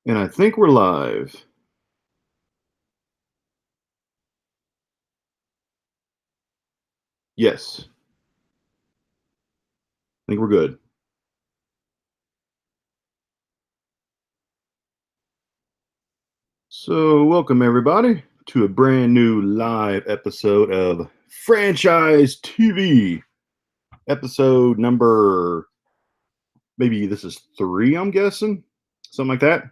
And I think we're live. Yes, I think we're good. So, welcome everybody to a brand new live episode of Franchise TV. Episode number, maybe this is 3, I'm guessing. Something like that.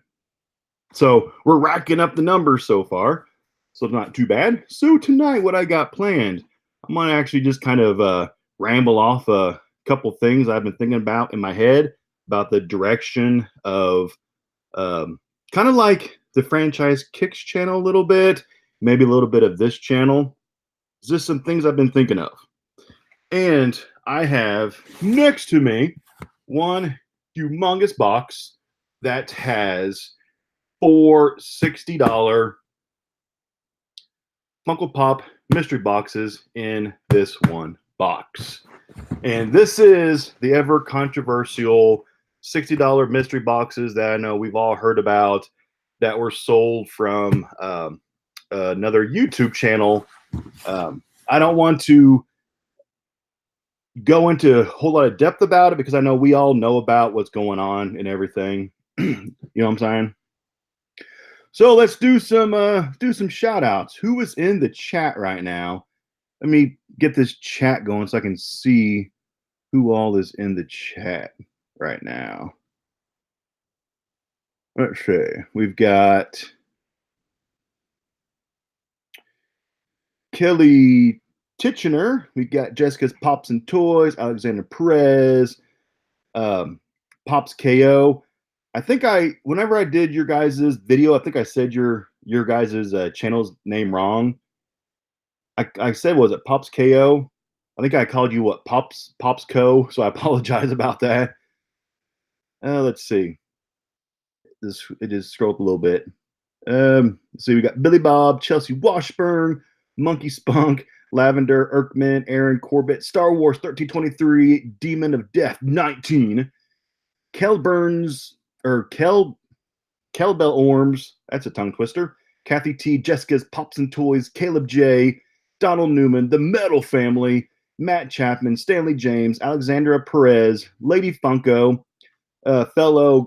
So, we're racking up the numbers so far. So, it's not too bad. So, tonight, what I got planned, I'm going to actually just kind of ramble off a couple things I've been thinking about in my head about the direction of kind of like the franchise kicks channel a little bit, maybe a little bit of this channel. It's just some things I've been thinking of. And I have next to me one humongous box that has 4 $60 Funko Pop mystery boxes in this one box. And this is the ever controversial $60 mystery boxes that I know we've all heard about that were sold from another YouTube channel. I don't want to go into a whole lot of depth about it because I know we all know about what's going on and everything. You know what I'm saying? So let's do some shout outs. Who is in the chat right now? Let me get this chat going so I can see who all is in the chat right now. Let's see. We've got Kelly Titchener. We got Jessica's Pops and Toys, Alexander Perez, Pops KO. I think whenever I did your guys' video, I think I said your guys' channel's name wrong. I said, was it Pops KO? I think I called you what, Pops Co. So I apologize about that. Let's see. It just scrolled a little bit. So we got Billy Bob, Chelsea Washburn, Monkey Spunk, Lavender, Erkman, Aaron Corbett, Star Wars 1323, Demon of Death 19, Kel Burns, or Kel Bell Orms, that's a tongue twister, Kathy T, Jessica's Pops and Toys, Caleb J, Donald Newman, The Metal Family, Matt Chapman, Stanley James, Alexandra Perez, Lady Funko, fellow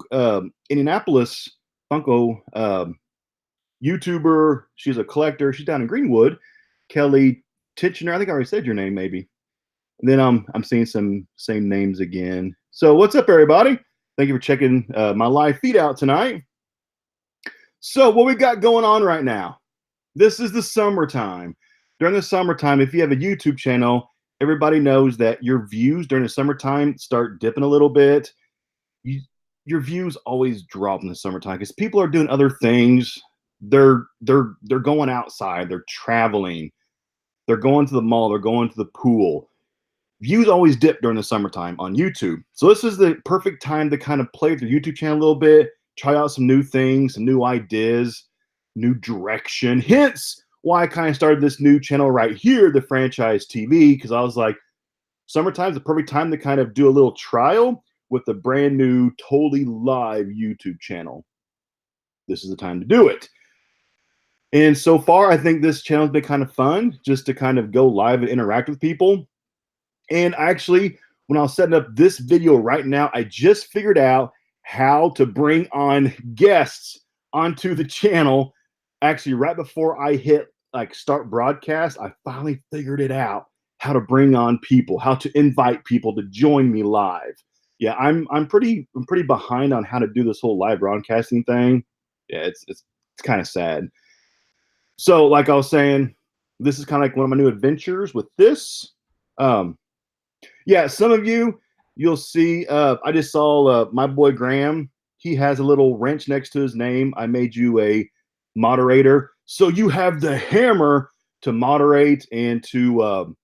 Indianapolis Funko YouTuber. She's a collector. She's down in Greenwood. Kelly Titchener. I think I already said your name, maybe. And then I'm seeing some same names again. So what's up, everybody? Thank you for checking my live feed out tonight. So what we got going on right now? This is the summertime. During the summertime, if you have a YouTube channel, everybody knows that your views during the summertime start dipping a little bit. Your views always drop in the summertime because people are doing other things. They're going outside, they're traveling, they're going to the mall, they're going to the pool. Views always dip during the summertime on YouTube. So this is the perfect time to kind of play with your YouTube channel a little bit, try out some new things, some new ideas, new direction. Hence why I kind of started this new channel right here, the Franchise TV, because I was like, summertime's the perfect time to kind of do a little trial with a brand new, totally live YouTube channel. This is the time to do it. And so far, I think this channel's been kind of fun just to kind of go live and interact with people. And actually, when I was setting up this video right now, I just figured out how to bring on guests onto the channel. Actually, right before I hit like start broadcast, I finally figured it out, how to bring on people, how to invite people to join me live. Yeah, I'm pretty behind on how to do this whole live broadcasting thing. Yeah, it's kind of sad. So, like I was saying, this is kind of like one of my new adventures with this. Yeah, some of you'll see. I just saw my boy Graham. He has a little wrench next to his name. I made you a moderator, so you have the hammer to moderate and to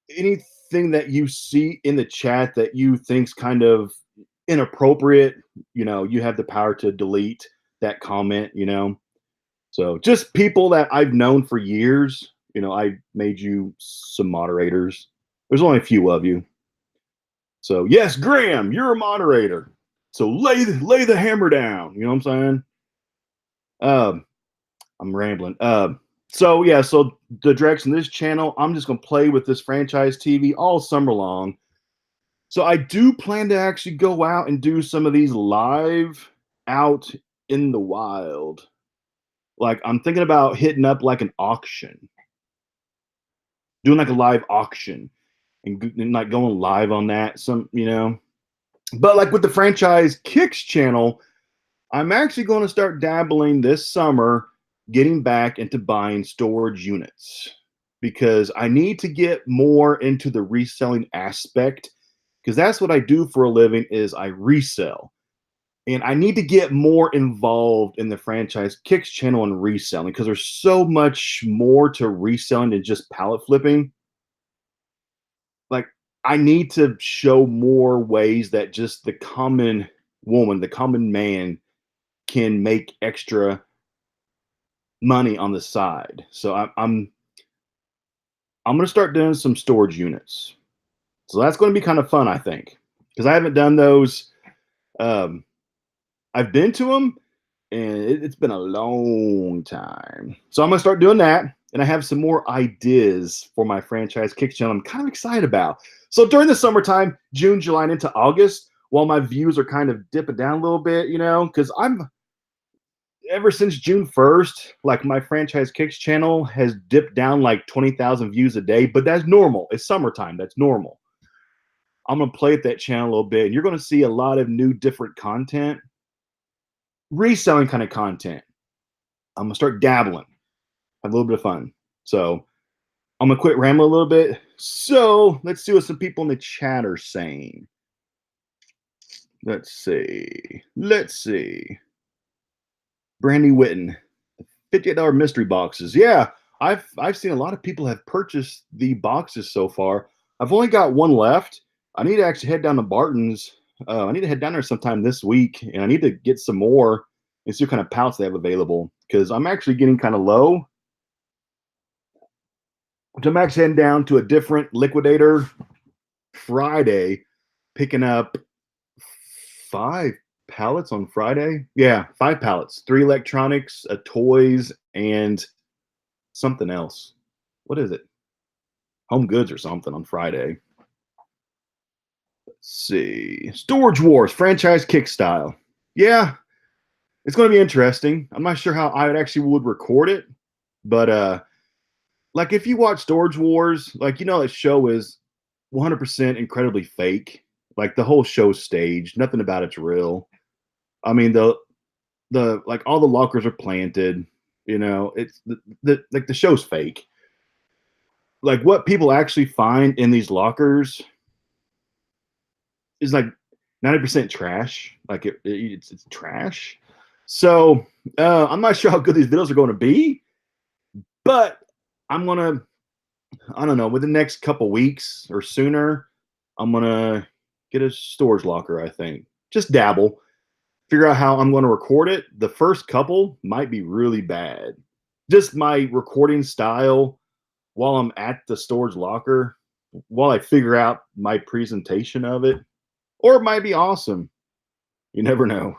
anything that you see in the chat that you think's kind of inappropriate. You know, you have the power to delete that comment. You know. So just people that I've known for years, you know, I made you some moderators. There's only a few of you. So yes, Graham, you're a moderator. So lay the hammer down. You know what I'm saying? Um, I'm rambling. So yeah, so the direction this channel, I'm just gonna play with this franchise TV all summer long. So I do plan to actually go out and do some of these live out in the wild. Like I'm thinking about hitting up like an auction, doing like a live auction and like going live on that. But like with the franchise Kicks channel, I'm actually going to start dabbling this summer, getting back into buying storage units because I need to get more into the reselling aspect because that's what I do for a living is I resell. And I need to get more involved in the franchise Kicks channel and reselling because there's so much more to reselling than just pallet flipping. Like I need to show more ways that just the common woman, the common man can make extra money on the side. So I'm going to start doing some storage units. So that's going to be kind of fun, I think, because I haven't done those. Um, I've been to them, and it's been a long time. So I'm going to start doing that, and I have some more ideas for my franchise Kick channel. I'm kind of excited about. So during the summertime, June, July, and into August, while my views are kind of dipping down a little bit, because I'm ever since June 1st, like my franchise Kicks channel has dipped down like 20,000 views a day, but that's normal. It's summertime. That's normal. I'm going to play at that channel a little bit, and you're going to see a lot of new, different content, reselling kind of content. I'm going to start dabbling, have a little bit of fun. So I'm going to quit rambling a little bit. So let's see what some people in the chat are saying. Let's see. Brandy Witten, $58 mystery boxes. Yeah, I've seen a lot of people have purchased the boxes so far. I've only got one left. I need to actually head down to Barton's. I need to head down there sometime this week, and I need to get some more and see what kind of pallets they have available because I'm actually getting kind of low. So I'm actually heading down to a different liquidator Friday, picking up 5 pallets on Friday. Yeah, 5 pallets, 3 electronics, a toys, and something else. What is it? Home goods or something on Friday. Let's see. Storage Wars franchise kick style. Yeah, it's going to be interesting. I'm not sure how I would record it, but like if you watch Storage Wars, like that show is 100% incredibly fake. Like the whole show's staged. Nothing about it's real. I mean the like all the lockers are planted. It's the show's fake. Like what people actually find in these lockers is like 90% trash. Like it's trash. So I'm not sure how good these videos are going to be, but I'm gonna, I don't know, within the next couple weeks or sooner, I'm gonna get a storage locker. I think just dabble, figure out how I'm going to record it. The first couple might be really bad. Just my recording style while I'm at the storage locker, while I figure out my presentation of it, or it might be awesome. You never know.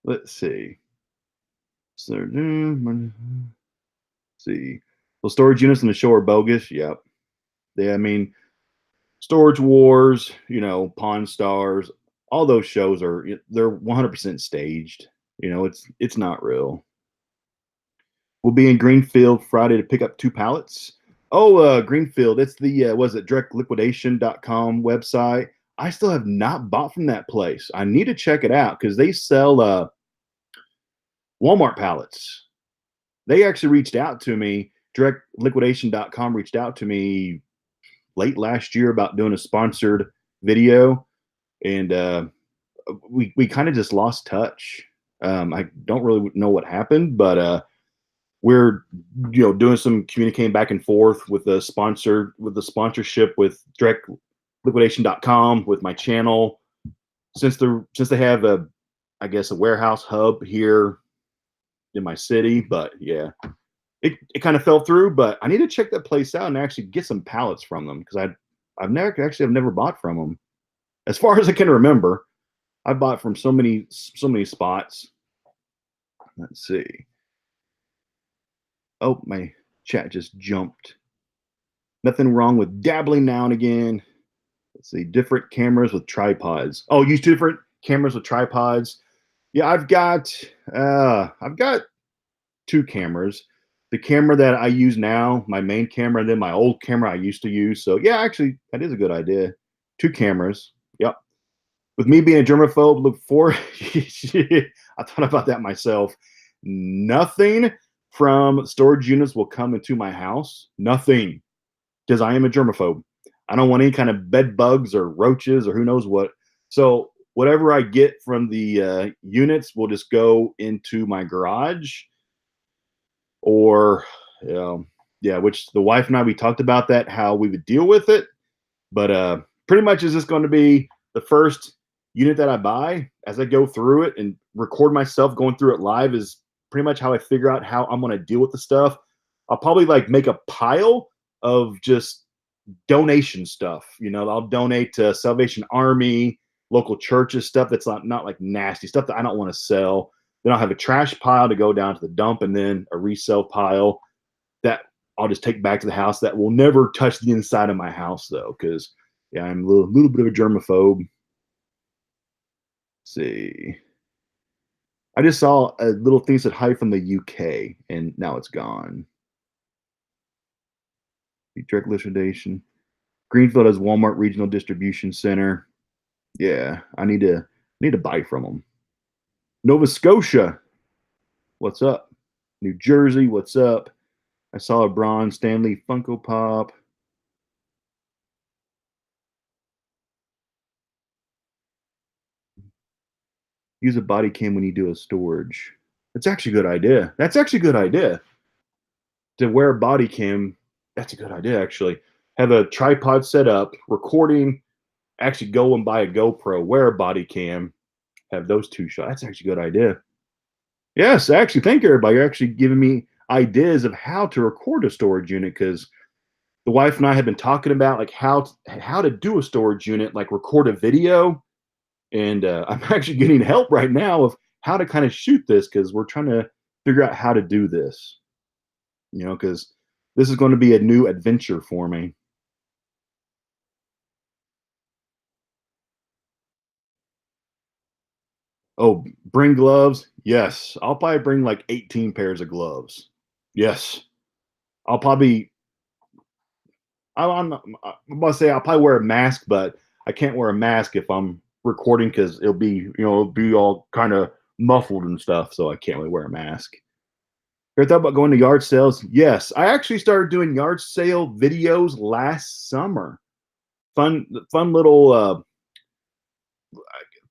Let's see. So, see. Well, storage units in the show are bogus. Yep. I mean, Storage Wars, Pawn Stars, all those shows they're 100% staged. It's not real. We'll be in Greenfield Friday to pick up 2 pallets. Oh, Greenfield, it's the was it directliquidation.com website. I still have not bought from that place. I need to check it out because they sell Walmart pallets. They actually reached out to me. Directliquidation.com reached out to me late last year about doing a sponsored video, and we kind of just lost touch. I don't really know what happened, but we're doing some communicating back and forth with the sponsorship with directliquidation.com with my channel since they have a warehouse hub here in my city. But yeah, it kind of fell through, but I need to check that place out and actually get some pallets from them because I've never bought from them as far as I can remember. I bought from so many spots. Let's see. Oh, my chat just jumped. Nothing wrong with dabbling now and again. Let's see. Different cameras with tripods. Oh, use two different cameras with tripods. Yeah, I've got two cameras. The camera that I use now, my main camera, and then my old camera I used to use. So yeah, actually, that is a good idea. Two cameras. Yep. With me being a germaphobe, look for I thought about that myself. Nothing from storage units will come into my house. Nothing, because I am a germaphobe. I don't want any kind of bed bugs or roaches or who knows what. So whatever I get from the units will just go into my garage or yeah, which the wife and I we talked about that how we would deal with it, but pretty much is this going to be the first unit that I buy as I go through it and record myself going through it live is pretty much how I figure out how I'm going to deal with the stuff. I'll probably like make a pile of just donation stuff. I'll donate to Salvation Army, local churches, stuff that's not like nasty stuff that I don't want to sell. Then I'll have a trash pile to go down to the dump, and then a resale pile that I'll just take back to the house. That will never touch the inside of my house though, because yeah, I'm a little bit of a germaphobe. Let's see. I just saw a little thing that said hi from the UK, and now it's gone. Direct liquidation. Greenfield has Walmart Regional Distribution Center. Yeah, I need to buy from them. Nova Scotia, what's up? New Jersey, what's up? I saw a Bron Stanley Funko Pop. Use a body cam when you do a storage. That's actually a good idea. That's actually a good idea. To wear a body cam, that's a good idea, actually. Have a tripod set up, recording, actually go and buy a GoPro, wear a body cam, have those two shots. That's actually a good idea. Yes, actually, thank you, everybody. You're actually giving me ideas of how to record a storage unit because the wife and I have been talking about like how to do a storage unit, like record a video, and I'm actually getting help right now of how to kind of shoot this because we're trying to figure out how to do this. Because this is going to be a new adventure for me. Oh, bring gloves? Yes, I'll probably bring like 18 pairs of gloves. Yes, I'll probably I'm gonna say I'll probably wear a mask, but I can't wear a mask if I'm recording because it'll be all kind of muffled and stuff. So I can't really wear a mask. Ever thought about going to yard sales? Yes, I actually started doing yard sale videos last summer. Fun little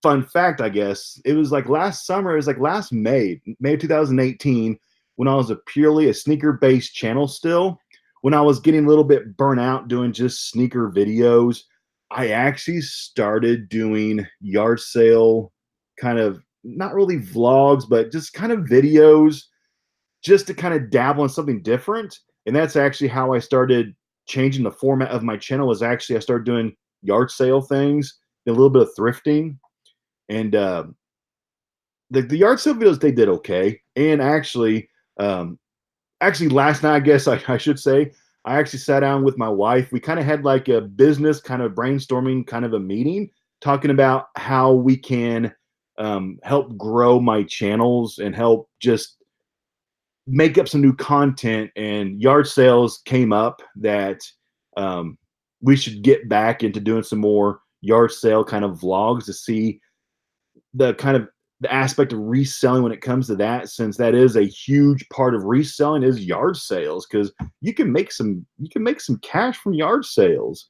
fun fact, I guess. It was like last summer. It was like last May of 2018, when I was a purely a sneaker based channel still. When I was getting a little bit burnt out doing just sneaker videos, I actually started doing yard sale kind of not really vlogs, but just kind of videos just to kind of dabble in something different. And that's actually how I started changing the format of my channel. Was actually I started doing yard sale things, a little bit of thrifting, and the yard sale videos they did okay. And actually last night I guess I should say I actually sat down with my wife. We kind of had like a business kind of brainstorming kind of a meeting talking about how we can help grow my channels and help just make up some new content. And yard sales came up that um, we should get back into doing some more yard sale kind of vlogs to see the kind of the aspect of reselling when it comes to that, since that is a huge part of reselling is yard sales, because you can make some cash from yard sales.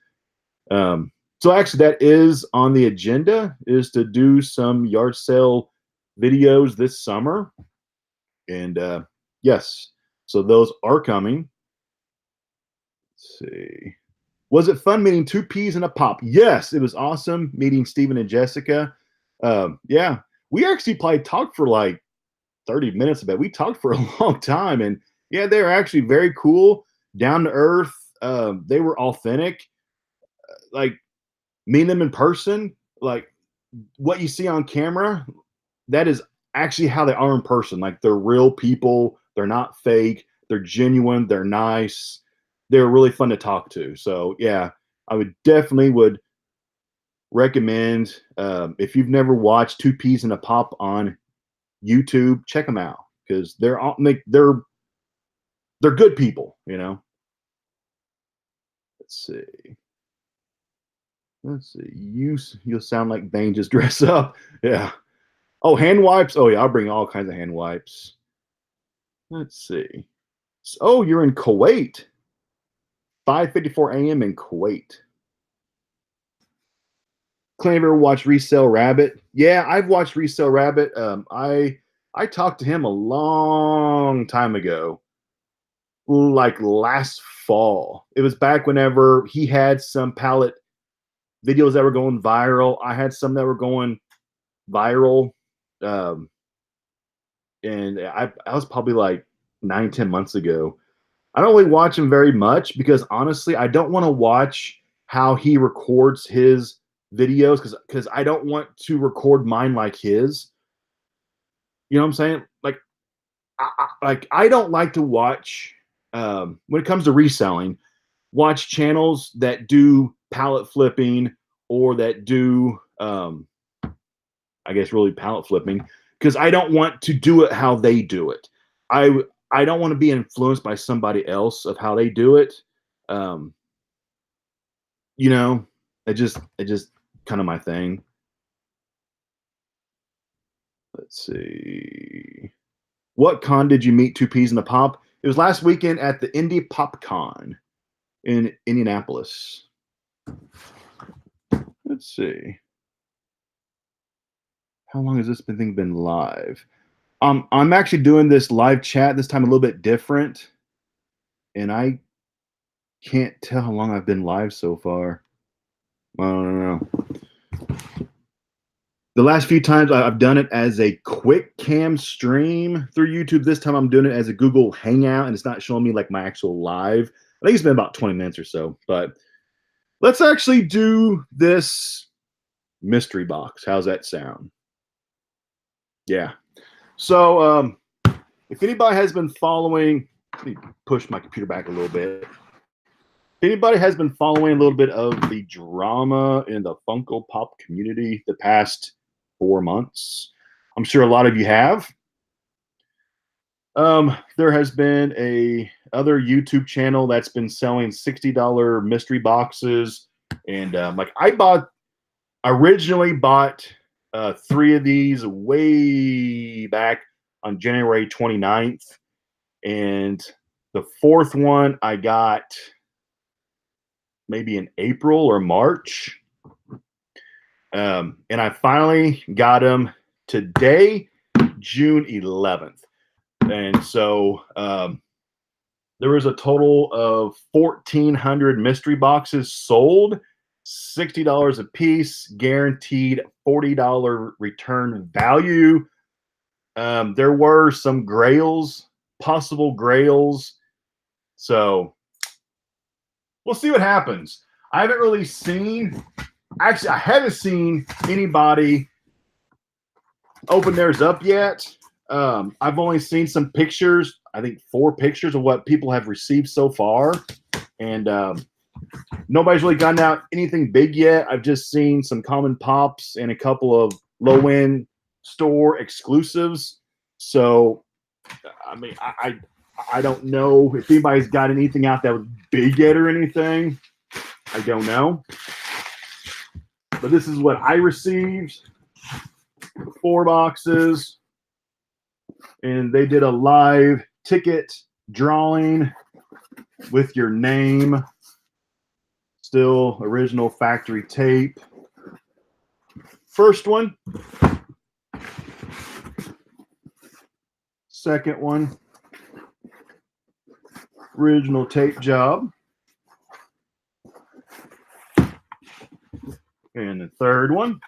So actually that is on the agenda, is to do some yard sale videos this summer. And yes, so those are coming. Let's see. Was it fun meeting two peas in a pop? Yes, it was awesome meeting Stephen and Jessica. Yeah, we actually probably talked for like 30 minutes about it. We talked for a long time, and yeah, they're actually very cool, down to earth. They were authentic. Like meeting them in person, like what you see on camera, that is actually how they are in person. Like they're real people. They're not fake. They're genuine. They're nice. They're really fun to talk to. So yeah, I would definitely would recommend if you've never watched Two Peas in a Pop on YouTube, check them out because they're good people. You know. Let's see. Let's see. You'll sound like Bane just dress up. Yeah. Oh, hand wipes. Oh yeah, I'll bring all kinds of hand wipes. Let's see. Oh, you're in Kuwait. 5:54 a.m. in Kuwait. Claim ever watched Resale Rabbit? Yeah, I've watched Resale Rabbit. I talked to him a long time ago, like last fall. It was back whenever he had some palette videos that were going viral. I had some that were going viral. Um, and I was probably like 9, 10 months ago. I don't really watch him very much because honestly, I don't want to watch how he records his videos because I don't want to record mine like his. You know what I'm saying? I don't like to watch when it comes to reselling, watch channels that do palette flipping or that do I guess really palette flipping because I don't want to do it how they do it. I I don't want to be influenced by somebody else of how they do it. Um, you know, it just kind of my thing. Let's see. What con did you meet Two Peas in a Pop? It was last weekend at the Indie Pop Con in Indianapolis. Let's see. How long has this thing been live? I'm actually doing this live chat this time a little bit different, and I can't tell how long I've been live so far. I don't know. The last few times I've done it as a quick cam stream through YouTube. This time I'm doing it as a Google Hangout, and it's not showing me like my actual live. I think it's been about 20 minutes or so. But let's actually do this mystery box. How's that sound? Yeah. So if anybody has been following, let me push my computer back a little bit. If anybody has been following a little bit of the drama in the Funko Pop community the past 4 months, I'm sure a lot of you have. There has been a other YouTube channel that's been selling $60 mystery boxes, and like I originally bought 3 of these way back on January 29th, and the 4th one I got maybe in April or March. And I finally got them today, June 11th. And so there was a total of 1,400 mystery boxes sold, $60 a piece, guaranteed $40 return value. There were some grails, possible grails. So we'll see what happens. I haven't really seen, actually, I haven't seen anybody open theirs up yet. I've only seen some pictures, I think 4 pictures of what people have received so far. And nobody's really gotten out anything big yet. I've just seen some common pops and a couple of low-end store exclusives. So, I mean, I don't know if anybody's got anything out that was big yet or anything. I don't know. But this is what I received. 4 boxes. And they did a live ticket drawing with your name. Still original factory tape. First one. Second one. Original tape job. And the third one.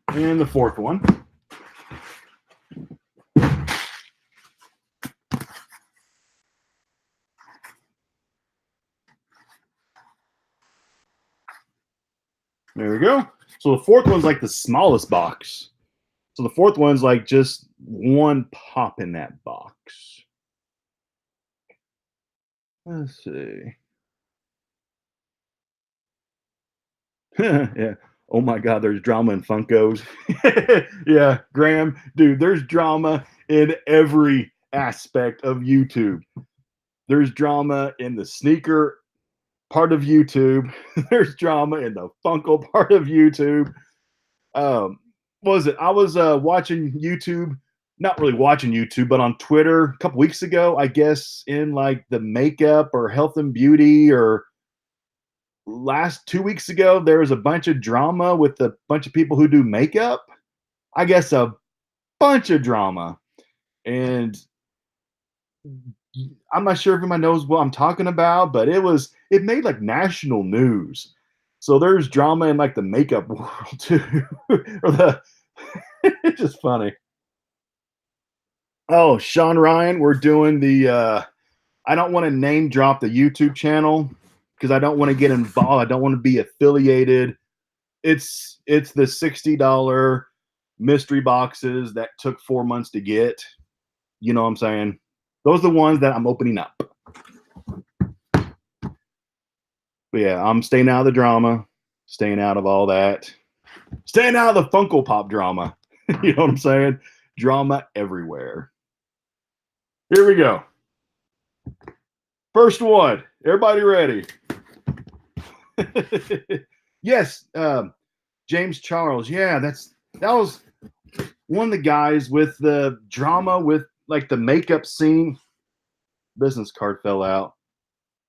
And the 4th one. There we go. So the fourth one's like the smallest box. So the fourth one's like just one pop in that box. Let's see. Yeah. Oh my God, there's drama in Funkos. Yeah, Graham, dude, there's drama in every aspect of YouTube. There's drama in the sneaker part of YouTube. There's drama in the Funko part of YouTube. What was it? I was watching YouTube, not really watching YouTube, but on Twitter a couple weeks ago, I guess in like the makeup or health and beauty, or last 2 weeks ago, there was a bunch of drama with a bunch of people who do makeup. I guess a bunch of drama. And I'm not sure if anyone knows what I'm talking about, but it made like national news. So there's drama in like the makeup world too. Or the it's just funny. Oh, Sean Ryan, we're doing the I don't want to name drop the YouTube channel because I don't want to get involved. I don't want to be affiliated. It's the $60 mystery boxes that took 4 months to get. You know what I'm saying? Those are the ones that I'm opening up. But yeah, I'm staying out of the drama, staying out of all that, staying out of the Funko Pop drama. You know what I'm saying? Drama everywhere. Here we go. First one. Everybody ready? Yes, James Charles. Yeah, that was one of the guys with the drama with like the makeup scene. Business card fell out.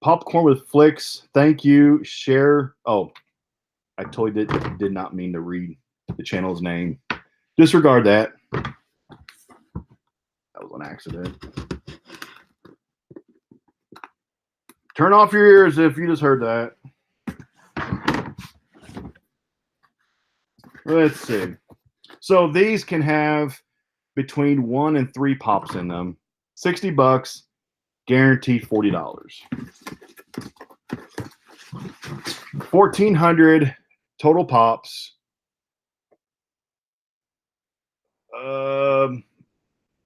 Popcorn with Flicks. Thank you. Share. Oh, I totally did not mean to read the channel's name. Disregard that. That was an accident. Turn off your ears if you just heard that. Let's see. So these can have between 1 and 3 pops in them. $60, guaranteed $40. 1,400 total pops.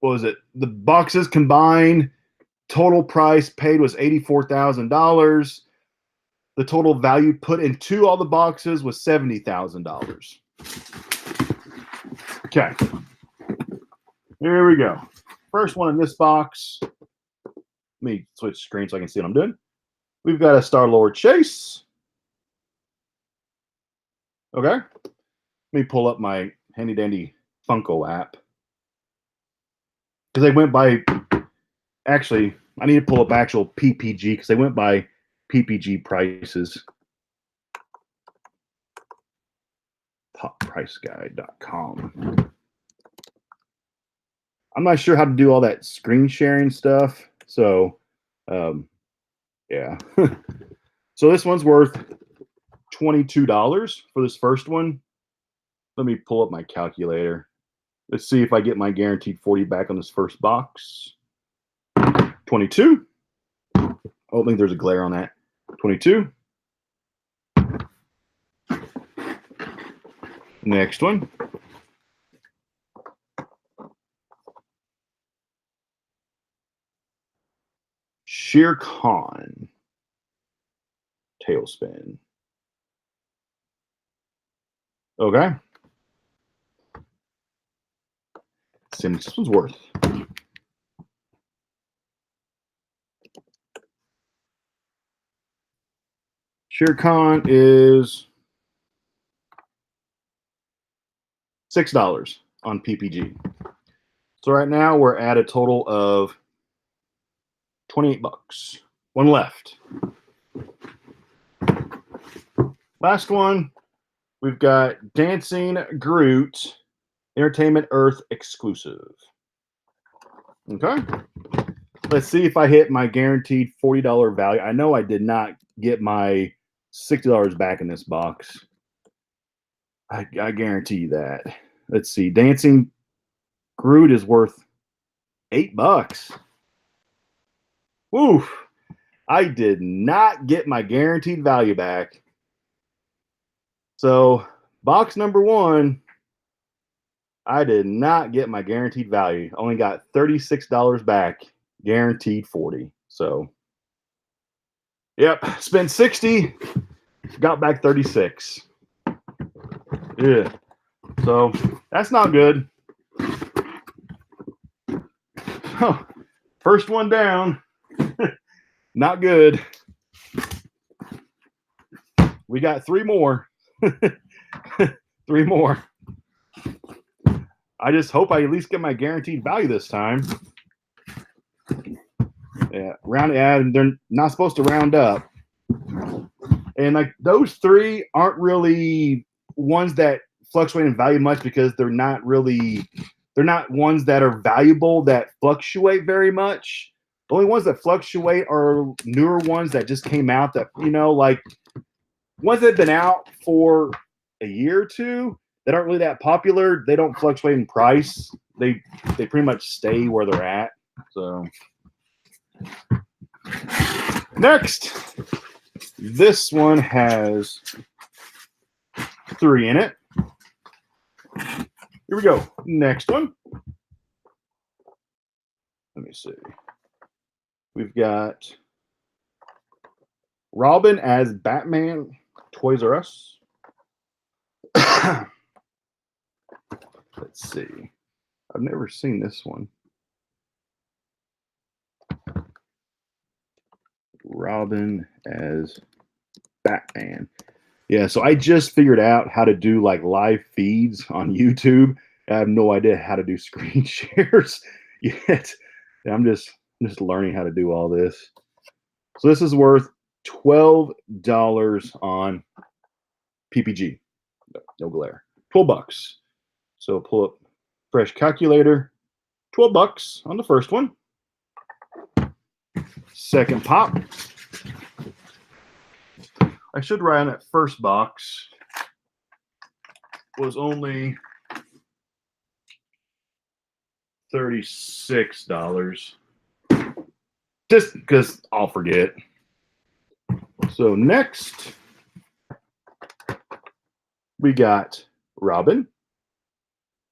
What was it? The boxes combined, total price paid was $84,000. The total value put into all the boxes was $70,000. Okay. Here we go. First one in this box. Let me switch screen so I can see what I'm doing. We've got a Star-Lord Chase. Okay. Let me pull up my handy dandy Funko app. Because they went by, actually, I need to pull up actual PPG because they went by PPG prices. PopPriceGuide.com. I'm not sure how to do all that screen sharing stuff. So, yeah. So this one's worth $22 for this first one. Let me pull up my calculator. Let's see if I get my guaranteed 40 back on this first box. 22. Oh, I think there's a glare on that. 22. Next one. Shere Khan. Tailspin. Okay. Let's see how much this one's worth. Shere Khan is $6 on PPG. So right now we're at a total of 28 bucks. One left. Last one, we've got Dancing Groot, Entertainment Earth exclusive. Okay. Let's see if I hit my guaranteed $40 value. I know I did not get my $60 back in this box. I guarantee you that. Let's see. Dancing Groot is worth $8. Oof. I did not get my guaranteed value back. So box number one, I did not get my guaranteed value. Only got $36 back, guaranteed 40. So, yep, spent 60, got back 36. Yeah. So that's not good. First one down. Not good. We got three more. Three more. I just hope I at least get my guaranteed value this time. Yeah, they're not supposed to round up. And like those three aren't really ones that fluctuate in value much because they're not ones that are valuable that fluctuate very much. The only ones that fluctuate are newer ones that just came out that, like ones that have been out for a year or two that aren't really that popular. They don't fluctuate in price. They pretty much stay where they're at. So next, this one has 3 in it. Here we go. Next one. Let me see. We've got Robin as Batman, Toys R Us. Let's see. I've never seen this one. Robin as Batman. Yeah, so I just figured out how to do like live feeds on YouTube. I have no idea how to do screen shares yet. I'm just learning how to do all this. So this is worth $12 on PPG. No glare. $12. So pull up fresh calculator. $12 on the first one. Second pop. I should write on that first box was only $36. Just because I'll forget. So next, we got Robin.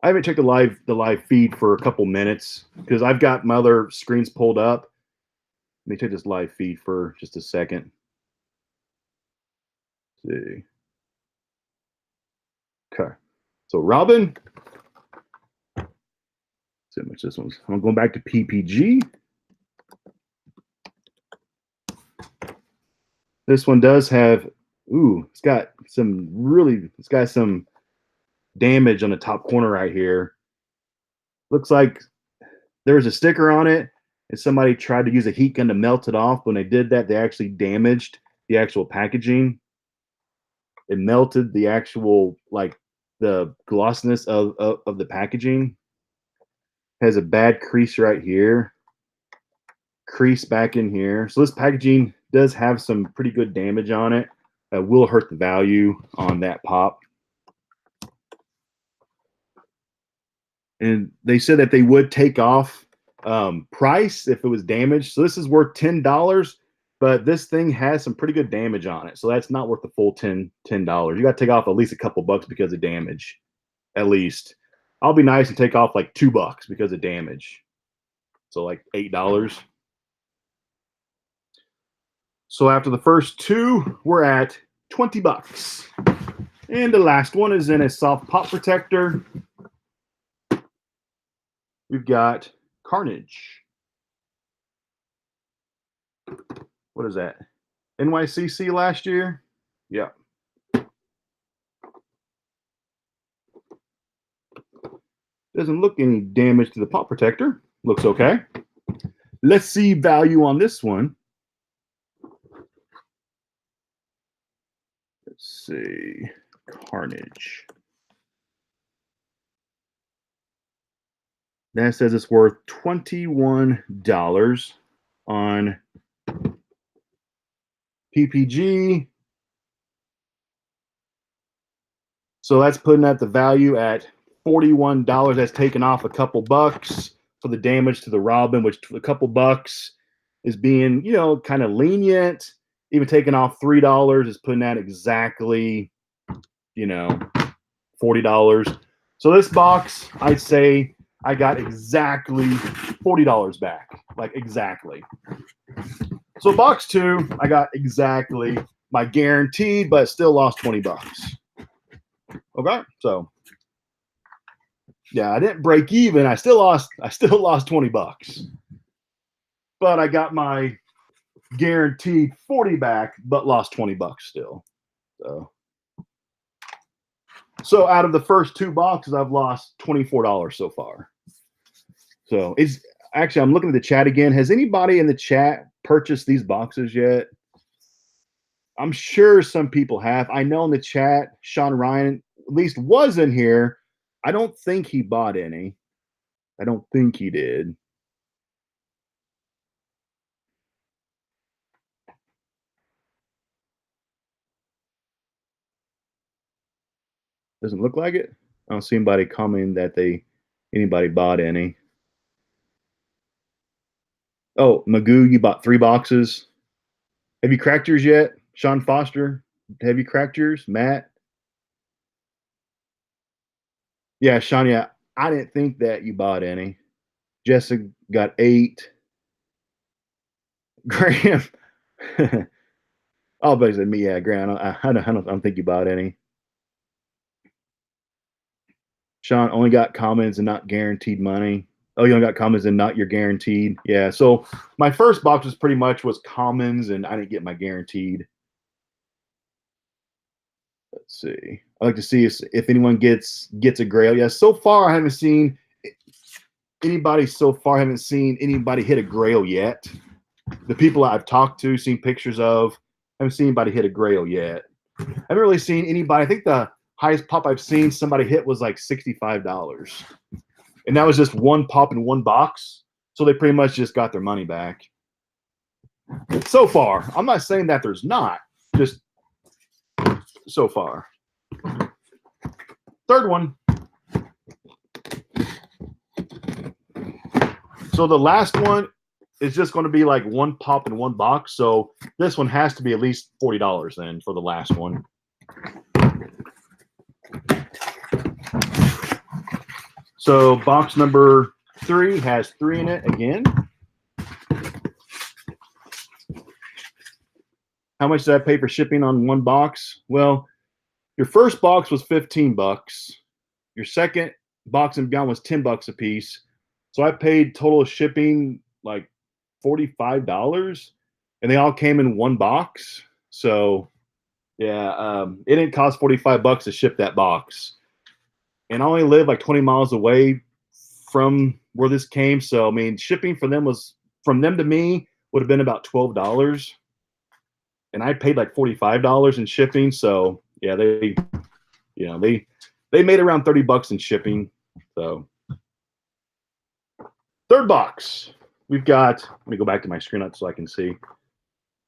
I haven't checked the live feed for a couple minutes because I've got my other screens pulled up. Let me check this live feed for just a second. Let's see. Okay. So Robin. Let's see how much this one's. I'm going back to PPG. This one does have, it's got some damage on the top corner right here. Looks like there was a sticker on it and somebody tried to use a heat gun to melt it off. When they did that, they actually damaged the actual packaging. It melted the actual, like the glossiness of the packaging. Has a bad crease right here. Crease back in here. So this packaging does have some pretty good damage on it. Will hurt the value on that pop. And they said that they would take off price if it was damaged. So this is worth $10, but this thing has some pretty good damage on it. So that's not worth the full $10. You got to take off at least a couple bucks because of damage. At least. I'll be nice and take off like $2 because of damage. So like $8. So after the first two, we're at $20. And the last one is in a soft pop protector. We've got Carnage. What is that? NYCC last year? Yeah. Doesn't look any damage to the pop protector. Looks okay. Let's see value on this one. Let's see. Carnage. That says it's worth $21 on PPG. So that's putting at the value at $41. That's taken off a couple bucks for the damage to the Robin, which a couple bucks is being, kind of lenient. Even taking off $3 is putting that exactly you know, $40. So this box, I'd say I got exactly $40 back, like exactly. So box 2, I got exactly my guaranteed, but still lost 20 bucks. Okay, so yeah, I didn't break even. I still lost 20 bucks. But I got my guaranteed 40 back, but lost 20 bucks still. So out of the first 2 boxes, I've lost $24 so far. So it's actually, I'm looking at the chat again. Has anybody in the chat purchased these boxes yet? I'm sure some people have. I know in the chat, Sean Ryan at least was in here. I don't think he bought any. I don't think he did. Doesn't look like it. I don't see anybody commenting that anybody bought any. Oh, Magoo, you bought 3 boxes. Have you cracked yours yet? Sean Foster, have you cracked yours? Matt? Yeah, Sean, yeah, I didn't think that you bought any. Jessica got 8. Graham. Oh, basically me, yeah, Graham. I don't think you bought any. Sean only got comments and not guaranteed money. Oh, you only got comments and not your guaranteed. Yeah. So my first box was pretty much was commons, and I didn't get my guaranteed. Let's see. I like to see if anyone gets a grail. Yeah. So far, I haven't seen anybody. So far, I haven't seen anybody hit a grail yet. The people I've talked to, seen pictures of, haven't seen anybody hit a grail yet. I haven't really seen anybody. I think the highest pop I've seen somebody hit was like $65. And that was just one pop in one box. So they pretty much just got their money back. So far. I'm not saying that there's not, just so far. Third one. So the last one is just going to be like one pop in one box. So this one has to be at least $40 then for the last one. So box number 3 has 3 in it again. How much did I pay for shipping on one box? Well, your first box was 15 bucks. Your second box and beyond was 10 bucks a piece. So I paid total shipping like $45, and they all came in one box. So yeah, it didn't cost 45 bucks to ship that box. And I only live like 20 miles away from where this came. So I mean, shipping for them was from them to me would have been about $12. And I paid like $45 in shipping. So yeah, they made around 30 bucks in shipping. So third box, we've got, let me go back to my screen so I can see.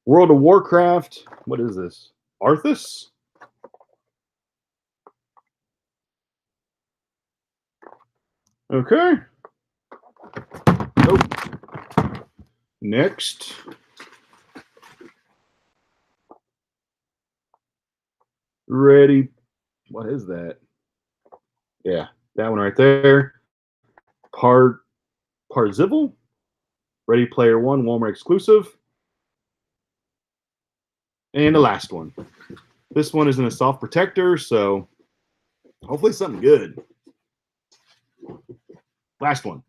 World of Warcraft. What is this? Arthas? Okay. Nope. Next. Ready. What is that? Yeah, that one right there. Parzival. Ready Player One, Walmart exclusive. And the last one. This one is in a soft protector, so hopefully something good. Last one.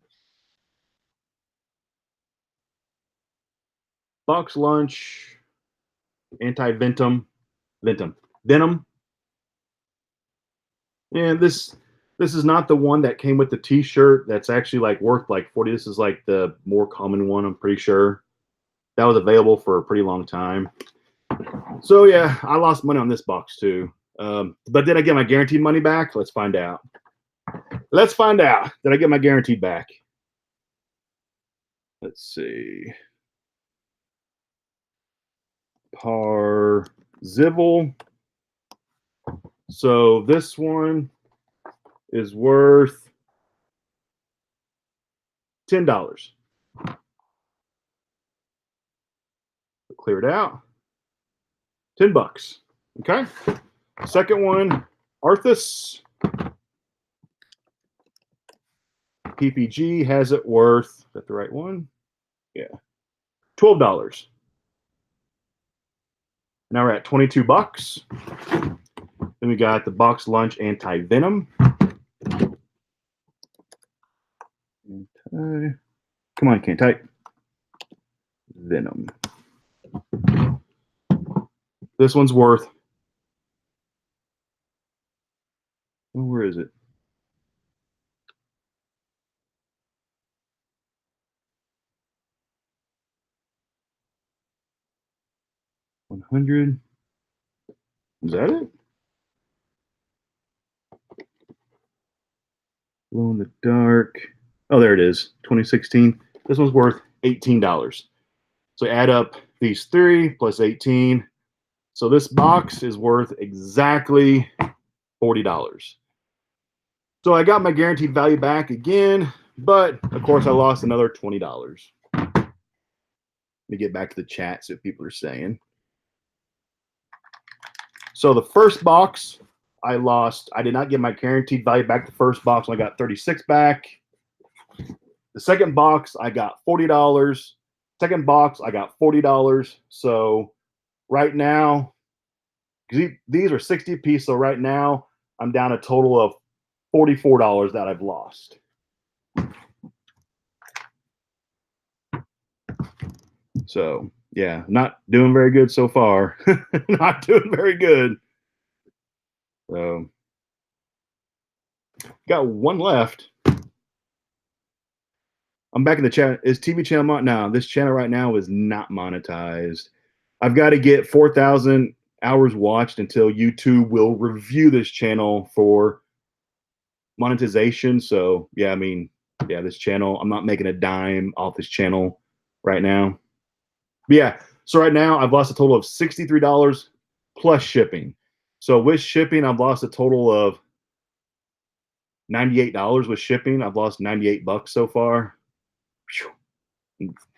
Box Lunch. Anti-Venom. Venom. And this is not the one that came with the t-shirt that's actually like worth like 40. This is like the more common one, I'm pretty sure. That was available for a pretty long time. So yeah, I lost money on this box too. But did I get my guaranteed money back? Let's find out. Let's find out. Did I get my guaranteed back? Let's see. Parzival. So this one is worth $10. Clear it out. 10 bucks. Okay. Second one Arthas. PPG has it worth, is that the right one? Yeah. $12. Now we're at 22 bucks. Then we got the Box Lunch Anti-Venom. Come on, can't type. Venom. This one's worth, oh, where is it? $100. Is that it? Glow in the dark. Oh, there it is. 2016. This one's worth $18. So add up these three plus 18. So this box is worth exactly $40. So I got my guaranteed value back again, but of course I lost another $20. Let me get back to the chat, see what people are saying. So the first box I lost. I did not get my guaranteed value back. The first box I got 36 back. The second box I got $40. Second box I got $40. So right now, these are 60 apiece. So right now I'm down a total of $44 that I've lost. So yeah, not doing very good so far. Not doing very good. So got one left. I'm back in the chat. Is TV channel now? This channel right now is not monetized. I've got to get 4,000 hours watched until YouTube will review this channel for monetization. So yeah, I mean, yeah, this channel, I'm not making a dime off this channel right now. But yeah, so right now I've lost a total of $63 plus shipping. So with shipping, I've lost a total of $98 with shipping. I've lost 98 bucks so far.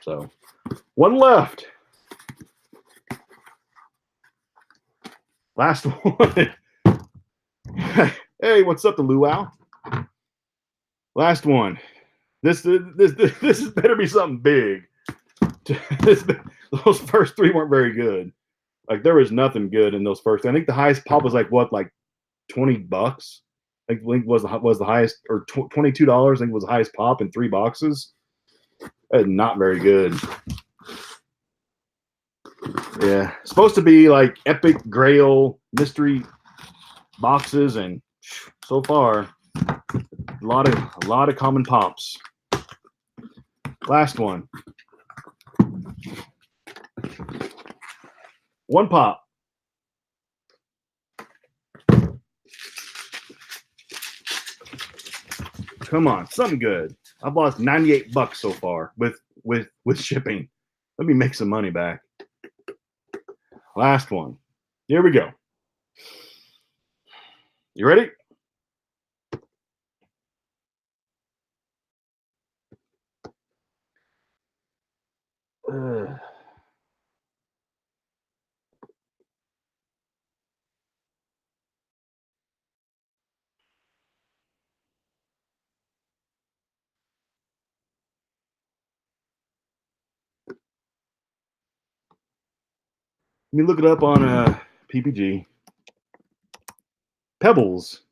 So one left. Last one. Hey, what's up, the Luau? Last one. This better be something big. Those first three weren't very good. Like there was nothing good in those first. I think the highest pop was like what, like 20 bucks. I think was the highest, or $22. I think was the highest pop in 3 boxes. That is not very good. Yeah, supposed to be like epic grail mystery boxes, and so far a lot of common pops. Last one. One pop. Come on, something good. I've lost 98 bucks so far with shipping. Let me make some money back. Last one. Here we go. You ready? Let me look it up on PPG. Pebbles.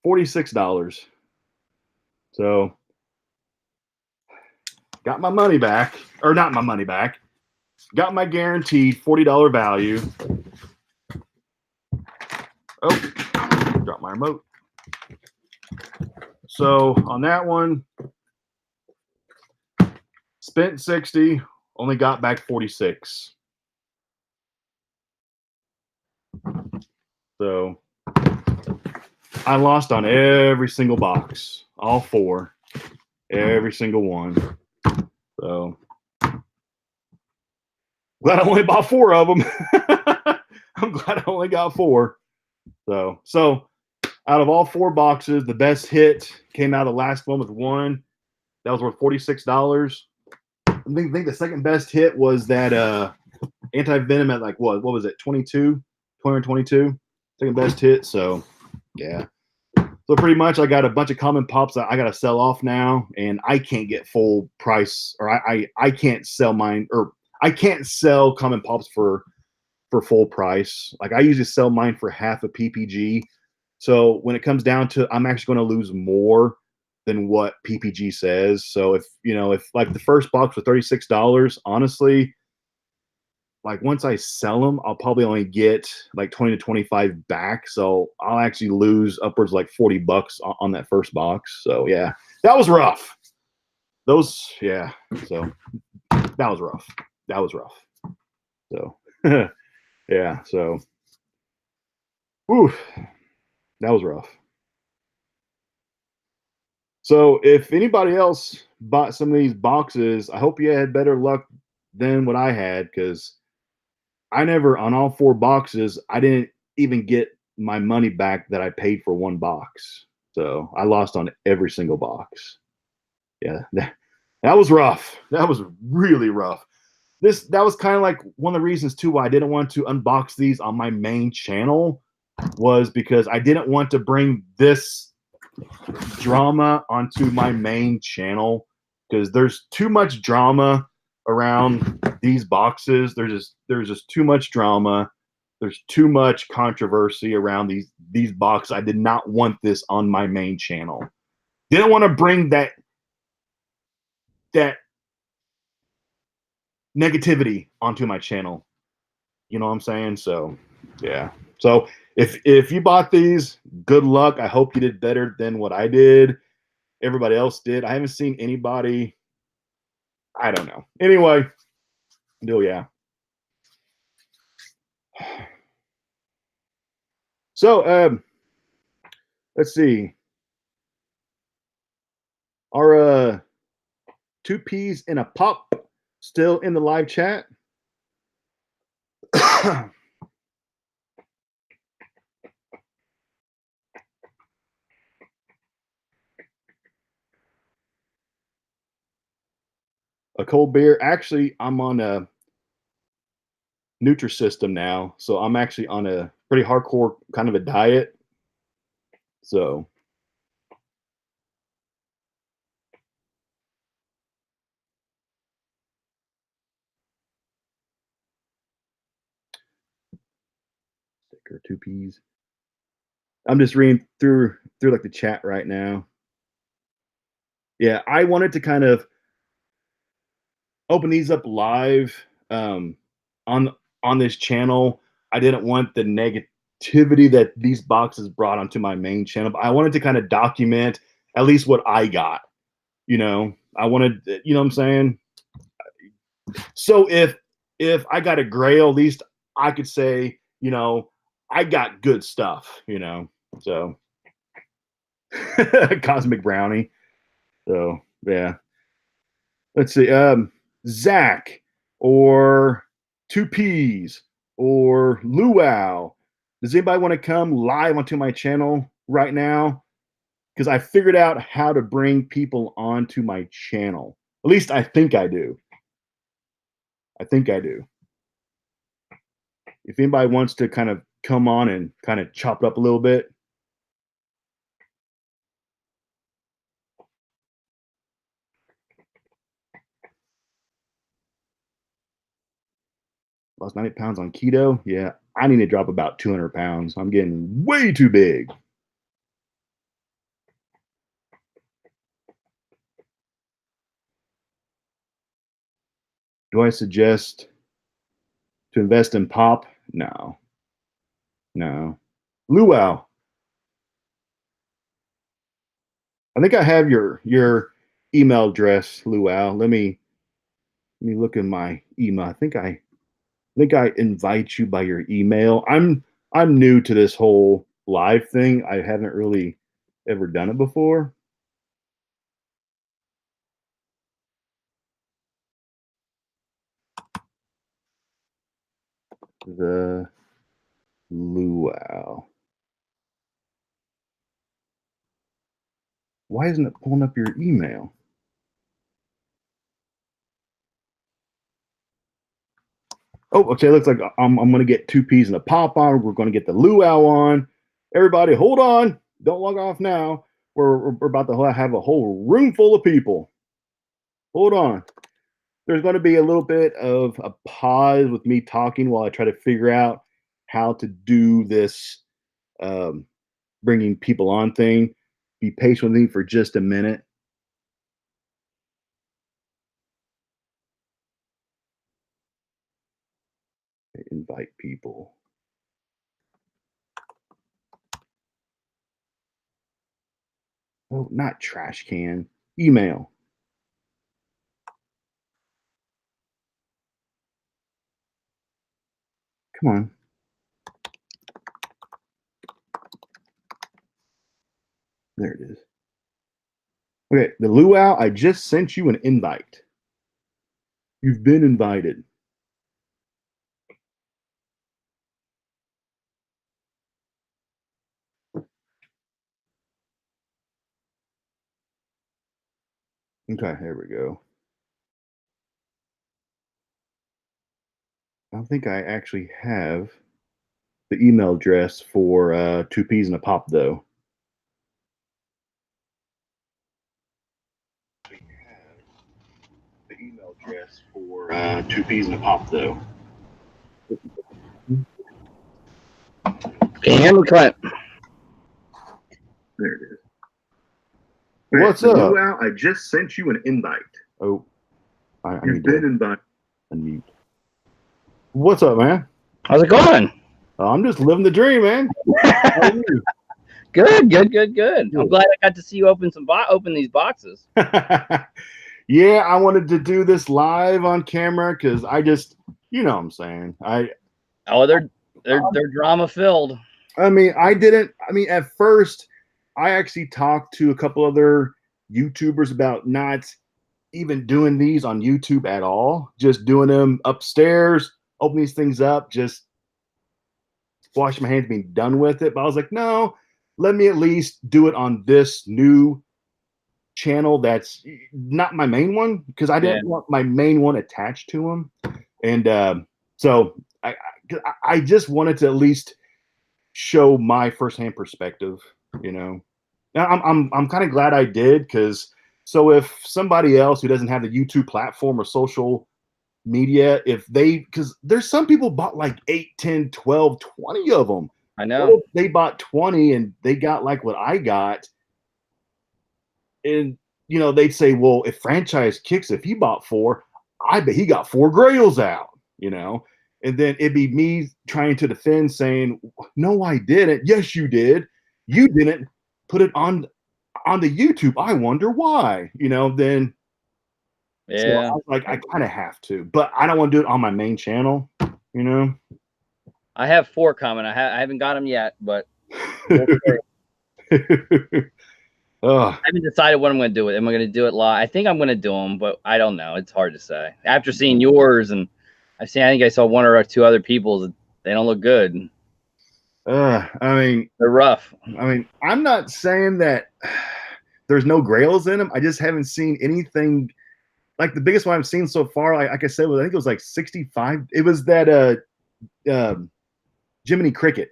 $46. So got my money back, or not my money back. Got my guaranteed $40 value. Oh, dropped my remote. So on that one, spent 60, only got back 46. So I lost on every single box, all 4, every single one. So glad I only bought 4 of them. I'm glad I only got 4. So out of all 4 boxes, the best hit came out of the last one with 1. That was worth $46. I think the second best hit was that anti-venom at like what was it, 22 222, second best hit. So yeah. So pretty much I got a bunch of common pops that I got to sell off now, and I can't get full price, or I can't sell mine, or I can't sell common pops for full price. Like I usually sell mine for half a PPG. So when it comes down to, I'm actually going to lose more than what PPG says. So if if like the first box was $36, honestly, like once I sell them, I'll probably only get like 20 to 25 back. So I'll actually lose upwards like $40 on that first box. So yeah, that was rough. Yeah. So that was rough. That was rough. So yeah. So, whew, that was rough. So if anybody else bought some of these boxes, I hope you had better luck than what I had, because I never, on all four boxes, I didn't even get my money back that I paid for one box. So I lost on every single box. Yeah, that was rough. That was really rough. That was kind of like one of the reasons too why I didn't want to unbox these on my main channel, was because I didn't want to bring this drama onto my main channel, because there's too much drama around these boxes. There's just too much drama. There's too much controversy around these boxes. I did not want this on my main channel. Didn't want to bring that negativity onto my channel. You know what I'm saying? So yeah. So if you bought these, good luck. I hope you did better than what I did. Everybody else did. I haven't seen anybody. I don't know. Anyway, yeah. So let's see. Our two peas in a pop still in the live chat. A cold beer. Actually, I'm on a Nutrisystem now, so I'm actually on a pretty hardcore kind of a diet. So sticker two peas. I'm just reading through like the chat right now. Yeah, I wanted to kind of open these up live on this channel. I didn't want the negativity that these boxes brought onto my main channel, but I wanted to kind of document at least what I got. I wanted, what I'm saying? So if I got a grail, at least I could say, I got good stuff, So cosmic brownie. So yeah. Let's see. Zach or Two Peas or Luau. Does anybody want to come live onto my channel right now? Because I figured out how to bring people onto my channel. At least I think I do. I think I do. If anybody wants to kind of come on and kind of chop it up a little bit. Lost 90 pounds on keto. Yeah, I need to drop about 200 pounds. I'm getting way too big. Do I suggest to invest in pop? No. No. Luau. I think I have your email address, Luau. Let me look in my email. I think I invite you by your email. I'm new to this whole live thing. I haven't really ever done it before. The Luau. Why isn't it pulling up your email? Oh, okay. Looks like I'm gonna get 2 peas and a pop on. We're gonna get the luau on. Everybody, hold on. Don't log off now. We're about to have a whole room full of people. Hold on. There's going to be a little bit of a pause with me talking while I try to figure out how to do this um, bringing people on thing. Be patient with me for just a minute. Invite people. Oh, not trash can. Email. Come on. There it is. Okay, the luau, I just sent you an invite. You've been invited. Okay, there we go. I don't think I actually have the email address for 2 peas and a pop, though. The email address for 2 peas and a pop, though. Can you hear me, Clint? There it is. What's up? Luau, I just sent you an invite. Oh, I need to invite. Unmute. What's up, man? How's it going? I'm just living the dream, man. How are you? Good. I'm glad I got to see you open these boxes. Yeah, I wanted to do this live on camera because I just, you know what I'm saying. They're drama filled. I mean, at first, I actually talked to a couple other YouTubers about not even doing these on YouTube at all, just doing them upstairs, open these things up, just wash my hands, being done with it. But I was like, no, let me at least do it on this new channel that's not my main one because I didn't want my main one attached to them. And so I just wanted to at least show my firsthand perspective, you know. Now I'm kind of glad I did because so if somebody else who doesn't have the YouTube platform or social media, if they, because there's some people bought like 8, 10, 12, 20 of them. I know. They bought 20 and they got like what I got. And, you know, they'd say, well, if franchise kicks, if he bought 4, I bet he got 4 grails out, you know. And then it'd be me trying to defend saying, no, I didn't. Yes, you did. You didn't put it on the YouTube. I wonder why, you know. Then so I was like, I kind of have to, but I don't want to do it on my main channel, you know. I have 4 coming. I haven't got them yet, but I haven't decided what I'm going to do with it. Am I going to do it live? I think I'm going to do them, but I don't know. It's hard to say. After seeing yours, and I think I saw 1 or 2 other people's, they don't look good. I mean, they're rough. I mean, I'm not saying that there's no grails in them. I just haven't seen anything. Like the biggest one I've seen so far, like I said, I think it was like 65. It was that Jiminy Cricket.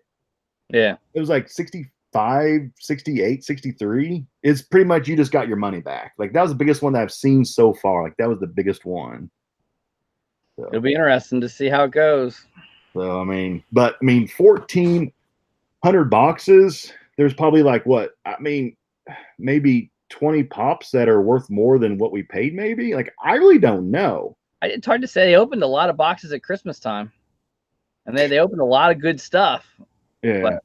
Yeah. It was like 65, 68, 63. It's pretty much you just got your money back. Like that was the biggest one that I've seen so far. Like that was the biggest one. So, it'll be interesting to see how it goes. So I mean, 1,400 boxes. There's probably like what? I mean, maybe 20 pops that are worth more than what we paid. Maybe. Like I really don't know. It's hard to say. They opened a lot of boxes at Christmas time, and they opened a lot of good stuff. Yeah. But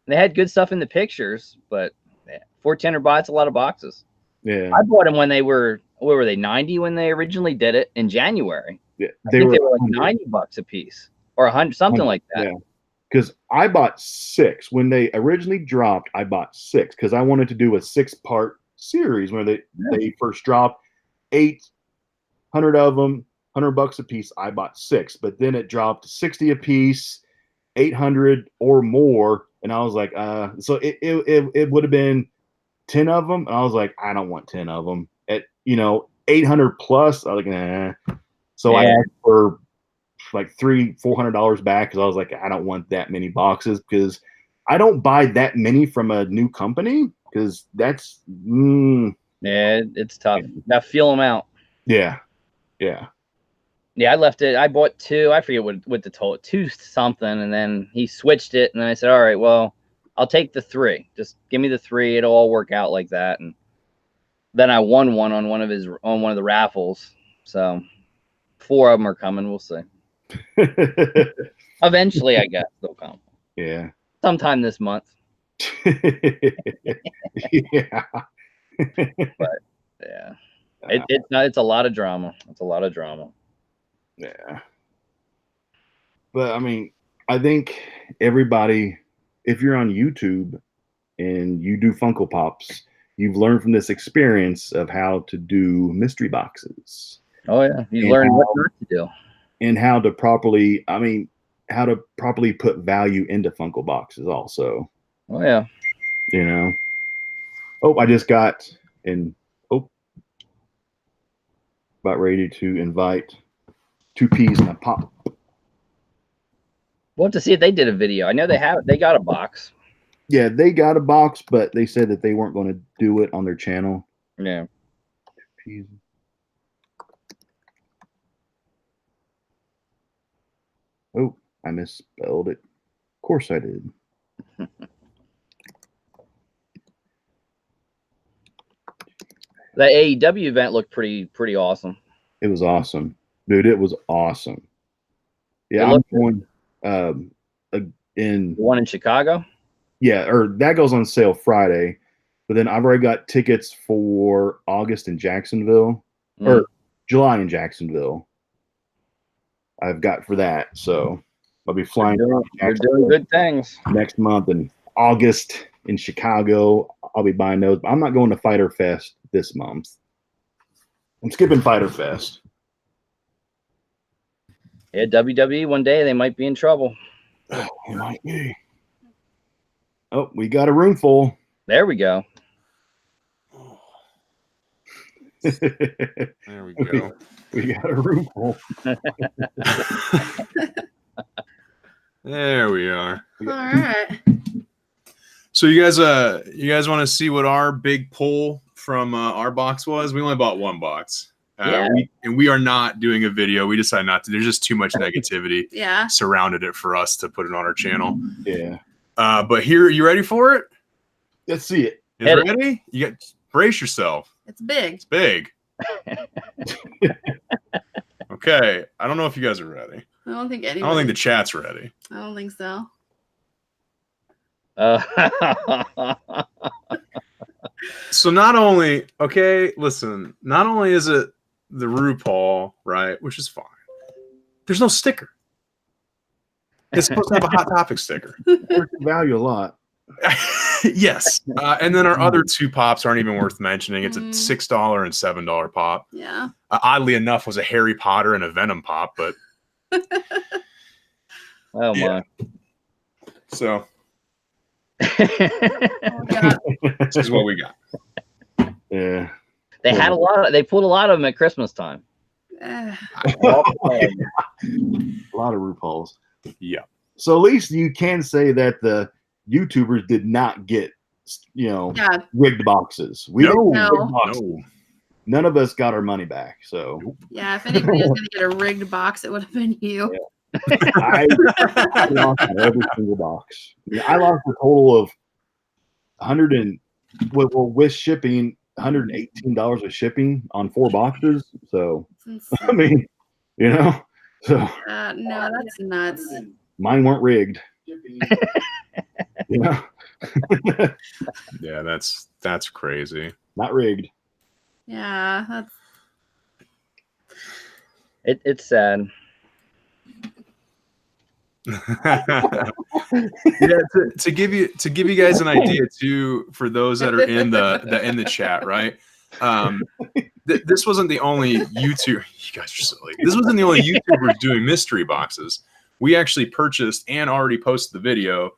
they had good stuff in the pictures, but 1,400 bucks, a lot of boxes. Yeah. I bought them when they were, what were they, 90 when they originally did it in January. Yeah. They were like 90 bucks a piece or 100, something like that. Yeah. Because I bought 6 when they originally dropped. I bought 6 because I wanted to do a 6-part series when they first dropped. 800 of them, $100 a piece. I bought 6, but then it dropped 60 a piece, 800 or more, and I was like, so it would have been 10 of them, and I was like, I don't want 10 of them. At 800 plus, I was like, nah. So I asked for like $300-400 back because I was like, I don't want that many boxes because I don't buy that many from a new company because that's Yeah, it's tough. You gotta feel them out. yeah. Yeah, I left it. I bought 2. I forget what the total 2 something, and then he switched it, and then I said, all right, well, I'll take the 3. Just give me the 3. It'll all work out like that. And then I won one on one of the raffles. So 4 of them are coming. We'll see. Eventually, I guess they'll come. Yeah. Sometime this month. Yeah. But yeah, it's a lot of drama. It's a lot of drama. Yeah. But I mean, I think everybody, if you're on YouTube and you do Funko Pops, you've learned from this experience of how to do mystery boxes. Oh yeah, you learn what not to do and how to properly, how to properly put value into Funko boxes also. Oh yeah. You know. Oh, I just got about ready to invite 2 peas in a pop. We'll have to see if they did a video. I know they got a box. Yeah, they got a box, but they said that they weren't going to do it on their channel. Yeah. 2 peas. Oh, I misspelled it. Of course I did. The AEW event looked pretty awesome. It was awesome, dude. It was awesome. Yeah, I'm going in the one in Chicago. Yeah, or that goes on sale Friday, but then I've already got tickets for August in Jacksonville or July in Jacksonville. I've got for that, so I'll be flying. You're doing good things next month, and August in Chicago. I'll be buying those. But I'm not going to Fighter Fest this month. I'm skipping Fighter Fest. Yeah, WWE one day they might be in trouble. Oh, it might be. Oh, we got a room full. There we go. There we go. We got a room full. There we are. All right. So you guys want to see what our big pull from our box was? We only bought 1 box. Yeah. We are not doing a video. We decided not to. There's just too much negativity surrounded it for us to put it on our channel. Yeah. But here, you ready for it? Let's see it. You ready? You got brace yourself. It's big. It's big. Okay. I don't know if you guys are ready. I don't think I don't think the chat's ready. I don't think so. So not only is it the RuPaul, right, which is fine. There's no sticker. It's supposed to have a Hot Topic sticker. Value a lot. Yes. And then our other 2 pops aren't even worth mentioning. It's a $6 and $7 pop. Yeah. Oddly enough, was a Harry Potter and a Venom pop, but oh my. So Oh, this is what we got. Yeah. They pulled a lot of them at Christmas time. A lot of RuPauls. Yeah. So at least you can say that the YouTubers did not get, rigged boxes. No. None of us got our money back. So yeah, if anybody was going to get a rigged box, it would have been you. Yeah. I lost every single box. I lost a total of with shipping, $118 of shipping on 4 boxes. So I mean, so no, that's nuts. Mine weren't rigged. Yeah, that's crazy. Not rigged. Yeah, that's it's sad. Yeah, to give you guys an idea too, for those that are in the chat, right? This wasn't the only YouTuber. You guys are silly. This wasn't the only YouTubers doing mystery boxes. We actually purchased and already posted the video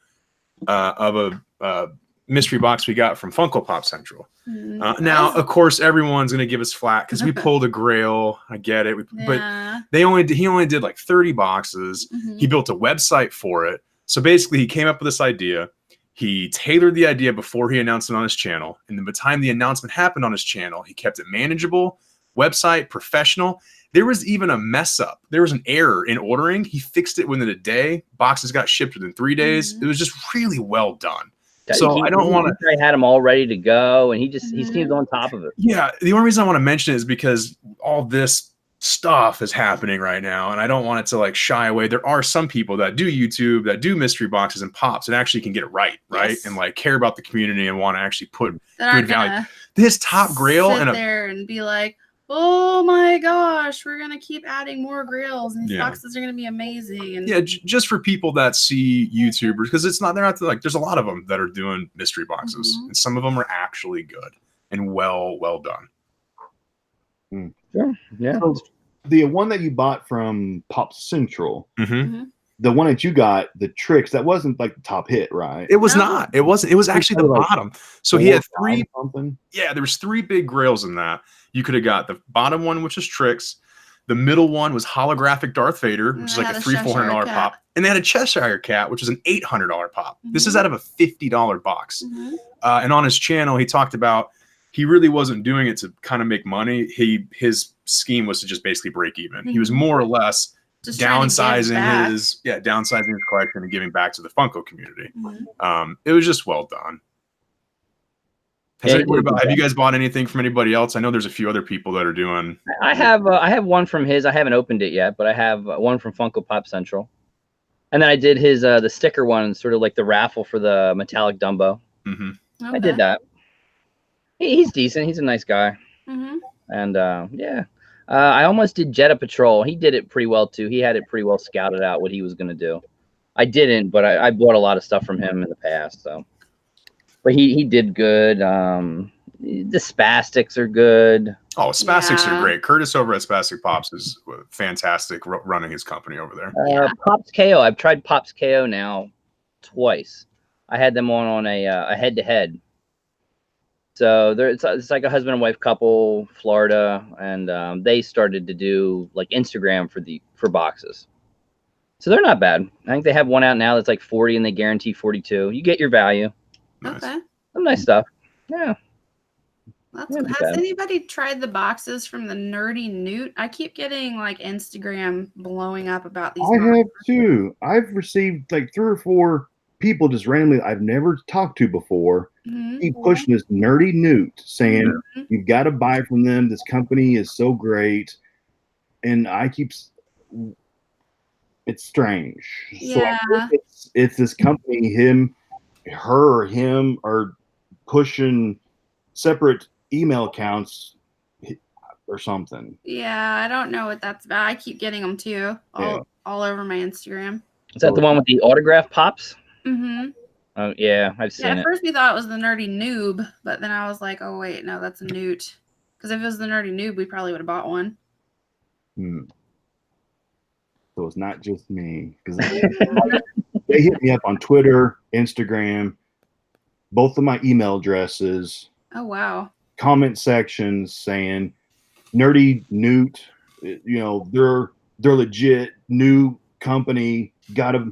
of a mystery box we got from Funko Pop Central. Mm-hmm. Now, of course, everyone's gonna give us flack because we pulled a Grail. I get it, but he only did like 30 boxes. Mm-hmm. He built a website for it. So basically, he came up with this idea. He tailored the idea before he announced it on his channel, and then by the time the announcement happened on his channel, he kept it manageable, website, professional. There was even a mess up. There was an error in ordering. He fixed it within a day. Boxes got shipped within 3 days. Mm-hmm. It was just really well done. I don't want to. I had them all ready to go, and he seems on top of it. Yeah, the only reason I want to mention it is because all this stuff is happening right now, and I don't want it to like shy away. There are some people that do YouTube, that do mystery boxes and pops, and actually can get it right, Yes. and like care about the community and want to actually put that good value. This top Grail sit and there and be like, oh my gosh, we're gonna keep adding more Grails, and these boxes are gonna be amazing. And just for people that see YouTubers, because they're not like, there's a lot of them that are doing mystery boxes, and some of them are actually good and well done. Sure. Yeah. So the one that you bought from Pop Central, Mm-hmm. the one that you got, the tricks, that wasn't like the top hit, right? It was No. not. It wasn't. It was actually the Like bottom. So he had 3. Something. Yeah, there was 3 big Grails in that. You could have got the bottom one, which is tricks. The middle one was holographic Darth Vader, which is like a $300-$400 pop. And they had a Cheshire Cat, which is an $800 pop. This is out of a $50 box. And on his channel, he talked about he really wasn't doing it to kind of make money. His scheme was to just basically break even. He was more or less just downsizing his collection and giving back to the Funko community. It was just well done. Have you guys bought anything from anybody else? I know there's a few other people that are doing. I have one from his. I haven't opened it yet, but I have one from Funko Pop Central, and then I did his the sticker one, sort of like the raffle for the metallic Dumbo. Okay. I did that. He's decent. He's a nice guy. And I almost did Jetta Patrol. He did it pretty well too. He had it pretty well scouted out what he was going to do. I didn't, but I bought a lot of stuff from him in the past. So, but he did good. The Spastics are good. Oh, Spastics are great. Curtis over at Spastic Pops is fantastic running his company over there. Pops KO. I've tried Pops KO now twice. I had them on a head-to-head. So it's like a husband and wife couple, Florida, and they started to do like Instagram for boxes. So they're not bad. I think they have one out now that's like 40 and they guarantee 42. You get your value. Nice. Okay. Some nice stuff. Yeah. Has anybody tried the boxes from the Nerdy Newt? I keep getting like Instagram blowing up about these. I have too. I've received like 3 or 4 people just randomly I've never talked to before. Keep pushing this Nerdy Newt, saying you've got to buy from them. This company is so great, and I keep. It's strange. Yeah. So it's this company. Him are pushing separate email accounts or something. Yeah, I don't know what that's about. I keep getting them too, all over my Instagram. Is that the one with the autograph pops? Yeah, I've seen it. At first we thought it was the Nerdy Noob, but then I was like, oh wait, no, that's a Newt. Because if it was the Nerdy Noob, we probably would have bought one. So it's not just me, because they hit me up on Twitter, Instagram, both of my email addresses. Oh wow! Comment sections saying Nerdy Newt, they're legit, new company, gotta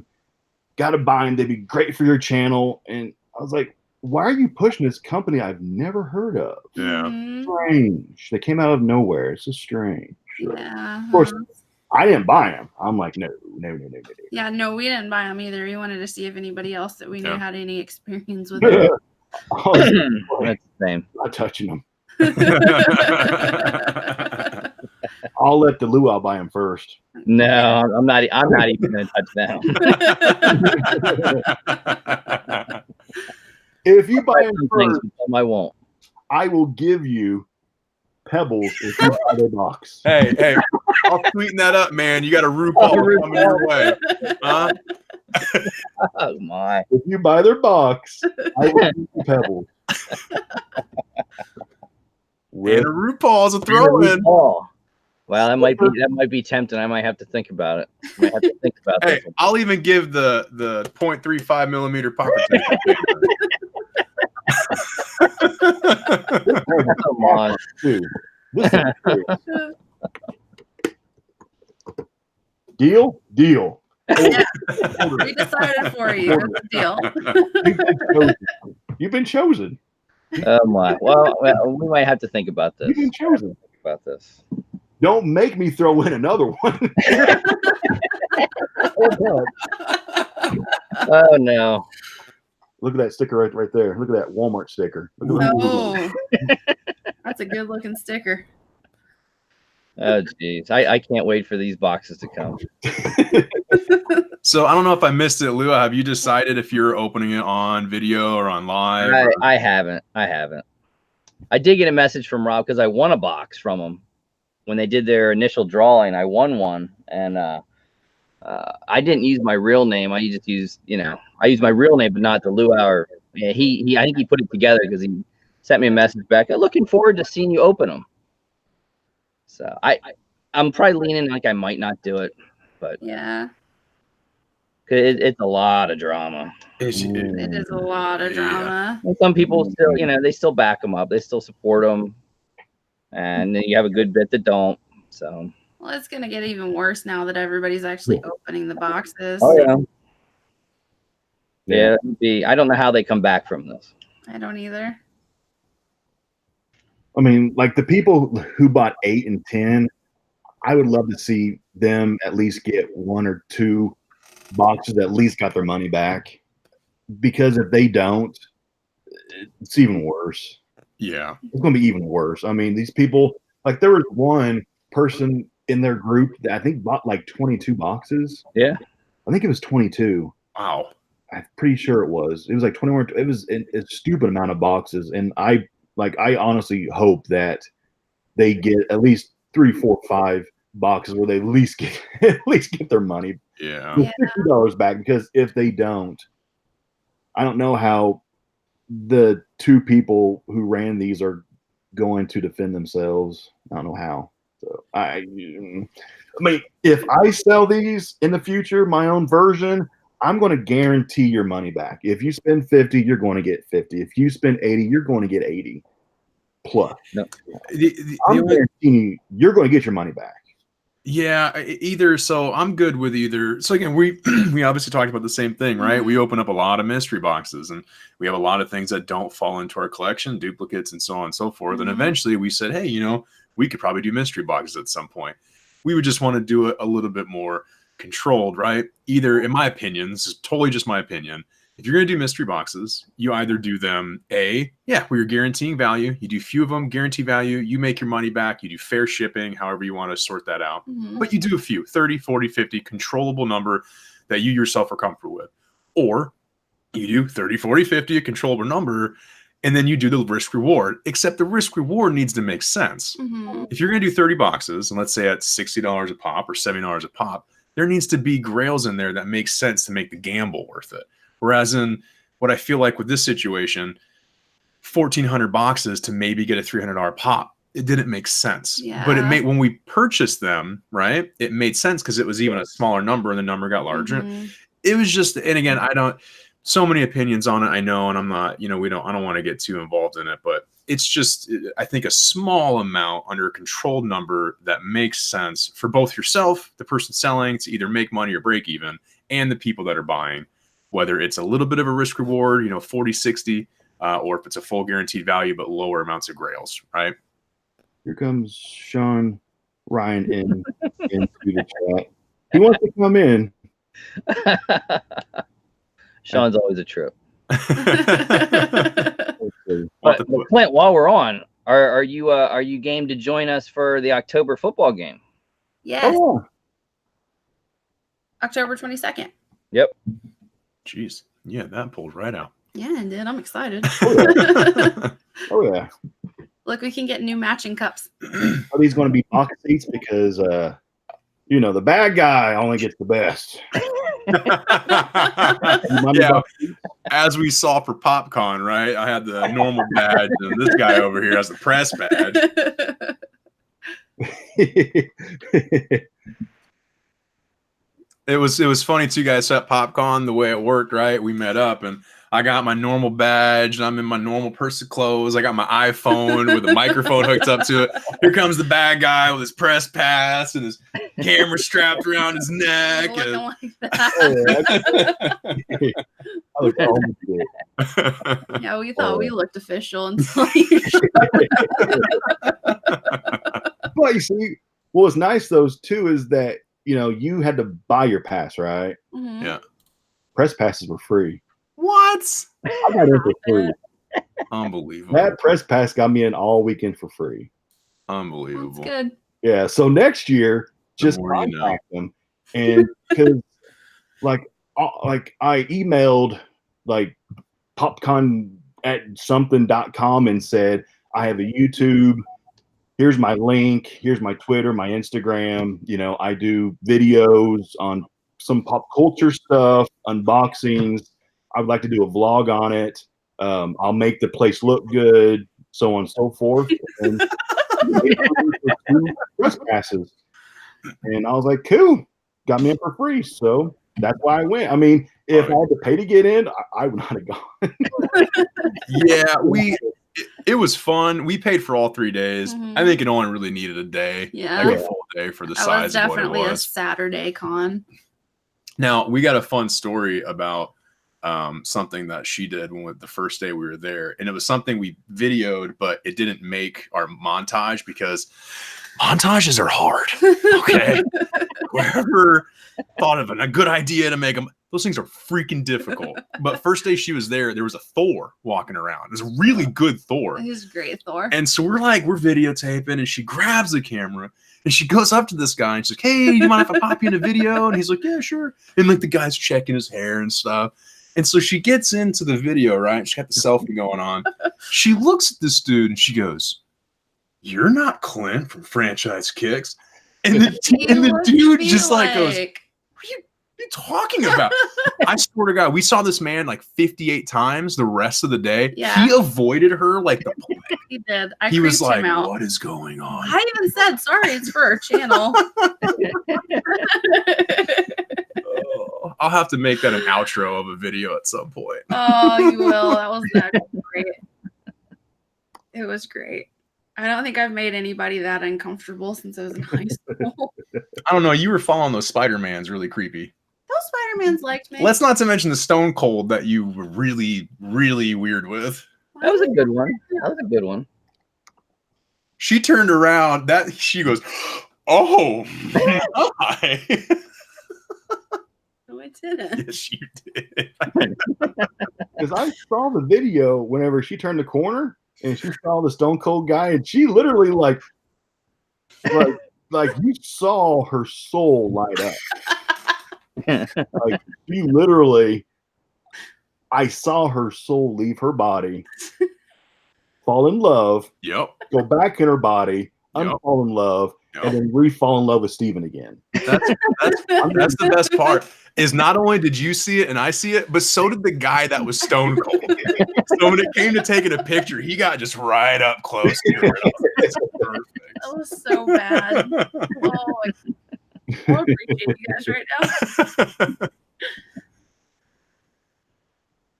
buy them. They'd be great for your channel. And I was like, why are you pushing this company I've never heard of? Yeah, strange. They came out of nowhere. It's just strange. Yeah. Of course, I didn't buy them. I'm like, no. Yeah, no, we didn't buy them either. We wanted to see if anybody else that we knew had any experience with it. That's the same. Not touching them. I'll let the Luau buy them first. No, I'm not even gonna touch them. If you buy them first, I won't. I will give you pebbles if you buy their box. Hey, I'll tweeting that up, man. You got a RuPaul coming your way. Huh? Oh my. If you buy their box, I will give you pebbles. And a RuPaul's a throw-in. Well, that might be tempting. I might have to think about it. Hey, I'll even give the 0.35 millimeter pop. Come on. Dude, this is deal. Yeah. We decided for you. It's a deal. You've been chosen. Oh my. Well, we might have to think about this. You've been chosen. Don't make me throw in another one. Oh no. Look at that sticker right there. Look at that Walmart sticker. Oh, that's a good looking sticker. Oh geez, I can't wait for these boxes to come. So I don't know if I missed it, Luau. Have you decided if you're opening it on video or on live? I haven't. I did get a message from Rob because I won a box from him when they did their initial drawing. I won one, and I didn't use my real name. I just used, I used my real name, but not the Luau. Yeah, I think he put it together because he sent me a message back. I'm looking forward to seeing you open them. So I'm probably leaning like I might not do it, but yeah, it's a lot of drama. it is a lot of drama. And some people still, they still back them up. They still support them, and then you have a good bit that don't. So. Well, it's gonna get even worse now that everybody's actually opening the boxes. Oh yeah. I don't know how they come back from this. I don't either. I mean, like the people who bought 8 and 10, I would love to see them at least get 1 or 2 boxes that at least got their money back. Because if they don't, it's even worse. Yeah. It's going to be even worse. I mean, these people, like there was one person in their group that I think bought like 22 boxes. Yeah. I think it was 22. Wow. I'm pretty sure it was. It was like 21. It was a stupid amount of boxes. And I honestly hope that they get at least 3, 4, 5 boxes where they at least get their money. Yeah. $50 back, because if they don't, I don't know how the 2 people who ran these are going to defend themselves. I don't know how. So I mean, if I sell these in the future, my own version, I'm going to guarantee your money back. If you spend 50, you're going to get 50. If you spend 80, you're going to get 80 plus. No. I'm guaranteeing you're going to get your money back. Yeah, either. So I'm good with either. So again, we obviously talked about the same thing, right? Mm-hmm. We open up a lot of mystery boxes, and we have a lot of things that don't fall into our collection, duplicates and so on and so forth. Mm-hmm. And eventually we said, hey, we could probably do mystery boxes at some point. We would just want to do it a little bit more controlled, right? Either, in my opinion, this is totally just my opinion, if you're going to do mystery boxes, you either do them where you're guaranteeing value, you do few of them, guarantee value, you make your money back, you do fair shipping, however you want to sort that out. Mm-hmm. But you do a few, 30, 40, 50, controllable number that you yourself are comfortable with. Or you do 30, 40, 50, a controllable number, and then you do the risk reward, except the risk reward needs to make sense. Mm-hmm. If you're going to do 30 boxes, and let's say at $60 a pop or $70 a pop, there needs to be grails in there that make sense to make the gamble worth it. Whereas in what I feel like with this situation, 1,400 boxes to maybe get a $300 pop, it didn't make sense. Yeah. But when we purchased them, right, it made sense because it was even a smaller number and the number got larger. Mm-hmm. It was just, and again, so many opinions on it, I know, and I'm not, I don't want to get too involved in it, but it's just, I think, a small amount under a controlled number that makes sense for both yourself, the person selling, to either make money or break even, and the people that are buying, whether it's a little bit of a risk reward, 40, 60, or if it's a full guaranteed value, but lower amounts of grails, right? Here comes Sean Ryan into the chat. He wants to come in. Sean's always a trip. But Clint, while we're on, are you game to join us for the October football game? Yes. Oh, October 22nd. Yep. Jeez. Yeah, that pulled right out. Yeah, it did. I'm excited. oh yeah. Look, we can get new matching cups. Are these going to be box seats? Because the bad guy only gets the best. Yeah, as we saw for PopCon, right? I had the normal badge, and this guy over here has the press badge. It was funny too, guys. At PopCon, the way it worked, right? We met up, and I got my normal badge and I'm in my normal person clothes. I got my iPhone with a microphone hooked up to it. Here comes the bad guy with his press pass and his camera strapped around his neck. Looking And... like that. I look almost good. Yeah, we thought we looked official until you showed up. But you see, what was nice though too is that you had to buy your pass, right? Mhm. Yeah. Press passes were free. What? I got in for free. Unbelievable. That press pass got me in all weekend for free. Unbelievable. That's good. Yeah. So next year, just more you know. contact them, and because like I emailed like popcon@something.com and said I have a YouTube. Here's my link. Here's my Twitter, my Instagram. I do videos on some pop culture stuff, unboxings. I would like to do a vlog on it. I'll make the place look good, so on and so forth. And press passes. And I was like, cool. Got me in for free. So that's why I went. I mean, if I had to pay to get in, I would not have gone. Yeah, it was fun. We paid for all 3 days. Mhm. I think it only really needed a day. Yeah. Like a full day for the size of what it Definitely a was. Saturday con. Now, we got a fun story about something that she did the first day we were there. And it was something we videoed, but it didn't make our montage because montages are hard. Okay. Whoever thought of a good idea to make them, those things are freaking difficult. But first day she was there was a Thor walking around. It was a really good Thor. He's great, Thor. And so we're videotaping, and she grabs the camera and she goes up to this guy and she's like, hey, do you mind if I pop you in a video? And he's like, yeah, sure. And the guy's checking his hair and stuff. And so she gets into the video, right? She got the selfie going on. She looks at this dude and she goes, you're not Clint from Franchise Kicks. And the dude just goes, what are you talking about? I swear to God, we saw this man 58 times the rest of the day. Yeah. He avoided her like the plague. He did. He was like, him out. what is going on? I even said, sorry, it's for our channel. I'll have to make that an outro of a video at some point. Oh, you will. That was great. It was great. I don't think I've made anybody that uncomfortable since I was in high school. I don't know. You were following those Spider-Mans really creepy. Those Spider-Mans liked me. Let's not to mention the Stone Cold that you were really, really weird with. That was a good one. That was a good one. She turned around. She goes, oh, my. No, I didn't. Yes, you did. Because I saw the video whenever she turned the corner and she saw the Stone Cold guy, and she literally like you saw her soul light up. Like she literally, I saw her soul leave her body, fall in love, Yep. go back in her body, unfall in love, and then re-fall in love with Steven again. That's the best part. Is not only did you see it and I see it, but so did the guy that was Stone Cold. So when it came to taking a picture, he got just right up close to her. That was so bad. Oh, I appreciate you guys right now.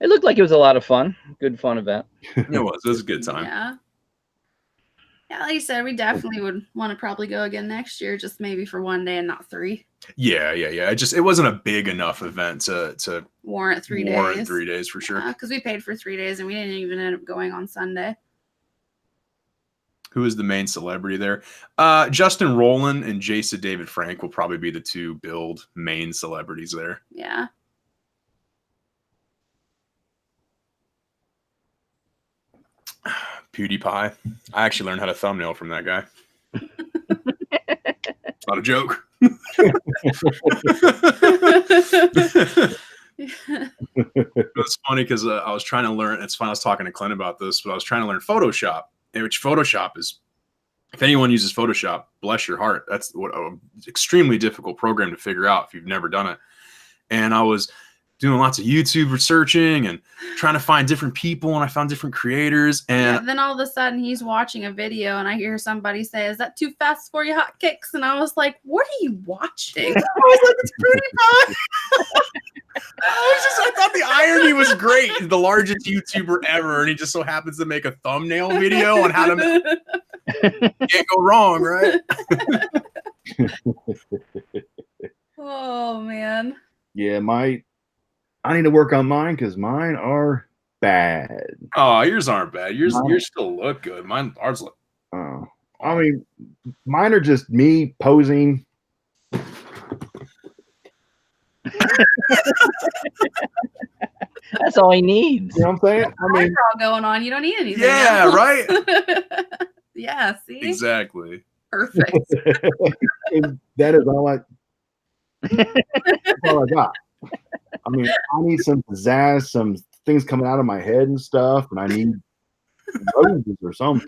It looked like it was a lot of fun. Good fun event. It was a good time. Yeah. Yeah, like you said, we definitely would want to probably go again next year, just maybe for 1 day and not 3. Yeah. It wasn't a big enough event to warrant 3 days. Warrant 3 days for sure. Because we paid for 3 days and we didn't even end up going on Sunday. Who is the main celebrity there? Justin Rowland and Jason David Frank will probably be the two build main celebrities there. Yeah. PewDiePie. I actually learned how to thumbnail from that guy. It's not a joke. It's funny because I was trying to learn. It's fun. I was talking to Clint about this, but I was trying to learn Photoshop, which Photoshop is. If anyone uses Photoshop, bless your heart. That's what an extremely difficult program to figure out if you've never done it. And I was doing lots of YouTube researching and trying to find different people, and I found different creators. And then all of a sudden he's watching a video and I hear somebody say, "Is that too fast for you, hotcakes?" And I was like, "What are you watching?" I was like, "It's PewDiePie." I thought the irony was great. He's the largest YouTuber ever, and he just so happens to make a thumbnail video on how to can't go wrong, right? Oh man. Yeah, I need to work on mine because mine are bad. Oh, yours aren't bad. Yours still look good. Ours look. I mean, mine are just me posing. That's all he needs. You know what I'm saying? I mean, all going on. You don't need anything. Yeah, else. right. Yeah. See. Exactly. Perfect. that is all that's all I got. I mean, I need some pizzazz, some things coming out of my head and stuff, and I need roses or something.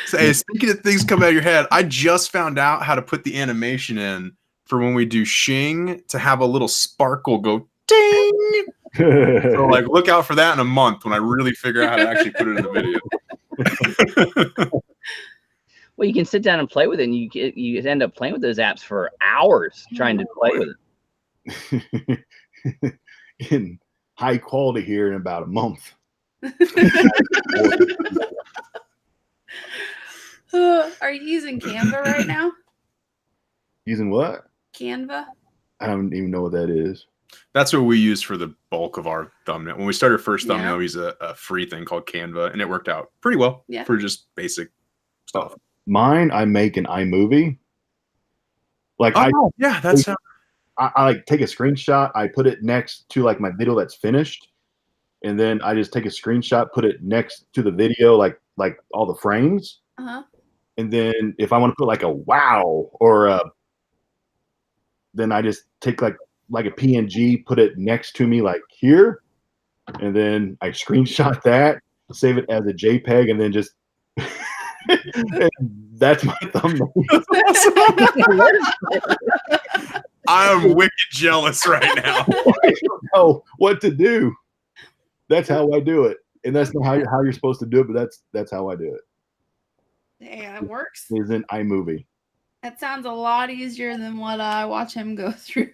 So, hey, speaking of things coming out of your head, I just found out how to put the animation in for when we do Shing to have a little sparkle go ding. So, like, look out for that in a month when I really figure out how to actually put it in the video. Well, you can sit down and play with it, and you end up playing with those apps for hours trying to play with it. In high quality here in about a month. Are you using Canva right now? Using what? Canva? I don't even know what that is. That's what we use for the bulk of our thumbnail. When we started first thumbnail, we used a free thing called Canva, and it worked out pretty well for just basic stuff. Mine, I make an iMovie. Like, that's how I like take a screenshot, I put it next to like my video that's finished, and then I just take a screenshot, put it next to the video, like all the frames. And then if I want to put like a wow or a, then I just take like a PNG, put it next to me like here, and then I screenshot that, save it as a JPEG, and then just that's my thumbnail. I am wicked jealous right now. I don't know what to do. That's how I do it, and that's not how you're supposed to do it, but that's how I do it. Yeah, it works. It's in iMovie. That sounds a lot easier than what I watch him go through.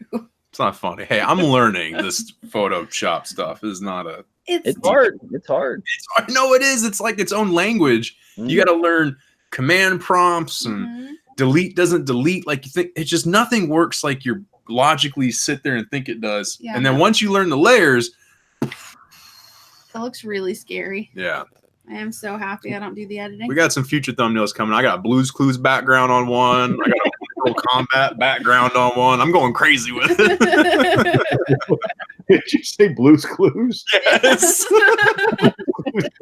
It's not funny. Hey, I'm learning this Photoshop stuff. Is not a. It's hard. It's hard. No, it is. It's like its own language. You got to learn command prompts and delete doesn't delete like you think. It's just nothing works like you logically sit there and think it does. Yeah, and then once you learn the layers, that looks really scary. Yeah. I am so happy I don't do the editing. We got some future thumbnails coming. I got a Blue's Clues background on one. I got a Mortal Kombat background on one. I'm going crazy with it. Did you say Blue's Clues? Yes.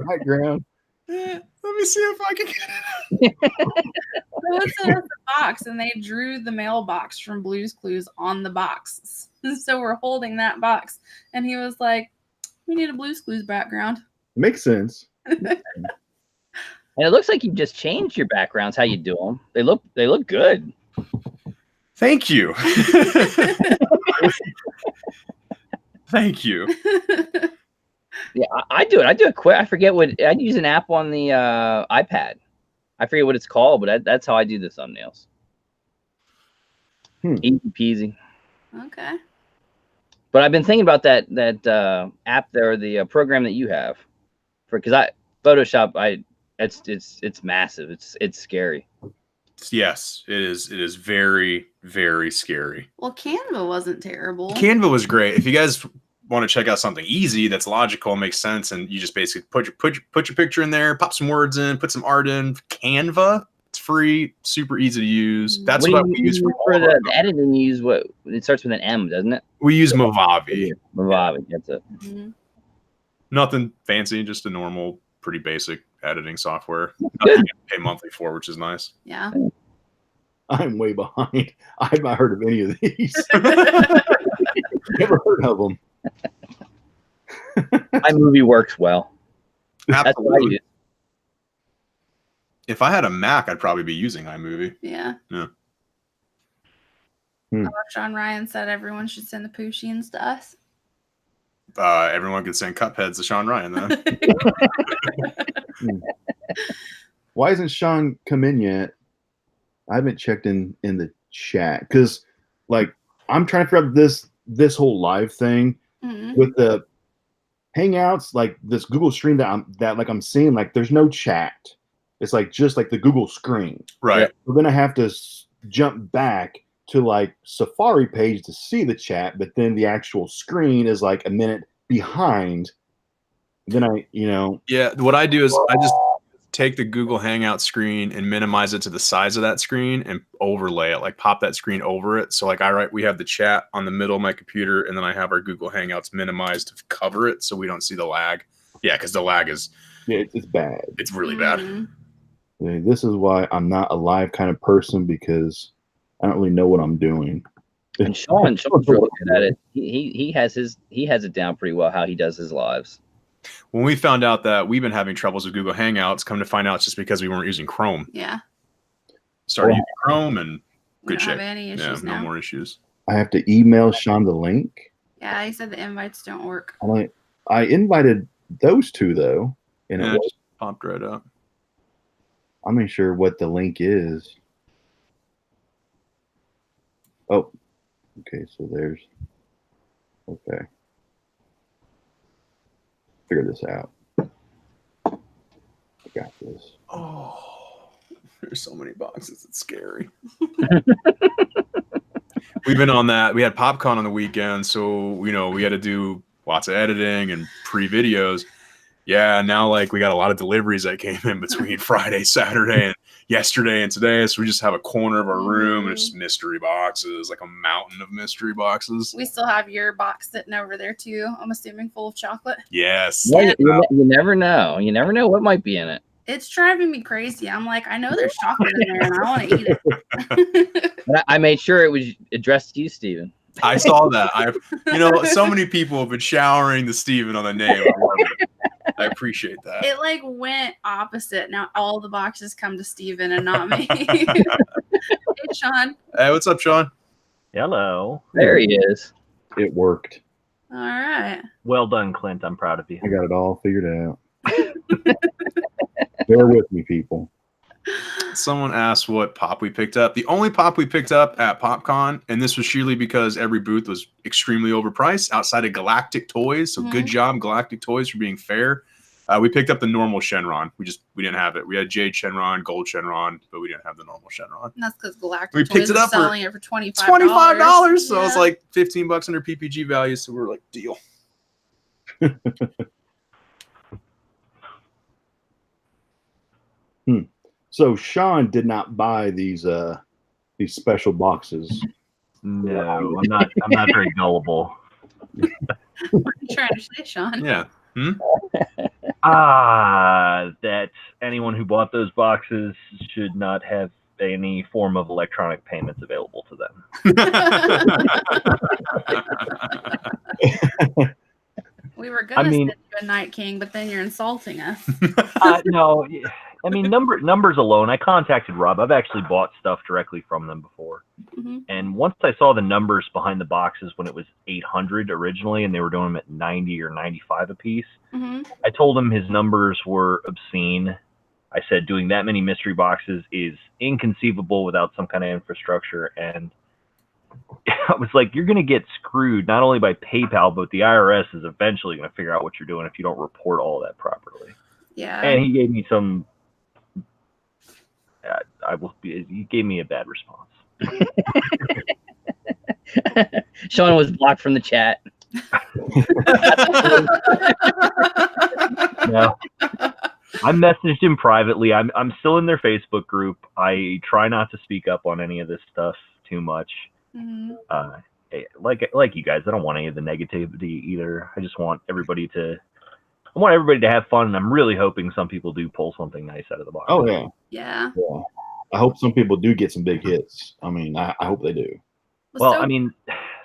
Background. Let me see if I can get it. So it's a box, and they drew the mailbox from Blue's Clues on the box. So we're holding that box, and he was like, "We need a Blue's Clues background." Makes sense. And it looks like you just changed your backgrounds. How you do them? They look good. Thank you. Thank you. Yeah, I do it. I do it quick. I forget what I use an app on the iPad. I forget what it's called, but that's how I do the thumbnails. Easy peasy. Okay. But I've been thinking about that app there, the program that you have, because Photoshop. It's massive. It's scary. Yes, it is. It is very, very scary. Well, Canva wasn't terrible. Canva was great. If you guys want to check out something easy that's logical, makes sense, and you just basically put your picture in there, pop some words in, put some art in. Canva, it's free, super easy to use. That's what we use for the editing. You use what? It starts with an M, doesn't it? We use Movavi. Movavi, that's it. Nothing fancy, just a normal, pretty basic editing software. Nothing you pay monthly for, which is nice. Yeah. I'm way behind. I've not heard of any of these. Never heard of them. iMovie works well. Absolutely. If I had a Mac, I'd probably be using iMovie. Yeah. Yeah. Sean Ryan said everyone should send the Poochians to us. Everyone could send Cupheads to Sean Ryan, then. Why hasn't Sean come in yet? I haven't checked in the chat because, like, I'm trying to figure out this whole live thing. With the Hangouts, like this Google stream that I'm seeing, like there's no chat. It's like just like the Google screen. Right. So then I have to jump back to like Safari page to see the chat, but then the actual screen is like a minute behind. Then Yeah, what I do is I just take the Google Hangout screen and minimize it to the size of that screen and overlay it, like pop that screen over it. So like we have the chat on the middle of my computer, and then I have our Google Hangouts minimized to cover it so we don't see the lag. Yeah, because the lag is it's bad. It's really bad. This is why I'm not a live kind of person, because I don't really know what I'm doing. And Sean's really good at it. He has it down pretty well how he does his lives. When we found out that we've been having troubles with Google Hangouts, come to find out it's just because we weren't using Chrome. Yeah. Started using Chrome and good shape. Have any issues no now. more issues. I have to email Sean the link. Yeah, he said the invites don't work. I invited those two though, and it just popped right up. I'm not sure what the link is. Oh, okay. So there's. Okay. Figure this out. I got this. Oh, there's so many boxes. It's scary. We've been on that. We had PopCon on the weekend, so we had to do lots of editing and pre-videos. Yeah, now like we got a lot of deliveries that came in between Friday, Saturday, and yesterday and today. So we just have a corner of our room and it's just mystery boxes, like a mountain of mystery boxes. We still have your box sitting over there too, I'm assuming full of chocolate. Yes. Yeah, you never know. You never know what might be in it. It's driving me crazy. I'm like, I know there's chocolate in there and I want to eat it. But I made sure it was addressed to you, Steven. I saw that. So many people have been showering the Steven on the name. I appreciate that. It like went opposite. Now all the boxes come to Steven and not me. Hey, Sean. Hey, what's up, Sean? Hello. There he is. It worked. All right. Well done, Clint. I'm proud of you. I got it all figured out. Bear with me, people. Someone asked what pop we picked up. The only pop we picked up at PopCon, and this was sheerly because every booth was extremely overpriced outside of Galactic Toys. So good job, Galactic Toys, for being fair. We picked up the normal Shenron. We didn't have it. We had Jade Shenron, Gold Shenron, but we didn't have the normal Shenron. And that's because Galactic we picked Toys it up selling it for $25. $25. So yeah. it's like $15 under PPG value. So we're like, deal. So Sean did not buy these special boxes. No, I'm not very gullible. What are you trying to say, Sean? Yeah. That anyone who bought those boxes should not have any form of electronic payments available to them. We were gonna send you a Night King, but then you're insulting us. No, I mean numbers alone. I contacted Rob. I've actually bought stuff directly from them before, and once I saw the numbers behind the boxes when it was 800 originally, and they were doing them at 90 or 95 a piece, I told him his numbers were obscene. I said doing that many mystery boxes is inconceivable without some kind of infrastructure, and I was like, you're going to get screwed not only by PayPal, but the IRS is eventually going to figure out what you're doing if you don't report all that properly. Yeah. And he gave me some. He gave me a bad response. Sean was blocked from the chat. No. I messaged him privately. I'm still in their Facebook group. I try not to speak up on any of this stuff too much. Like you guys, I don't want any of the negativity either. I just want everybody to have fun, and I'm really hoping some people do pull something nice out of the box. Oh yeah. Yeah. I hope some people do get some big hits. I mean, I hope they do. Well, I mean,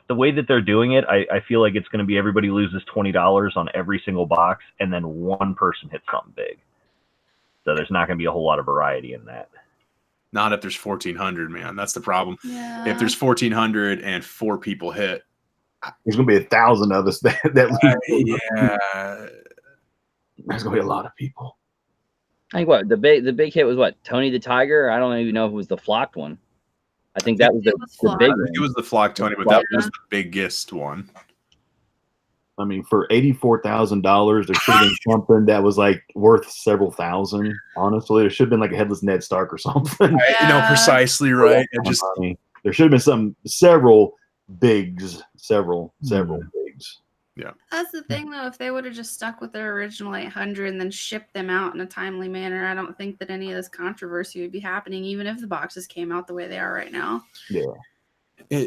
the way that they're doing it, I feel like it's going to be everybody loses $20 on every single box, and then one person hits something big. So there's not going to be a whole lot of variety in that. Not if there's 1,400, man. That's the problem. Yeah. If there's 1,400 and 4 people hit, there's gonna be 1,000 of us that yeah. There's gonna be a lot of people. I think the big hit was what? Tony the Tiger? I don't even know if it was the flocked one. I think that was the big one. It was the flock Tony, but that was the biggest one. I mean, for $84,000, there should have been something that was like worth several thousand. Honestly, there should have been like a headless Ned Stark or something. You know, precisely right. And just there should have been several bigs, several bigs. Yeah. That's the thing, though. If they would have just stuck with their original 800 and then shipped them out in a timely manner, I don't think that any of this controversy would be happening, even if the boxes came out the way they are right now. Yeah.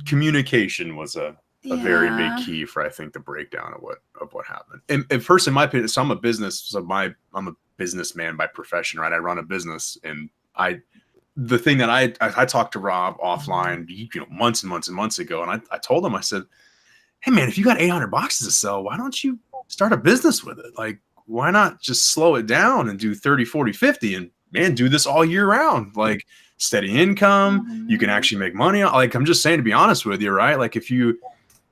Communication was a very big key for, I think, the breakdown of what happened. And first, in my opinion, so I'm a businessman by profession, right? I run a business, and the thing that I talked to Rob offline, months and months and months ago, and I told him, I said, hey man, if you got 800 boxes to sell, why don't you start a business with it? Like, why not just slow it down and do 30, 40, 50 and man, do this all year round? Like, steady income, you can actually make money. Like, I'm just saying, to be honest with you, right? Like, if you,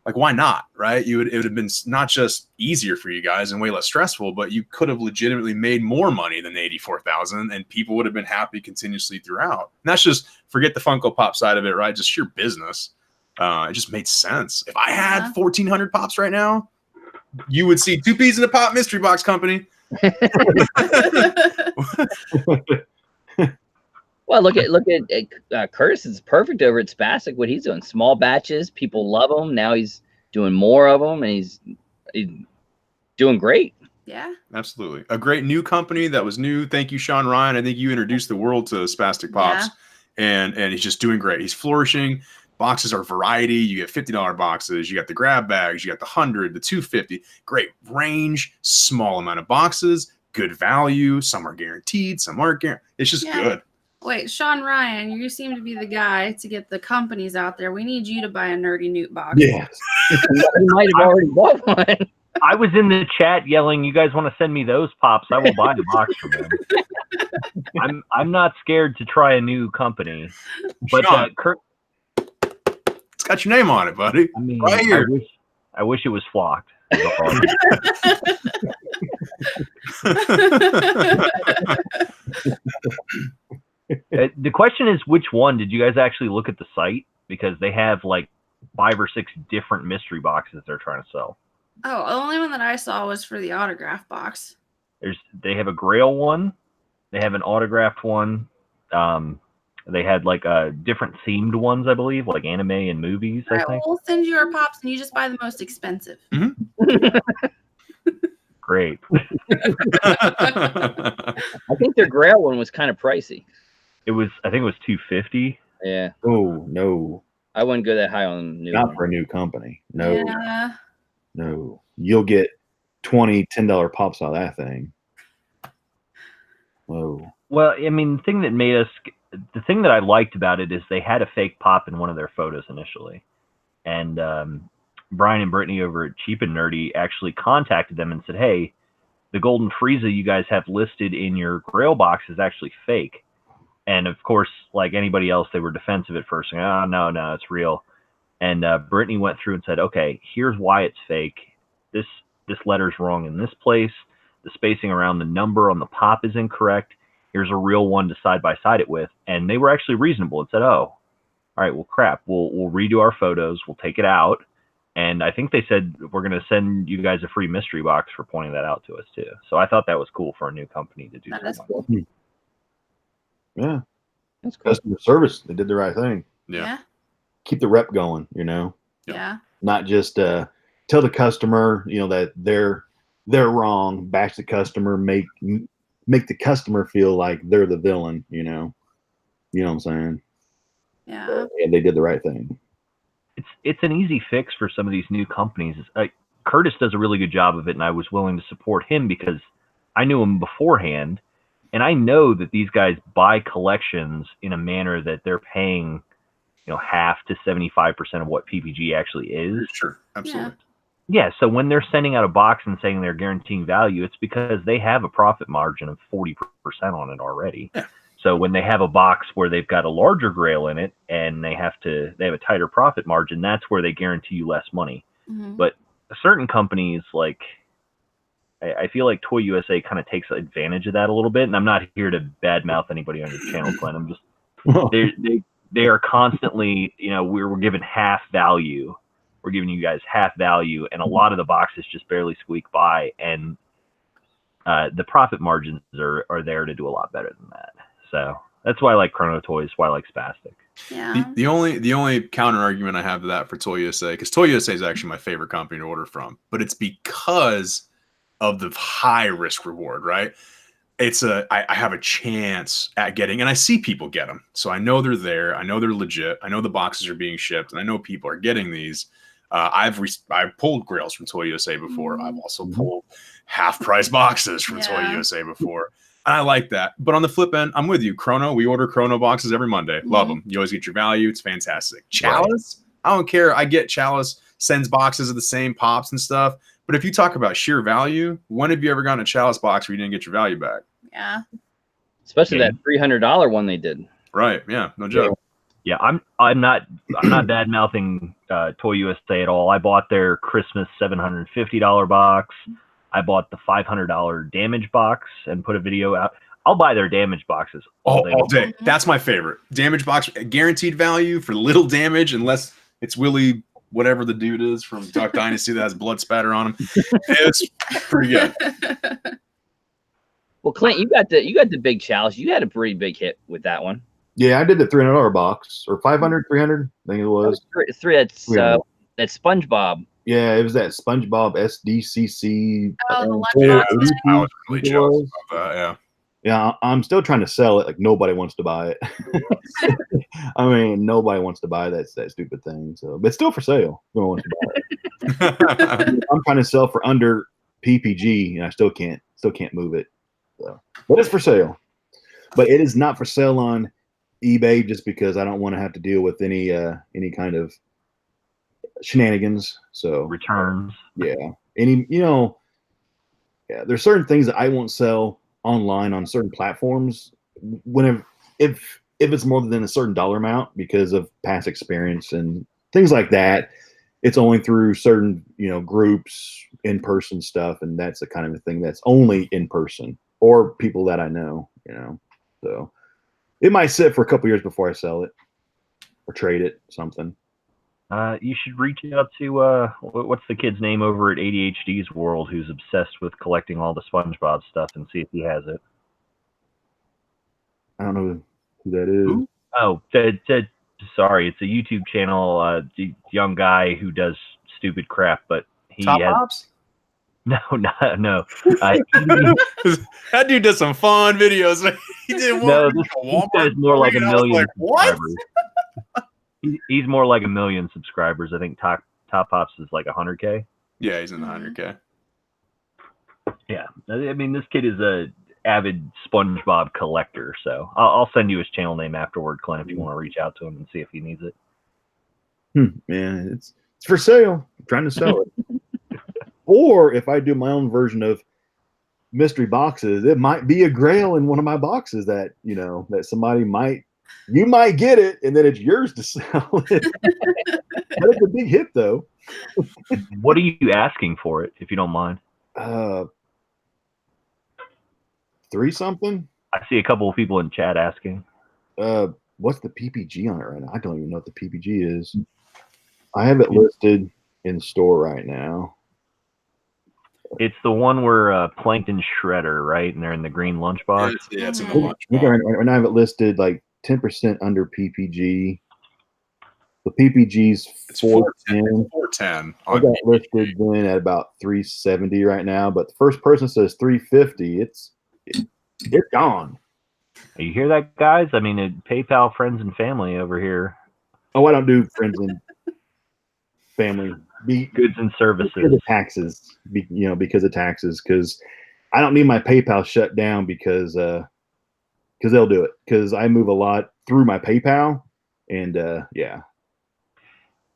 like, why not, right? It would have been not just easier for you guys and way less stressful, but you could have legitimately made more money than 84,000 and people would have been happy continuously throughout. And that's just, forget the Funko Pop side of it, right? Just your business. It just made sense. If I had 1,400 pops right now, you would see 2 peas in a pop mystery box company. Well, look at Curtis is perfect over at Spastic. What he's doing, small batches, people love him. Now he's doing more of them, and he's doing great. Yeah, absolutely. A great new company that was new. Thank you, Sean Ryan. I think you introduced the world to Spastic Pops, and he's just doing great. He's flourishing. Boxes are variety. You get $50 boxes. You got the grab bags. You got the 100, the 250. Great range, small amount of boxes, good value. Some are guaranteed, some aren't guaranteed. It's just good. Wait, Sean Ryan, you seem to be the guy to get the companies out there. We need you to buy a Nerdy Newt box. Yes. You might have already bought one. I was in the chat yelling, "You guys want to send me those pops? I will buy a box from them." I'm not scared to try a new company, but Kurt. It's got your name on it, buddy. I mean, right here. I wish it was flocked. The question is, which one did you guys actually look at the site? Because they have like 5 or 6 different mystery boxes they're trying to sell. Oh, the only one that I saw was for the autograph box. They have a Grail one. They have an autographed one. They had like different themed ones, I believe, like anime and movies. I think. We'll send you our pops, and you just buy the most expensive. Great. I think their Grail one was kind of pricey. I think it was $250. Yeah. Oh no. I wouldn't go that high on new. Not for a new company. No. Yeah. No. You'll get $10 pops out of that thing. Whoa. Well, I mean, the thing that I liked about it is they had a fake pop in one of their photos initially. And Brian and Brittany over at Cheap and Nerdy actually contacted them and said, hey, the Golden Frieza you guys have listed in your Grail box is actually fake. And of course, like anybody else, they were defensive at first, saying, oh, no, it's real. And Brittany went through and said, okay, here's why it's fake. This letter's wrong in this place. The spacing around the number on the pop is incorrect. Here's a real one to side by side it with. And they were actually reasonable and said, oh, all right, well, crap. We'll redo our photos. We'll take it out. And I think they said, we're going to send you guys a free mystery box for pointing that out to us too. So I thought that was cool for a new company to do. That's cool. Yeah. That's cool. Customer service. They did the right thing. Yeah. Keep the rep going, you know? Yeah. Not just tell the customer, you know, that they're wrong, bash the customer, make the customer feel like they're the villain, you know? You know what I'm saying? Yeah. And they did the right thing. It's an easy fix for some of these new companies. Curtis does a really good job of it, and I was willing to support him because I knew him beforehand, and I know that these guys buy collections in a manner that they're paying, you know, half to 75% of what PPG actually is. Sure, absolutely. Yeah, so when they're sending out a box and saying they're guaranteeing value, it's because they have a profit margin of 40% on it already. Yeah. So when they have a box where they've got a larger Grail in it and they have a tighter profit margin, that's where they guarantee you less money. Mm-hmm. But certain companies, like I feel like Toy USA kind of takes advantage of that a little bit. And I'm not here to badmouth anybody on your channel, Glenn. I'm just they are constantly, you know, we're given half value we're giving you guys half value, and a lot of the boxes just barely squeak by, and the profit margins are there to do a lot better than that. So that's why I like Chrono Toys, why I like Spastic. Yeah. The only counter argument I have to that for Toy USA, because Toy USA is actually my favorite company to order from, but it's because of the high risk reward, right? It's I have a chance at getting, and I see people get them, so I know they're there. I know they're legit. I know the boxes are being shipped, and I know people are getting these. I've pulled grails from Toy USA before. I've also pulled half price boxes from Toy USA before. And I like that. But on the flip end, I'm with you. Chrono, we order Chrono boxes every Monday. Love them. You always get your value. It's fantastic. Chalice, I don't care. I get Chalice sends boxes of the same pops and stuff. But if you talk about sheer value, when have you ever gotten a Chalice box where you didn't get your value back? Yeah. Especially that $300 one they did. Right. Yeah. No joke. Yeah, I'm not bad mouthing Toy USA at all. I bought their Christmas $750 box. I bought the $500 damage box and put a video out. I'll buy their damage boxes all day. That's my favorite. Damage box, guaranteed value for little damage, unless it's Willie, whatever the dude is from Duck Dynasty that has blood spatter on him. It's pretty good. Well, Clint, you got the big chalice. You had a pretty big hit with that one. Yeah, I did the $300 box, or 500, 300, I think it was. That's that SpongeBob. Yeah, it was that SpongeBob SDCC. Oh, the lunchbox. I was really jealous about that, yeah. Yeah, I'm still trying to sell it. Like, nobody wants to buy it. I mean, nobody wants to buy that stupid thing. So, but it's still for sale. No one wants to buy it. I'm trying to sell for under PPG, and I still can't move it. So, but it's for sale. But it is not for sale on eBay, just because I don't want to have to deal with any kind of shenanigans. So returns. Yeah. There's certain things that I won't sell online on certain platforms if it's more than a certain dollar amount, because of past experience and things like that. It's only through certain groups, in-person stuff, and that's the kind of thing that's only in person or people that I know. So it might sit for a couple years before I sell it or trade it, something. You should reach out to what's the kid's name over at ADHD's World, who's obsessed with collecting all the SpongeBob stuff, and see if he has it. I don't know who that is. Ooh. Oh, sorry, it's a YouTube channel. Young guy who does stupid crap, but he Top has. Pops? No. That dude does some fun videos. He did one. No, this guy's more like a million subscribers. He's more like 1 million subscribers. I think Top Pops is like 100K. Yeah, he's in the 100K. Yeah, I mean, this kid is a avid SpongeBob collector. So I'll send you his channel name afterward, Clint, if you want to reach out to him and see if he needs it. Man, it's for sale. I'm trying to sell it. Or if I do my own version of mystery boxes, it might be a grail in one of my boxes that that somebody might. You might get it, and then it's yours to sell it. But it's a big hit, though. What are you asking for it, if you don't mind? 3 something. I see a couple of people in chat asking. What's the PPG on it right now? I don't even know what the PPG is. I have it listed in the store right now. It's the one where Plankton Shredder, right? And they're in the green lunchbox. Yeah, it's in the lunchbox. Right now I have it listed like 10% under PPG. The PPG's 410. 410. I got listed then at about 370 right now, but the first person says 350. It's gone. You hear that, guys? I mean, PayPal friends and family over here. Oh, I don't do friends and family. Goods and services. Because of taxes. Because of taxes. Because I don't need my PayPal shut down because they'll do it. Because I move a lot through my PayPal, and yeah.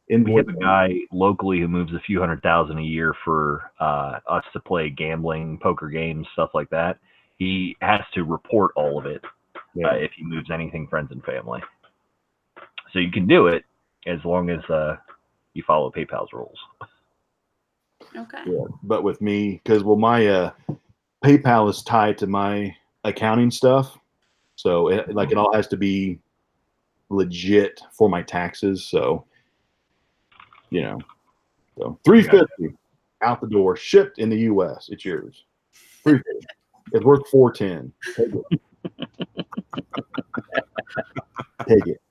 We have a guy locally who moves a few $100,000 a year for us to play gambling, poker games, stuff like that. He has to report all of it if he moves anything friends and family. So you can do it as long as you follow PayPal's rules. Okay. Yeah, but with me, because my PayPal is tied to my accounting stuff, so it all has to be legit for my taxes. So So $350 out the door, shipped in the U.S. It's yours. $350. It's worth $410. Take it.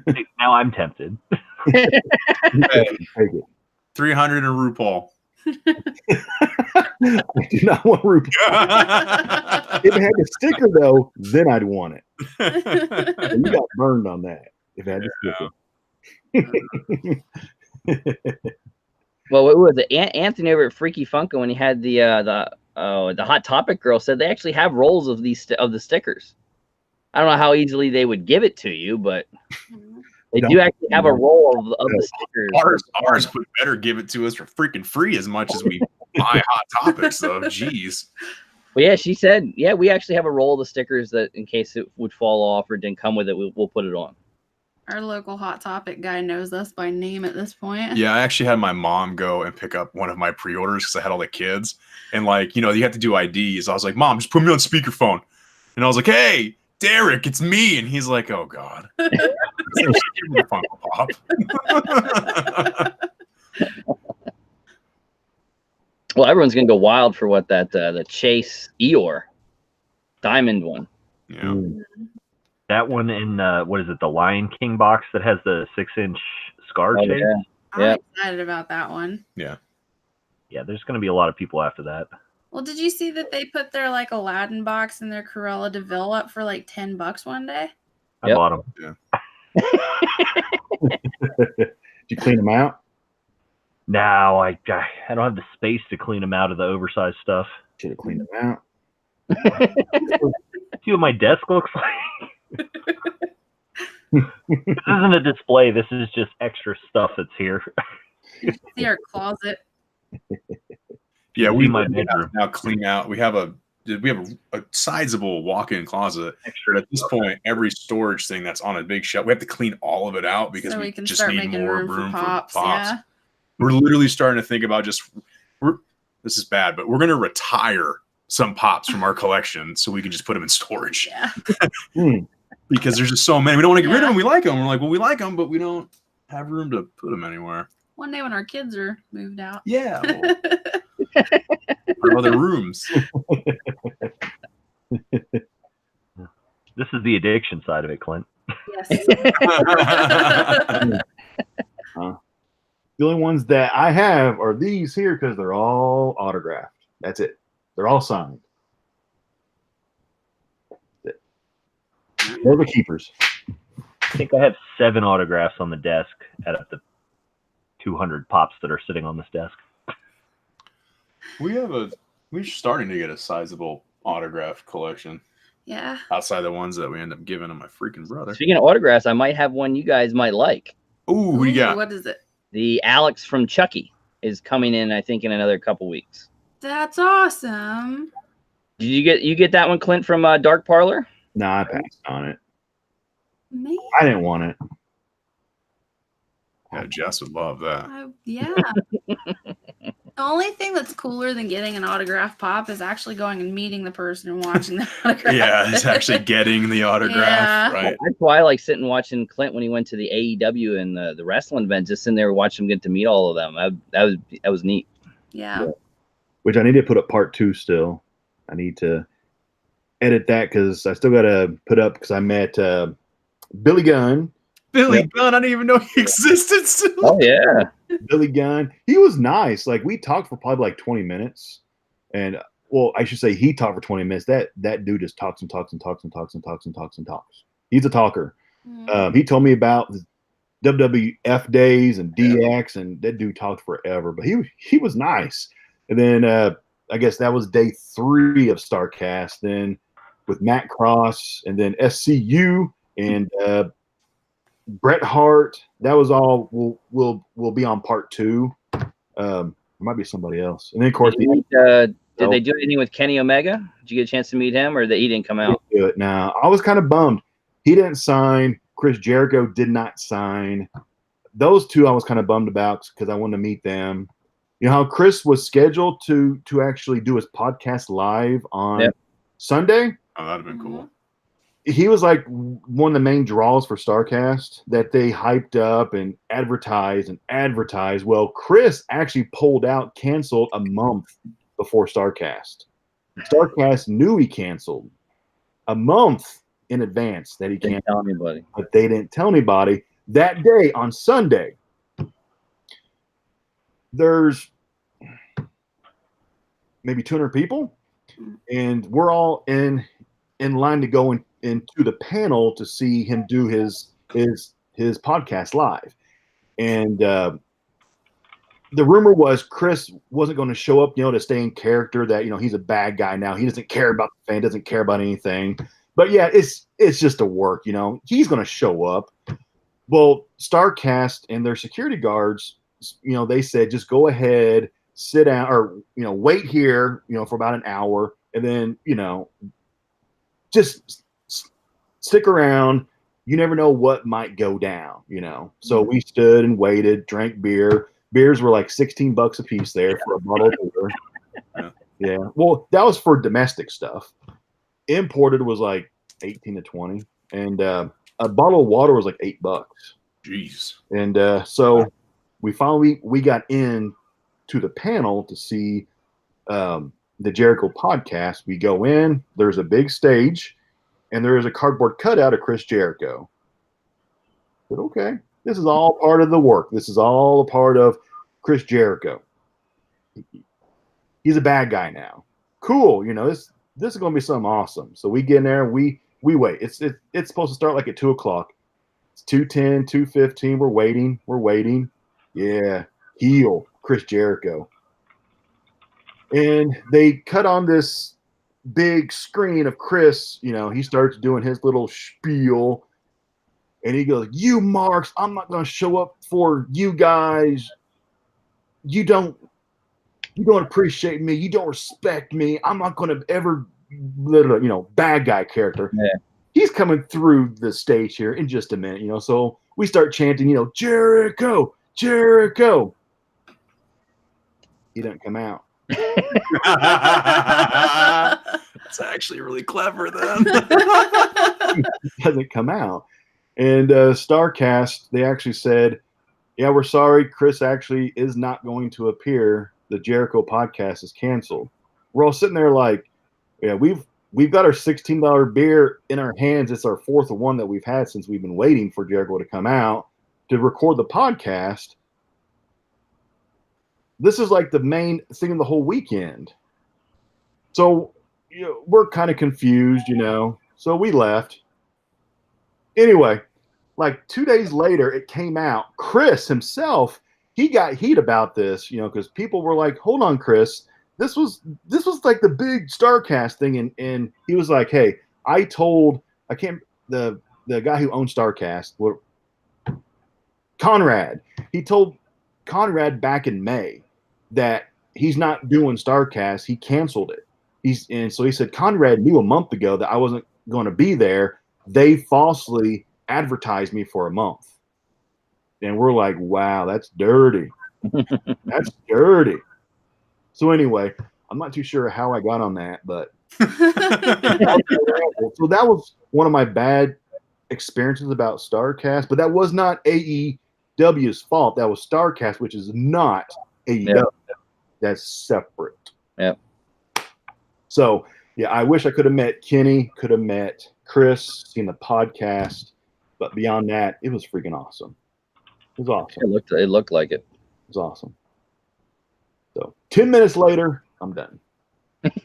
Take it. Now I'm tempted. Take it. 300 and RuPaul. I do not want RuPaul. If it had the sticker, though, then I'd want it. And you got burned on that. If it had the sticker. Well, what was it? Anthony over at Freaky Funko, when he had the Hot Topic girl, said they actually have rolls of the stickers. I don't know how easily they would give it to you, but they do actually have a roll of the stickers. Ours would better give it to us for freaking free as much as we buy Hot Topics, though. Jeez. But yeah, she said, yeah, we actually have a roll of the stickers that in case it would fall off or didn't come with it, we'll put it on. Our local Hot Topic guy knows us by name at this point. Yeah, I actually had my mom go and pick up one of my pre-orders because I had all the kids. And like, you have to do IDs. I was like, Mom, just put me on speakerphone. And I was like, hey, Derek, it's me. And he's like, oh, God. Funko Pop. Well, everyone's going to go wild for what the Chase Eeyore diamond one. Yeah. That one in, what is it, the Lion King box that has the 6-inch scar shape? Yeah. I'm excited about that one. Yeah. Yeah, there's going to be a lot of people after that. Well, did you see that they put their like Aladdin box and their Cruella de Vil up for like $10 one day? I bought them. Yeah. Did you clean them out? No, I don't have the space to clean them out of the oversized stuff. Should have cleaned them out. See what my desk looks like? This isn't a display. This is just extra stuff that's here. See our closet. Yeah, we my might bedroom. now clean out. We have a sizable walk-in closet. But at this point, every storage thing that's on a big shelf, we have to clean all of it out because So we can just start need making more room room for for pops. pops. Yeah. We're literally starting to think about this is bad, but we're going to retire some pops from our collection so we can just put them in storage. Yeah. Because there's just so many. We don't want to get rid of them. We like them. We're like, well, we like them, but we don't have room to put them anywhere. One day when our kids are moved out. Yeah. Well, our other rooms. This is the addiction side of it, Clint. Yes. The only ones that I have are these here because they're all autographed. That's it. They're all signed. They're the keepers. I think I have 7 autographs on the desk out of the 200 pops that are sitting on this desk. We're starting to get a sizable autograph collection. Yeah. Outside the ones that we end up giving to my freaking brother. Speaking of autographs, I might have one you guys might like. Ooh, who you got? What is it? The Alex from Chucky is coming in, I think, in another couple weeks. That's awesome. Did you get that one, Clint, from Dark Parlor? No, I passed on it. Man. I didn't want it. Yeah, Jess would love that. Yeah. The only thing that's cooler than getting an autograph pop is actually going and meeting the person and watching the autograph. Yeah, it's actually getting the autograph, Yeah. right? That's why I like sitting watching Clint when he went to the AEW and the wrestling event, just sitting there watching him get to meet all of them. That was neat. Yeah. Which I need to put up part 2 still. I need to edit that because I still got to put up because I met Billy Gunn. Billy Gunn, I didn't even know he existed still. Oh yeah. Billy Gunn. He was nice. Like we talked for probably like 20 minutes. And well, I should say he talked for 20 minutes. That dude just talks and talks and talks and talks and talks and talks and talks. He's a talker. He told me about the WWF days and DX, and that dude talked forever. But he was nice. And then I guess that was day 3 of StarCast. Then with Matt Cross and then SCU and Bret Hart. That was all. We'll be on part 2. There might be somebody else. And then of course Did they do anything with Kenny Omega? Did you get a chance to meet him, or he didn't come out? Do it now. I was kind of bummed. He didn't sign. Chris Jericho did not sign. Those 2 I was kind of bummed about because I wanted to meet them. You know how Chris was scheduled to actually do his podcast live on Sunday? Oh, that'd have been cool. he was like one of the main draws for StarCast that they hyped up and advertised and advertised. Well, Chris actually pulled out, canceled a month before StarCast. StarCast knew he canceled a month in advance that he Didn't tell anybody. but they didn't tell anybody. That day on Sunday, there's maybe 200 people, and we're all in line to go into the panel to see him do his podcast live. And the rumor was Chris wasn't going to show up, to stay in character, that he's a bad guy now. He doesn't care about the fan, doesn't care about anything. But yeah, it's just a work, he's going to show up. Well, StarCast and their security guards, they said just go ahead, sit down, or wait here, for about an hour, and then just stick around. You never know what might go down, So we stood and waited, drank beer. Beers were like $16 a piece there for a bottle of beer. Yeah. Well, that was for domestic stuff. Imported was like 18 to 20, and a bottle of water was like $8. Jeez. And so we finally got in to the panel to see the Jericho podcast. We go in. There's a big stage, and there is a cardboard cutout of Chris Jericho. But okay, this is all part of the work. This is all a part of Chris Jericho. He's a bad guy now. Cool. This is going to be something awesome. So we get in there. We wait. It's supposed to start like at 2:00. It's 2:10, 2:15. We're waiting. Yeah. Heel Chris Jericho. And they cut on this big screen of Chris. He starts doing his little spiel. And he goes, "You marks, I'm not going to show up for you guys. You don't appreciate me. You don't respect me. I'm not going to ever," bad guy character. Yeah. He's coming through the stage here in just a minute, So we start chanting, Jericho, Jericho. He doesn't come out. That's actually really clever then. He doesn't come out. And StarCast, they actually said, "Yeah, we're sorry. Chris actually is not going to appear. The Jericho podcast is canceled." We're all sitting there like, yeah, we've got our $16 beer in our hands. It's our fourth one that we've had since we've been waiting for Jericho to come out to record the podcast. This is like the main thing of the whole weekend. So we're kind of confused, So we left. Anyway, like 2 days later, it came out. Chris himself, he got heat about this, because people were like, "Hold on, Chris. This was like the big StarCast thing," and he was like, "Hey, the guy who owned StarCast, Conrad. He told Conrad back in May that he's not doing StarCast. He canceled it. And so he said Conrad knew a month ago that I wasn't going to be there. They falsely advertised me for a month." And we're like, "Wow, that's dirty. That's dirty." So anyway, I'm not too sure how I got on that, but so that was one of my bad experiences about StarCast. But that was not AEW's fault. That was StarCast, which is not AEW. Yep. That's separate. Yep. So yeah, I wish I could have met Kenny, could have met Chris, seen the podcast, but beyond that, it was freaking awesome. It was awesome. It looked like it. It was awesome. So 10 minutes later, I'm done. It's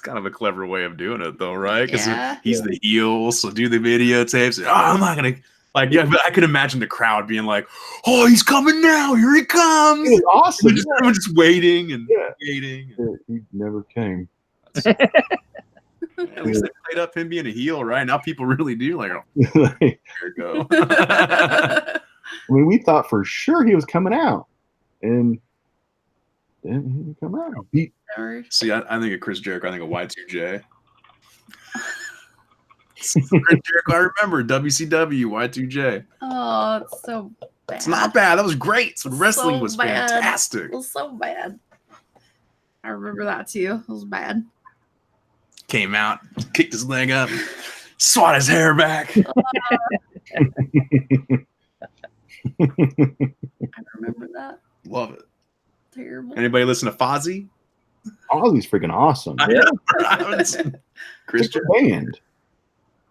kind of a clever way of doing it, though, right? Because Yeah. he's the heel, so do the videotapes. Oh, I'm not gonna yeah. But I could imagine the crowd being like, "Oh, he's coming now! Here he comes!" It was awesome. Everyone just waiting and waiting. He never came. At least they played up him being a heel, right? Now people really do like, "Oh, I there you go." mean, we thought for sure he was coming out, and then he didn't come out. See, I think of Chris Jericho. I think of Y2J. Chris Jericho, I remember WCW Y2J. Oh, it's so bad. It's not bad. That was great. So wrestling So was bad. fantastic. It was so bad. I remember that too. It was bad. came out, kicked his leg up, swat his hair back. I remember that. Love it. Terrible. Anybody listen to Fozzy? Ozzy's freaking awesome. I know, right? Christian band.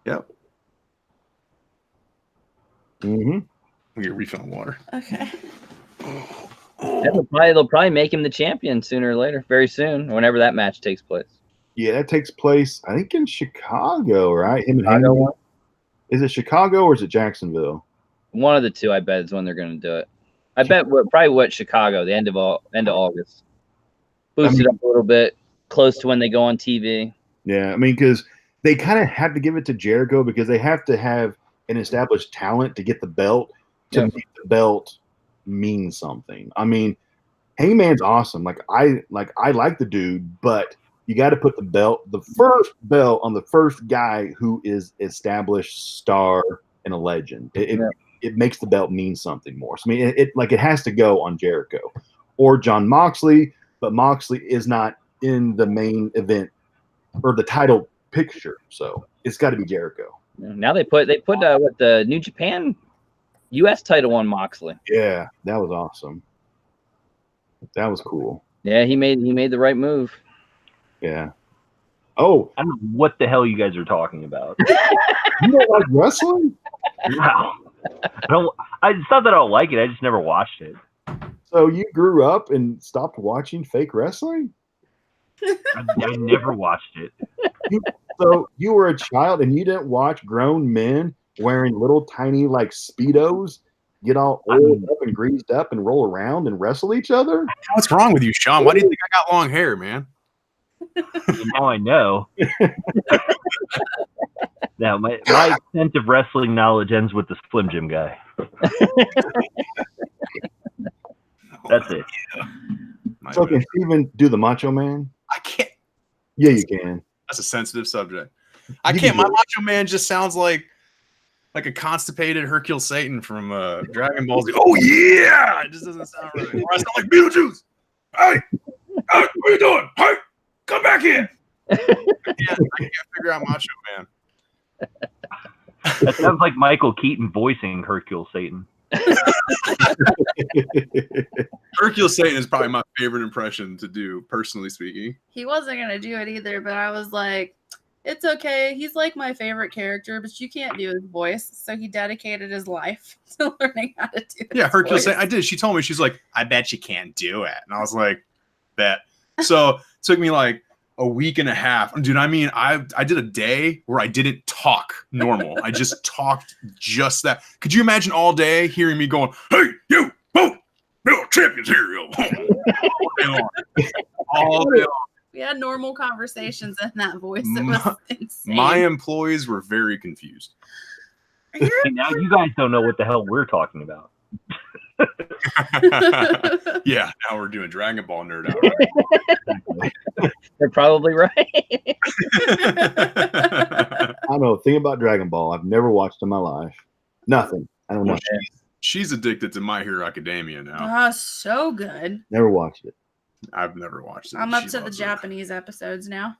Yep. Mm-hmm. We get refilling water. Okay. They'll probably make him the champion sooner or later, very soon, whenever that match takes place. Yeah, that takes place, I think, in Chicago, right? Him and Chicago Heyman. one? Is it Chicago or is it Jacksonville? One of the two, I bet, is when they're going to do it. I bet probably Chicago, the end of August. Boost it up a little bit, close to when they go on TV. Yeah, I mean, because they kind of have to give it to Jericho because they have to have an established talent to get the belt to make the belt mean something. I mean, Heyman's awesome. Like I like the dude, but you got to put the first belt on the first guy who is established star and a legend. It makes the belt mean something more. So I mean, it has to go on Jericho or John Moxley, but Moxley is not in the main event or the title picture, so it's got to be Jericho. Now they put what the New Japan U.S. title on Moxley. Yeah, that was awesome. That was cool. Yeah, he made the right move. Yeah. Oh, I don't know what the hell you guys are talking about. You don't like wrestling? No. It's not that I don't like it. I just never watched it. So you grew up and stopped watching fake wrestling? I never watched it. So you were a child and you didn't watch grown men wearing little tiny like Speedos get all oiled up and greased up and roll around and wrestle each other? What's wrong with you, Sean? Why do you think I got long hair, man? Now I know. Now my extent of wrestling knowledge ends with the Slim Jim guy. That's it. So can Steven do the Macho Man? I can't. Yeah, you can. That's a sensitive subject. I can't. My Macho Man just sounds like a constipated Hercule Satan from Dragon Ball Z. Oh yeah, it just doesn't sound right. Or I sound like Beetlejuice. Hey, what are you doing? Hey, come back here. I can't figure out Macho Man. That sounds like Michael Keaton voicing Hercule Satan. Hercule Satan is probably my favorite impression to do, personally speaking. He wasn't going to do it either, but I was like, it's okay. He's like my favorite character, but you can't do his voice. So he dedicated his life to learning how to do it. Yeah, Hercule Satan. I did. She told me, she's like, I bet you can't do it. And I was like, bet. So it took me like a week and a half. Dude, I mean, I did a day where I didn't talk normal. I just talked just that. Could you imagine all day hearing me going, hey, you, oh, no champions here. Yo. All day long. We had normal conversations in that voice. It was insane. My employees were very confused. Now you guys don't know what the hell we're talking about. Yeah, now we're doing Dragon Ball nerd out. Right? They're probably right. I don't know a thing about Dragon Ball. I've never watched in my life. Nothing. I don't know. She's addicted to My Hero Academia now. Oh, so good. Never watched it. I've never watched it. I'm up to the Japanese episodes now.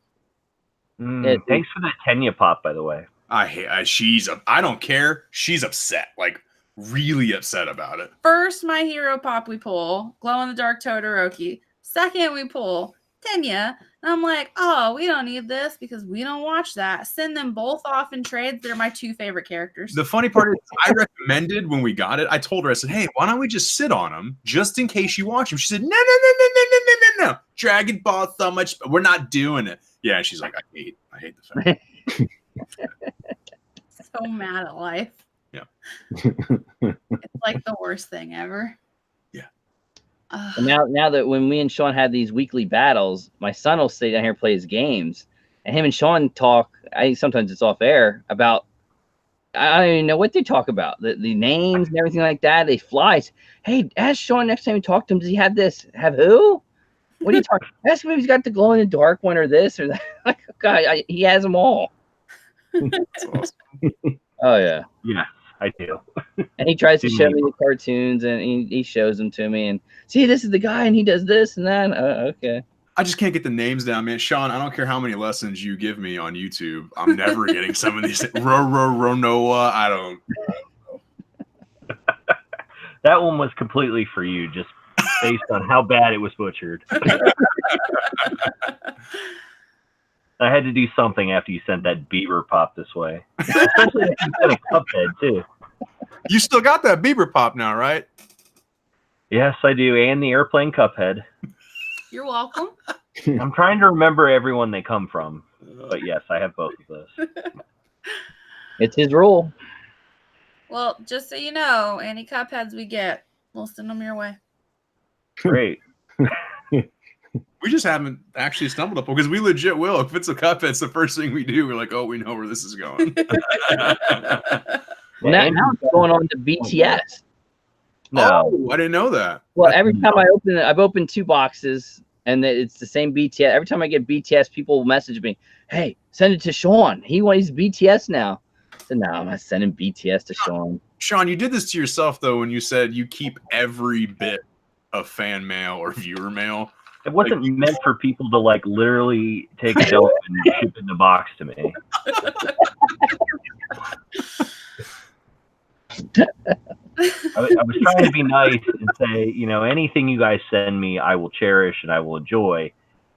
Thanks for that Tenya pop, by the way. I don't care. She's upset. Like, really upset about it. First, my hero pop we pull, glow in the dark Todoroki. Second, we pull Tenya. And I'm like, oh, we don't need this because we don't watch that. Send them both off in trades. They're my two favorite characters. The funny part is, I recommended when we got it, I told her, I said, hey, why don't we just sit on them just in case you watch them? She said, no. Dragon Ball so much, we're not doing it. Yeah, she's like, I hate the film. So mad at life. Yeah. It's like the worst thing ever. Yeah. Now that when me and Sean had these weekly battles, my son will stay down here and play his games, and him and Sean talk. Sometimes it's off air about. I don't even know what they talk about. The names and everything like that. They fly. Hey, ask Sean next time you talk to him. Does he have this? Have who? What are you talking? Ask him if he's got the glow in the dark one or this or that. Like, God, he has them all. That's awesome. Oh yeah. Yeah, I do. And he tries to show me the cartoons, and he shows them to me. And see, this is the guy, and he does this and that. Okay. I just can't get the names down, man. Sean, I don't care how many lessons you give me on YouTube. I'm never getting some of these. Ronoa. I don't. That one was completely for you, just based on how bad it was butchered. I had to do something after you sent that beaver pop this way. Especially if you sent a Cuphead, too. You still got that beaver pop now, right? Yes, I do. And the airplane Cuphead. You're welcome. I'm trying to remember everyone they come from. But yes, I have both of those. It's his rule. Well, just so you know, any Cupheads we get, we'll send them your way. Great. We just haven't actually stumbled upon because we legit will. If it's a Cuphead, it's the first thing we do. We're like, oh, we know where this is going. Well, now it's going on to BTS. No. Oh, I didn't know that. Well, every time I open it, I've opened 2 boxes, and it's the same BTS. Every time I get BTS, people will message me, "Hey, send it to Sean. He's BTS now." I said, "No, I'm not sending BTS to Sean." Sean, you did this to yourself though when you said you keep every bit of fan mail or viewer mail. It wasn't meant for people to like literally take a dump and ship it in the box to me. I was trying to be nice and say, you know, anything you guys send me, I will cherish and I will enjoy.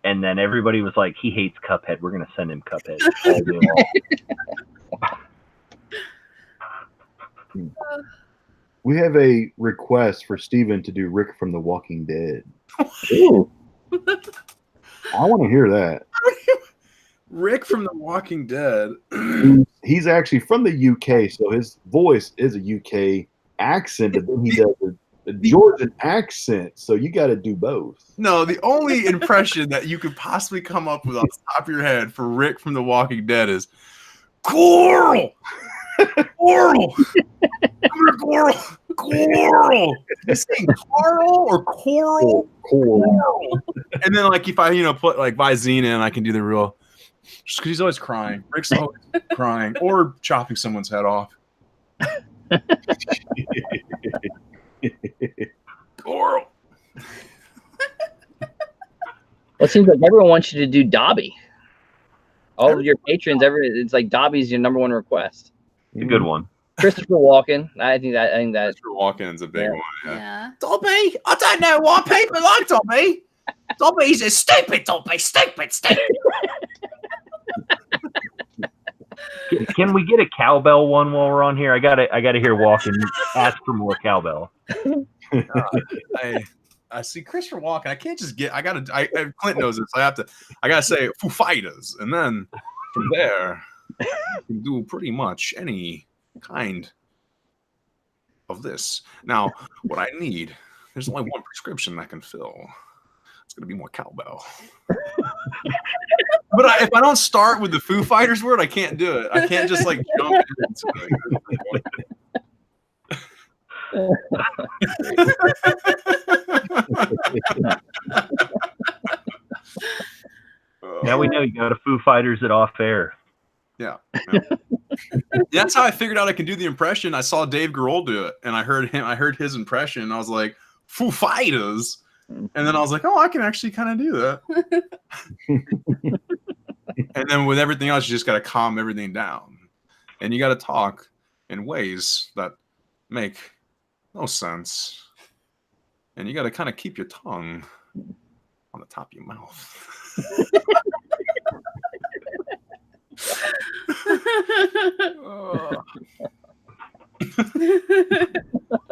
And then everybody was like, he hates Cuphead. We're going to send him Cuphead all day long. We have a request for Steven to do Rick from The Walking Dead. Ooh. I want to hear that. Rick from The Walking Dead. He's actually from the UK, so his voice is a UK accent, but then he does a Georgian accent, so you got to do both. No, the only impression that you could possibly come up with off the top of your head for Rick from The Walking Dead is Coral! Coral! Come here, Coral! Coral! You saying Carl or Coral? Coral. And then, like, if I, you know, put like Visine in, I can do the real. Just because he's always crying. Rick's always crying or chopping someone's head off. Coral. Well, it seems like everyone wants you to do Dobby. All of your patrons, it's like Dobby's your #1 request. It's a good one. Christopher Walken. I think that. Christopher Walken's a big one. Yeah. Dobby? I don't know why people like Dobby. Dobby's a stupid Dobby. Stupid. Can we get a cowbell one while we're on here? I gotta hear Walken ask for more cowbell. I see Christopher Walken. I can't just get. Clint knows this. I gotta say Foo Fighters, and then from there, you can do pretty much any kind of this. Now, what I need, there's only one prescription I can fill. It's gonna be more cowbell. But if I don't start with the Foo Fighters word, I can't do it. I can't just like jump into Now we know you got a Foo Fighters at off air. Yeah. That's how I figured out I can do the impression. I saw Dave Grohl do it, and I heard his impression, and I was like, Foo Fighters. And then I was like, oh, I can actually kind of do that. And then with everything else, you just got to calm everything down. And you got to talk in ways that make no sense. And you got to kind of keep your tongue on the top of your mouth.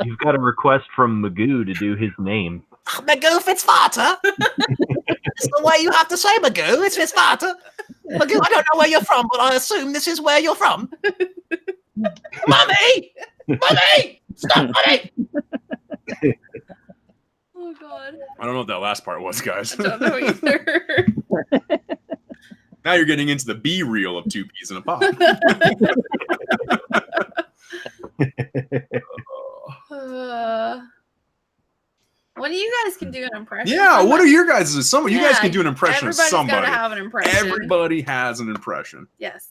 You've got a request from Magoo to do his name. Magoo Fitzfarter? It's the way you have to say Magoo. It's Fitzfarter. Magoo, I don't know where you're from, but I assume this is where you're from. Mummy! Mummy! Stop, Mummy! Oh, God. I don't know what that last part was, guys. I don't know either. Now you're getting into the B reel of 2 peas in a pod. One of you guys can do an impression. Yeah, what are your guys? You guys can do an impression of Everybody's somebody. gotta have an impression. Everybody has an impression. Yes.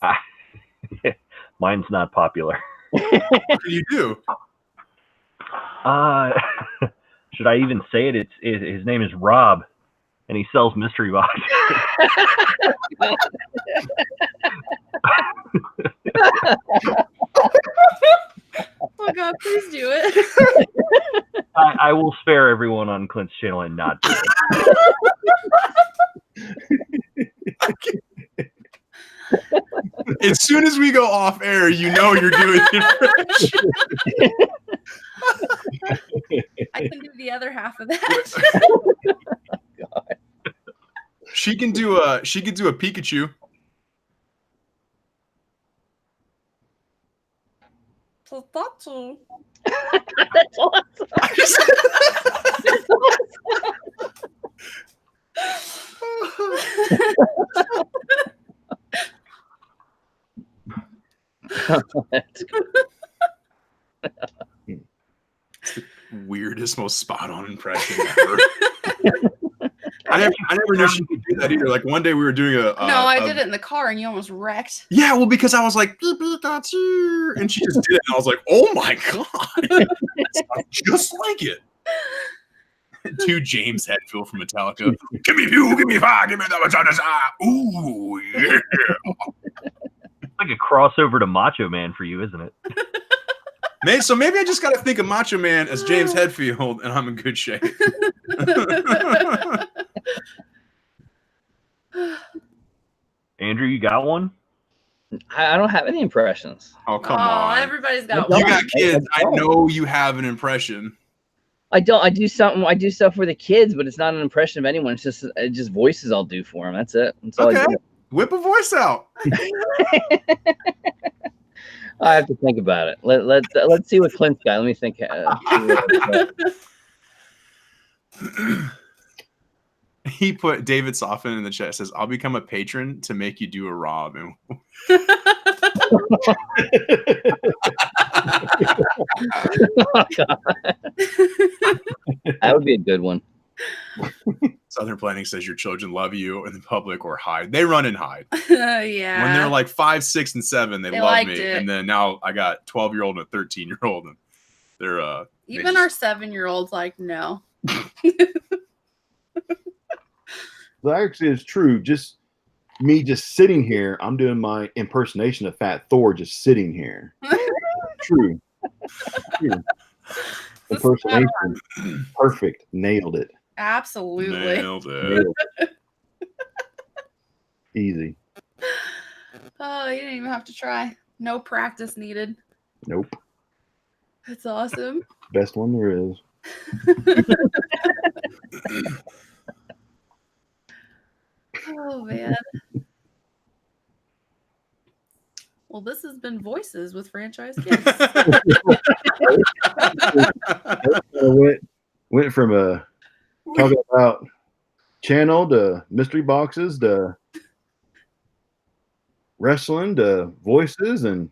Mine's not popular. What do you do? Should I even say it? His name is Rob. and he sells mystery boxes. Oh God, please do it. I will spare everyone on Clint's channel and not do it. As soon as we go off air, you know you're doing the impression. I can do the other half of that. God. She can do a Pikachu. Pikachu. That's awesome. That's awesome. That's Weirdest, most spot on impression ever. I never knew she could do that either. Like one day we were doing No, I did it in the car and you almost wrecked. Yeah, well, because I was like, Pikachu, and she just did it, and I was like, oh my God, just like it. To James Hetfield from Metallica. Give me you, give me five, give me that. Ooh, yeah. It's like a crossover to Macho Man for you, isn't it? So maybe I just got to think of Macho Man as James Hetfield, and I'm in good shape. Andrew, you got one? I don't have any impressions. Oh, come on. Everybody's got You one. got kids. I know you have an impression. I don't. I do stuff for the kids, but it's not an impression of anyone. It's just voices I'll do for them. That's it. That's all Okay. I do. Whip a voice out. I have to think about it. Let's see what Clint's got. Let me think. He put David Soffin in the chat. Says, "I'll become a patron to make you do a Rob." And that would be a good one. Southern Planning says your children love you in the public or hide. They run and hide. Yeah. When they're like 5, 6, and 7, they love liked me. it. And then now I got 12-year-old and a 13-year-old, and they're Even our 7-year-old's like, no. That actually is true. Just me just sitting here, I'm doing my impersonation of Fat Thor just sitting here. True. Impersonation. Perfect. Nailed it. Absolutely. nailed it. Easy. Oh, you didn't even have to try. No practice needed. Nope. That's awesome. Best one there is. Oh, man. Well, this has been Voices with Franchise Kids. Went from talking about channel to mystery boxes to wrestling to voices, and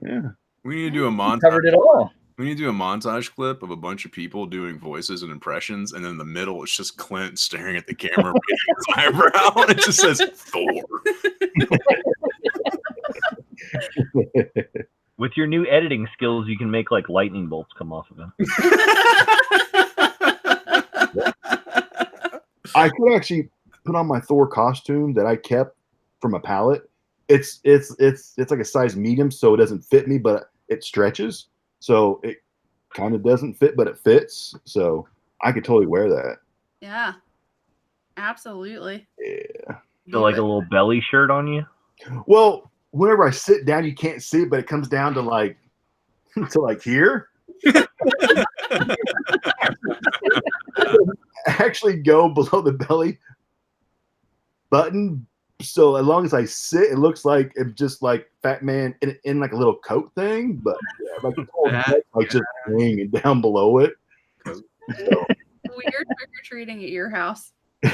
yeah, We need to do a montage. Covered it all. We need to do a montage clip of a bunch of people doing voices and impressions, and then in the middle it's just Clint staring at the camera, raising his eyebrow, and it just says Thor. With your new editing skills, you can make like lightning bolts come off of him. I could actually put on my Thor costume that I kept from a pallet. It's like a size medium, so it doesn't fit me, but it stretches, so it kind of doesn't fit, but it fits. So I could totally wear that. Yeah. Absolutely. Yeah. So like a little belly shirt on you? Well, whenever I sit down, you can't see it, but it comes down to like here. Actually go below the belly button, so as long as I sit, it looks like it's just like Fat Man in like a little coat thing, but yeah, like it's all like just hanging down below it. So. Weird trick-or-treating at your house. All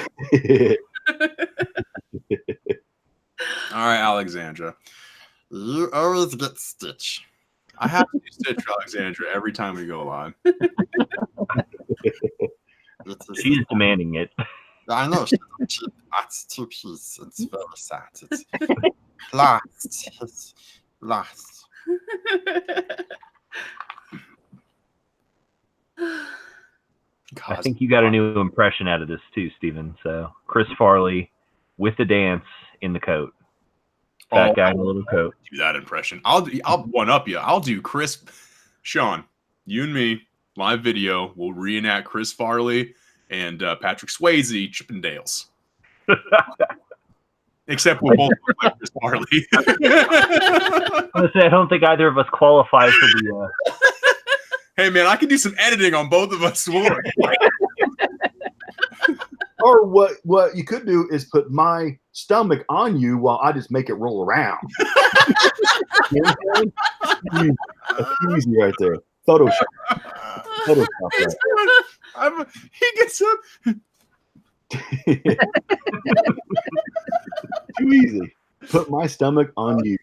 right, Alexandra. You always get Stitch. I have to do Stitch for Alexandra every time we go live. She's demanding it. I know. That's 2 piece. It's very sad. It's last. It's last. I think you got a new impression out of this too, Steven. So Chris Farley with the dance in the coat. Fat guy in a little coat. Do that impression. I'll one up you. I'll do Chris. Sean, you and me, live video. We'll reenact Chris Farley and Patrick Swayze Chippendales. Except we'll both look like Chris Farley. I'm gonna say I don't think either of us qualify for the. Hey man, I can do some editing on both of us. Or what you could do is put my stomach on you while I just make it roll around. You know what I'm saying? That's easy right there. Photoshop. That. He gets up. Too easy. Put my stomach on you.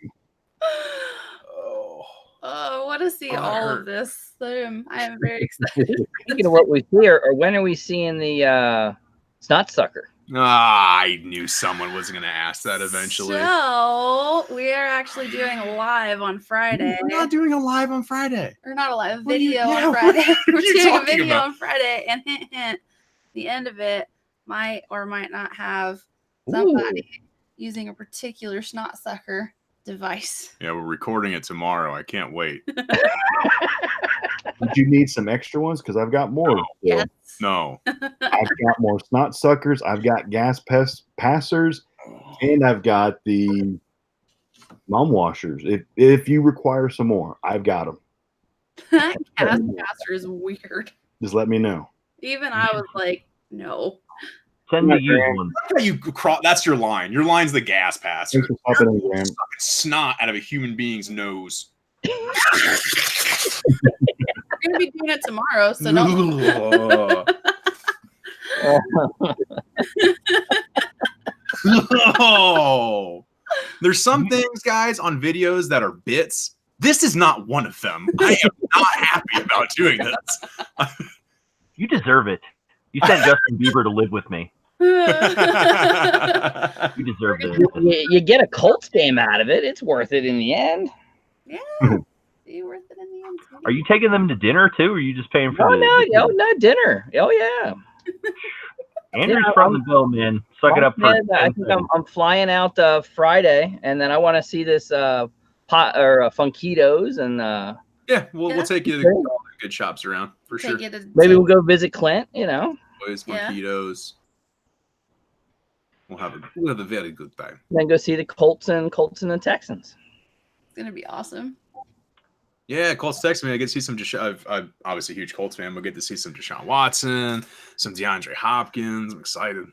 Oh, I want to see all of this. I am very excited. Speaking of what we see, or when are we seeing the snot sucker? I knew someone was going to ask that eventually. So we are actually doing a live on Friday. We're not doing a live on Friday. Or not a live video on Friday. We're doing a video on Friday, and hint, the end of it might or might not have somebody using a particular snot sucker device. Yeah, we're recording it tomorrow. I can't wait. Would you need some extra ones? Because I've got more. Yes. No. I've got more snot suckers. I've got gas passers, and I've got the mom washers. If you require some more, I've got them. Gas passer is weird. Just let me know. Even I was like, no. Send me use one. That's your line. Your line's the gas passer. Thanks for popping in, Graham. Sucking snot out of a human being's nose. We're gonna be doing it tomorrow, so don't. Oh. There's some things, guys, on videos that are bits. This is not one of them. I am not happy about doing this. You deserve it. You sent Justin Bieber to live with me. You deserve it. You get a Colts game out of it. It's worth it in the end. Yeah. Be worth it in the end. Are you taking them to dinner too, or are you just paying for No, dinner. Oh yeah. Andrew's from the bill, man. Suck it up for. I think I'm flying out Friday, and then I want to see this Funkitos, and yeah, we'll take you to all the good shops around for sure. Maybe we'll go visit Clint. You know, boys, Funkitos. We'll have a very good time. Then go see the Colts and the Texans. It's gonna be awesome. Yeah, Colts Texans. I get to see some. I'm obviously a huge Colts fan. We'll get to see some Deshaun Watson, some DeAndre Hopkins. I'm excited.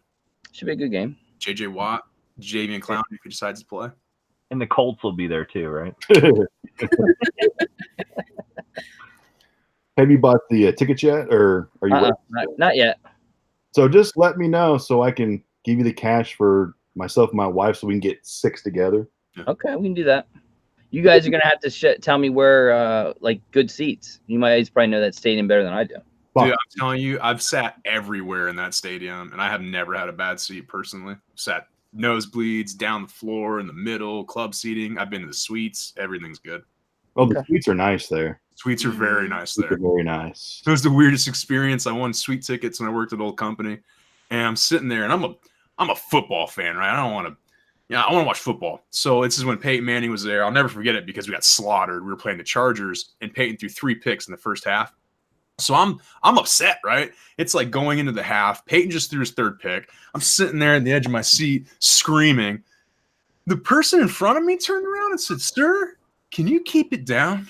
Should be a good game. J.J. Watt, Javian Clown if he decides to play. And the Colts will be there too, right? Have you bought the tickets yet, or are you? Not yet. So just let me know so I can give you the cash for myself and my wife, so we can get 6 together. Okay, we can do that. You guys are gonna have to tell me where, like, good seats. You guys probably know that stadium better than I do. Dude, I'm telling you, I've sat everywhere in that stadium, and I have never had a bad seat personally. Sat nosebleeds, down the floor, in the middle, club seating. I've been to the suites. Everything's good. Oh, the suites are nice there. Suites are very nice there. Very nice. It was the weirdest experience. I won suite tickets when I worked at an old company, and I'm sitting there, and I'm a football fan, right? I want to watch football. So this is when Peyton Manning was there. I'll never forget it because we got slaughtered. We were playing the Chargers, and Peyton threw 3 picks in the first half. So I'm upset, right? It's like going into the half. Peyton just threw his 3rd pick. I'm sitting there at the edge of my seat screaming. The person in front of me turned around and said, "Sir, can you keep it down?"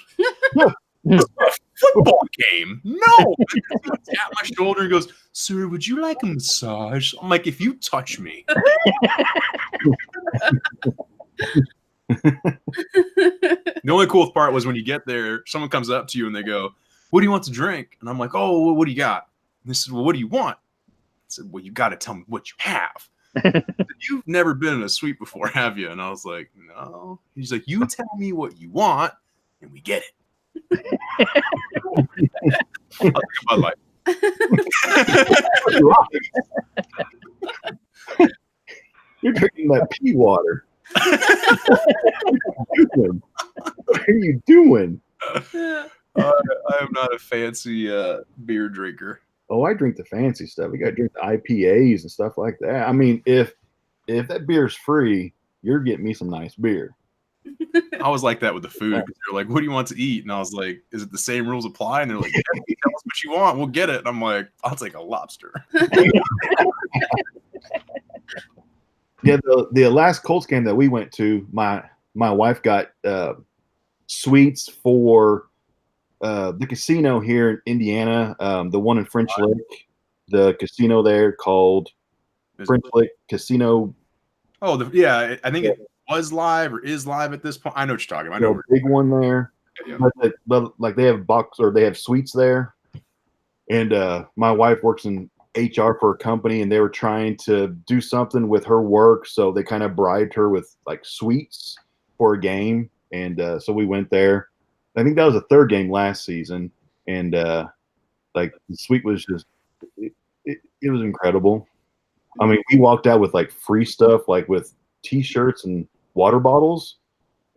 It's a football game. No. He tapped my shoulder and goes, "Sir, would you like a massage?" I'm like, "If you touch me." The only cool part was when you get there, someone comes up to you and they go, "What do you want to drink?" And I'm like, "Oh, well, what do you got?" And they said, "Well, what do you want?" I said, "Well, you got to tell me what you have." "You've never been in a suite before, have you?" And I was like, "No." He's like, "You tell me what you want, and we get it." I'll take my life. You're drinking that pea water. What are you doing? I am not a fancy beer drinker. Oh, I drink the fancy stuff. We got to drink the IPAs and stuff like that. I mean, if that beer's free, you're getting me some nice beer. I was like that with the food. They're like, "What do you want to eat?" And I was like, "Is it the same rules apply?" And they're like, "Yeah, tell us what you want. We'll get it." And I'm like, "I'll take a lobster." Yeah, the last Colts game that we went to, my wife got suites for the casino here in Indiana, the one in French Lick, the casino there called French Lick Casino. Oh, yeah, I think it was live or is live at this point. I know what you're talking about. I know a big one there. Yeah. But like they have they have suites there. And my wife works in HR for a company, and they were trying to do something with her work, so they kind of bribed her with like suites for a game. And so we went there. I think that was the third game last season, and like the suite was just it was incredible. I mean, we walked out with like free stuff, like with T-shirts and water bottles,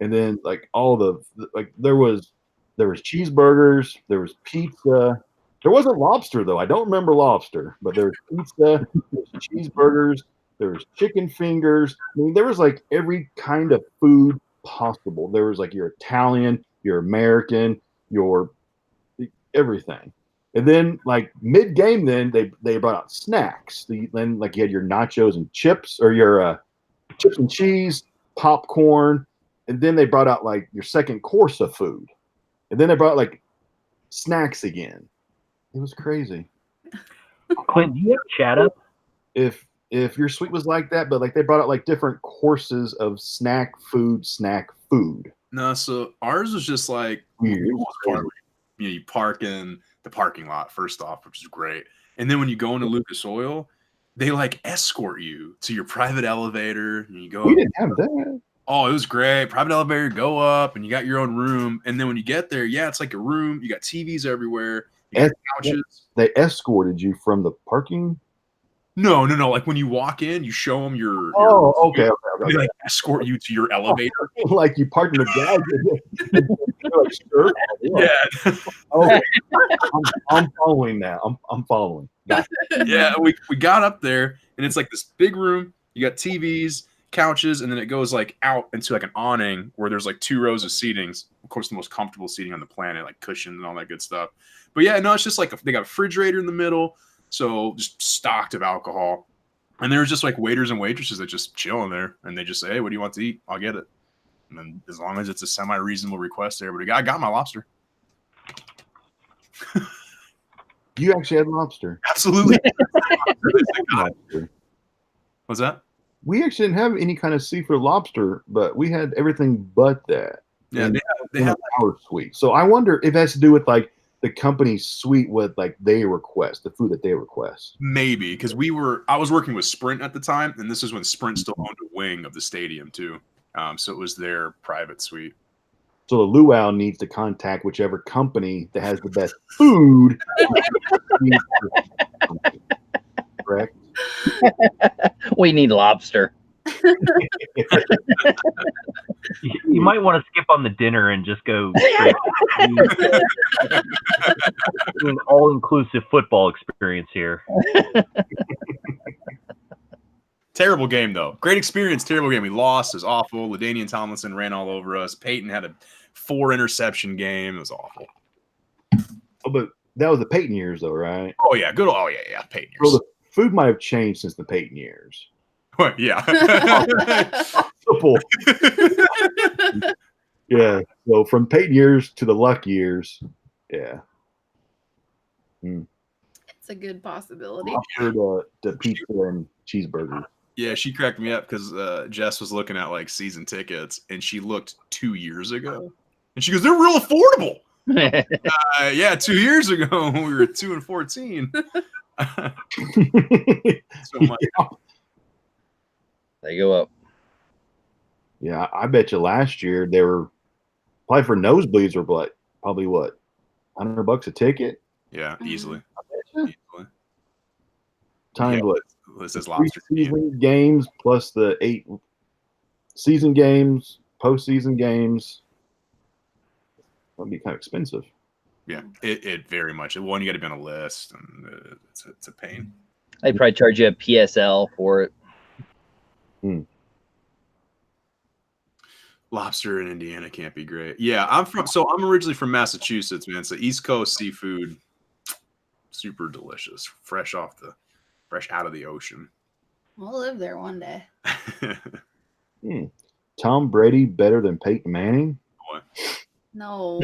and then like all the like there was cheeseburgers, there was pizza. There wasn't lobster though. I don't remember lobster, but there was pizza, there was cheeseburgers, there was chicken fingers. I mean, there was like every kind of food possible. There was like your Italian, your American, your everything. And then like mid game, then they brought out snacks. Then like you had your nachos and chips, or your chips and cheese, popcorn, and then they brought out like your second course of food, and then they brought like snacks again. It was crazy. Clint, do you have chat up? If your suite was like that, but like they brought out like different courses of snack food. No, so ours was just like you park in the parking lot first off, which is great. And then when you go into Lucas Oil, they like escort you to your private elevator, and you go. We didn't have that. Oh, it was great. Private elevator, go up, and you got your own room. And then when you get there, yeah, it's like a room. You got TVs everywhere. You got couches. They escorted you from the parking? No. Like when you walk in, you show them your. Okay. They like escort you to your elevator. Like you parked in the garage. Like, sure. Yeah. Okay. I'm following now. I'm following. Gotcha. Yeah, we got up there, and it's like this big room. You got TVs, couches, and then it goes like out into like an awning where there's like 2 rows of seatings. Of course, the most comfortable seating on the planet, like cushions and all that good stuff. But yeah, no, it's just like they got a refrigerator in the middle, so just stocked of alcohol. And there's just like waiters and waitresses that just chill in there, and they just say, "Hey, what do you want to eat? I'll get it." And then as long as it's a semi-reasonable request, everybody I got my lobster. You actually had lobster. Absolutely. What's that? We actually didn't have any kind of seafood lobster, but we had everything but that. Yeah, they have our suite. So I wonder if it has to do with like the company's suite, with like they request the food that they request. Maybe because I was working with Sprint at the time, and this is when Sprint still owned a wing of the stadium too. So it was their private suite. So the Luau needs to contact whichever company that has the best food. Correct. We need lobster. You might want to skip on the dinner and just go straight to an all-inclusive football experience here. Terrible game, though. Great experience, terrible game. We lost. It was awful. LaDainian Tomlinson ran all over us. Peyton had a 4-interception game. It was awful. Oh, but that was the Peyton years, though, right? Oh, yeah. Good. Oh, yeah. Peyton years. Well, the food might have changed since the Peyton years. What? Yeah. Yeah. So from Peyton years to the Luck years, yeah. It's a good possibility. The pizza and cheeseburgers. Yeah, she cracked me up because Jess was looking at like season tickets, and she looked 2 years ago, and she goes, "They're real affordable." Yeah, 2 years ago when we were 2 and 14. So much. They go up. Yeah, I bet you last year they were probably for nosebleeds were probably what, $100 a ticket? Yeah, easily. Times yeah, what? This is lobster season games plus the 8 season games, postseason games. That'd be kind of expensive. Yeah, it very much. One, you got to be on a list, and it's a pain. They probably charge you a PSL for it. Lobster in Indiana can't be great. Yeah, I'm originally from Massachusetts, man. So East Coast seafood, super delicious, fresh out of the ocean. We'll live there one day. Tom Brady better than Peyton Manning? What? No.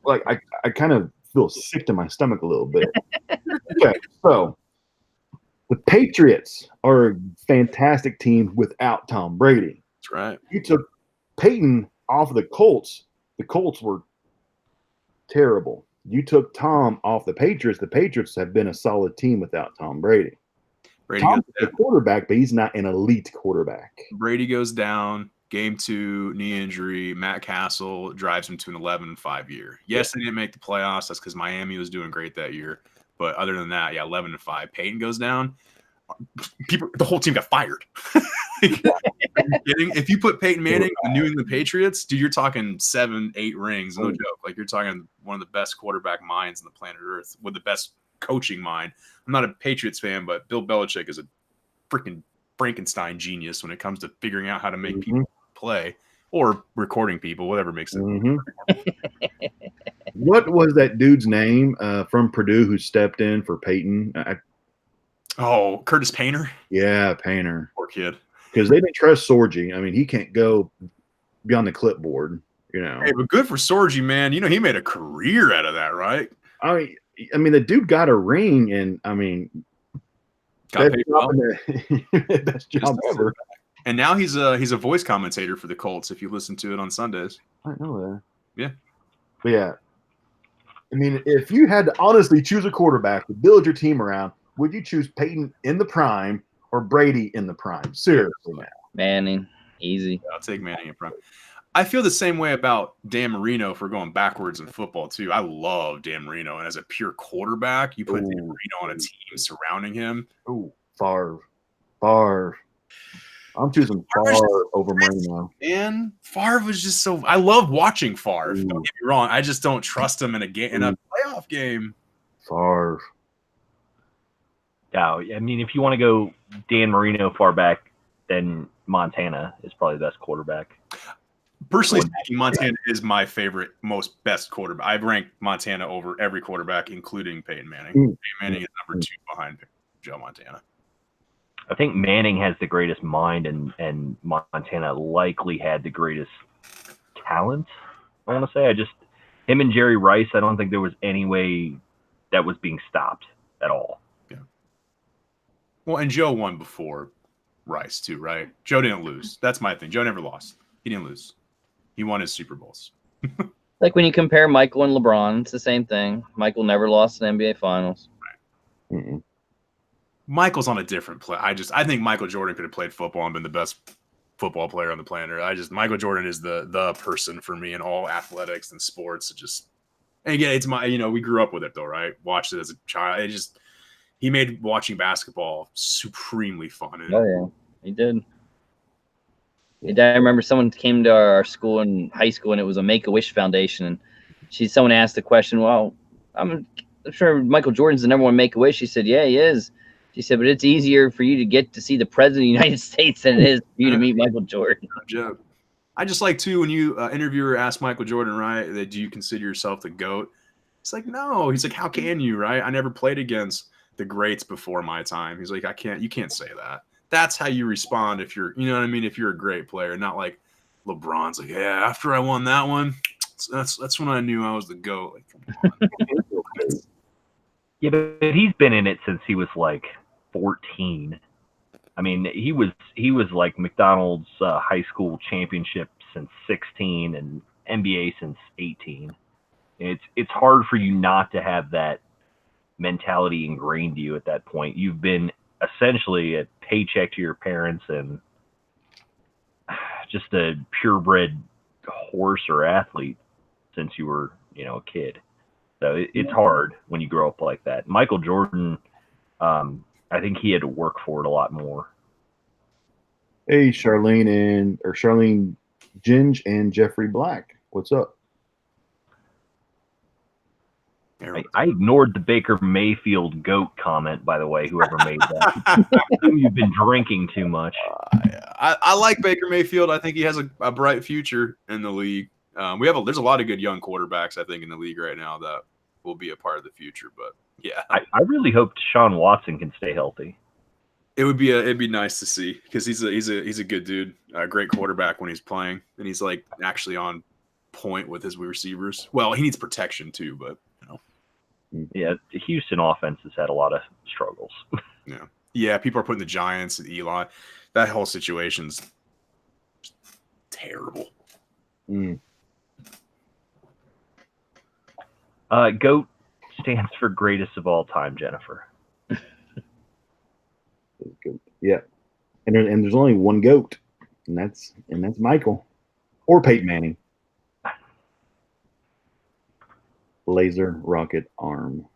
Like I kind of feel sick to my stomach a little bit. Okay, so the Patriots are a fantastic team without Tom Brady. That's right. You took Peyton off of the Colts. The Colts were terrible. You took Tom off the Patriots. The Patriots have been a solid team without Tom Brady. Tom's a quarterback, but he's not an elite quarterback. Brady goes down. Game 2, knee injury. Matt Castle drives him to an 11-5 year. Yes, they didn't make the playoffs. That's because Miami was doing great that year. But other than that, 11-5. Peyton goes down. The whole team got fired. If you put Peyton Manning on the New England Patriots, dude, you're talking 7-8 rings. No joke. Like, you're talking one of the best quarterback minds on the planet Earth with the best coaching mind. I'm not a Patriots fan, but Bill Belichick is a freaking Frankenstein genius when it comes to figuring out how to make people play or recording people, whatever makes it. What was that dude's name from Purdue who stepped in for Peyton? Curtis Painter. Yeah, Painter. Poor kid. Because they didn't trust Sorgi. I mean, he can't go beyond the clipboard, you know. Hey, but good for Sorgi, man. You know, he made a career out of that, right? I mean, the dude got a ring, and I mean, best job ever. And now he's a voice commentator for the Colts. If you listen to it on Sundays, I know that. Yeah, but yeah, I mean, if you had to honestly choose a quarterback to build your team around, would you choose Peyton in the prime or Brady in the prime? Seriously, now. Manning, easy. I'll take Manning in prime. I feel the same way about Dan Marino for going backwards in football too. I love Dan Marino, and as a pure quarterback, you put Dan Marino on a team surrounding him. Oh, Favre. I'm choosing Favre over Marino. And Favre was just so. I love watching Favre. Don't get me wrong. I just don't trust him in a playoff game. Favre. Yeah, I mean, if you want to go Dan Marino far back, then Montana is probably the best quarterback. Personally speaking, Montana is my favorite, best quarterback. I rank Montana over every quarterback, including Peyton Manning. Peyton Manning is number 2 behind Joe Montana. I think Manning has the greatest mind, and Montana likely had the greatest talent. I want to say, him and Jerry Rice. I don't think there was any way that was being stopped at all. Yeah. Well, and Joe won before Rice too, right? Joe didn't lose. That's my thing. Joe never lost. He didn't lose. He won his Super Bowls. Like when you compare Michael and LeBron, it's the same thing. Michael never lost an NBA Finals. Right. Michael's on a different play. I think Michael Jordan could have played football and been the best football player on the planet. Michael Jordan is the person for me in all athletics and sports. And again, it's we grew up with it though, right? Watched it as a child. He made watching basketball supremely fun. Oh yeah, he did. I remember someone came to our school in high school, and it was a Make-A-Wish Foundation, and someone asked the question, well, I'm sure Michael Jordan's the number 1 Make-A-Wish. She said, yeah, he is. She said, but it's easier for you to get to see the president of the United States than it is for you to meet Michael Jordan. I just like, too, when you interviewer asked Michael Jordan, right, that do you consider yourself the GOAT? He's like, no. He's like, how can you, right? I never played against the greats before my time. He's like, you can't say that. That's how you respond if you're, you know what I mean? If you're a great player, not like LeBron's like, yeah, after I won that one, that's when I knew I was the GOAT. Like, come on. Yeah, but he's been in it since he was like 14. I mean, he was like McDonald's high school championship since 16 and NBA since 18. It's hard for you not to have that mentality ingrained to you at that point. You've been essentially a paycheck to your parents and just a purebred horse or athlete since you were, a kid. So it's hard when you grow up like that. Michael Jordan, I think he had to work for it a lot more. Hey, Charlene Ginge and Jeffrey Black. What's up? I ignored the Baker Mayfield GOAT comment, by the way, whoever made that. You've been drinking too much. I like Baker Mayfield. I think he has a bright future in the league. There's a lot of good young quarterbacks, I think, in the league right now that will be a part of the future. But yeah, I really hope Deshaun Watson can stay healthy. It'd be nice to see because he's a good dude, a great quarterback when he's playing, and he's like actually on point with his receivers. Well, he needs protection too, but you know. Yeah, the Houston offense has had a lot of struggles. Yeah. People are putting the Giants and Eli. That whole situation's terrible. GOAT stands for greatest of all time, Jennifer. Yeah, and there's only one GOAT, and that's Michael or Peyton Manning. Laser rocket arm.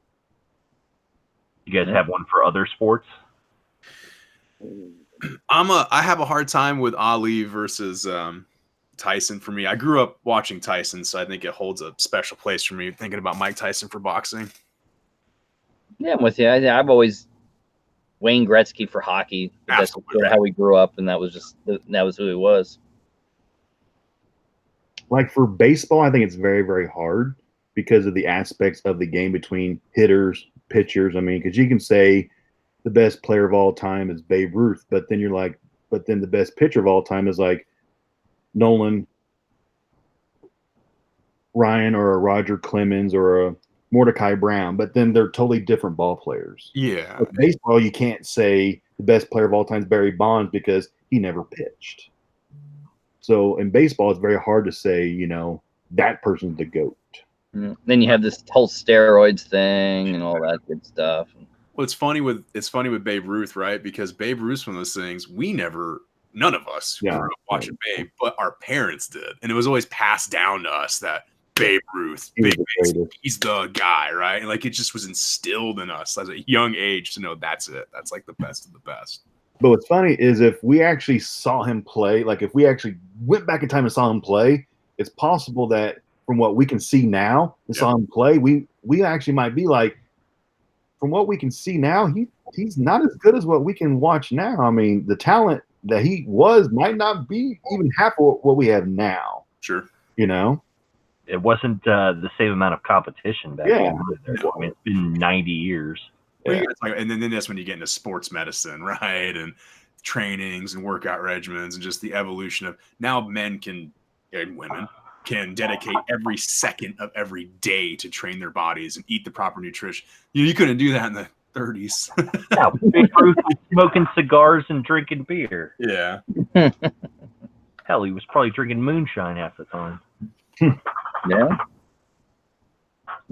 You guys have one for other sports? I have a hard time with Ali versus Tyson for me. I grew up watching Tyson, so I think it holds a special place for me thinking about Mike Tyson for boxing. Yeah, I'm with you. I've always Wayne Gretzky for hockey. That's sort of how we grew up, and that was who he was. Like for baseball, I think it's very, very hard because of the aspects of the game between hitters, pitchers. I mean, because you can say the best player of all time is Babe Ruth, but then the best pitcher of all time is like Nolan Ryan or a Roger Clemens or a Mordecai Brown, but then they're totally different ball players. Yeah. With baseball, you can't say the best player of all time is Barry Bonds because he never pitched. So in baseball, it's very hard to say, that person's the GOAT. Then you have this whole steroids thing and all that good stuff. Well, it's funny with Babe Ruth, right? Because Babe Ruth's one of those things none of us grew up watching Babe, but our parents did, and it was always passed down to us that Babe Ruth, he's the guy, right? And like it just was instilled in us as a young age to know that's it. That's like the best of the best. But what's funny is if we actually saw him play, like if we actually went back in time and saw him play, it's possible that from what we can see now and saw him play, we actually might be like, from what we can see now, he's not as good as what we can watch now. I mean, the talent that he was might not be even half of what we have now. Sure. It wasn't the same amount of competition back then. I mean, it's been 90 years. Yeah. And then that's when you get into sports medicine, right? And trainings and workout regimens and just the evolution of now men and women can dedicate every second of every day to train their bodies and eat the proper nutrition. You couldn't do that in the 30s. Yeah, Big Ruth was smoking cigars and drinking beer. Yeah. Hell, he was probably drinking moonshine half the time. Yeah.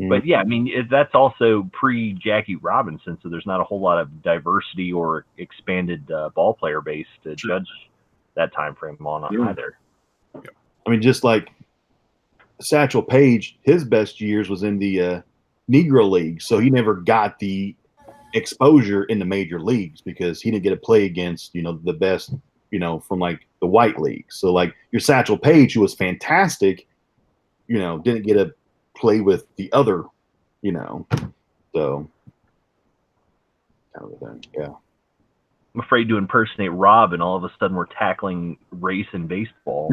But yeah, I mean, that's also pre-Jackie Robinson, so there's not a whole lot of diversity or expanded ball player base to judge that time frame on either. I mean, just like Satchel Paige, his best years was in the Negro League, so he never got the exposure in the major leagues because he didn't get to play against, the best, from like the white league. So like your Satchel Paige, who was fantastic, didn't get to play with the other, so kind of thing. Yeah. I'm afraid to impersonate Rob, and all of a sudden we're tackling race in baseball.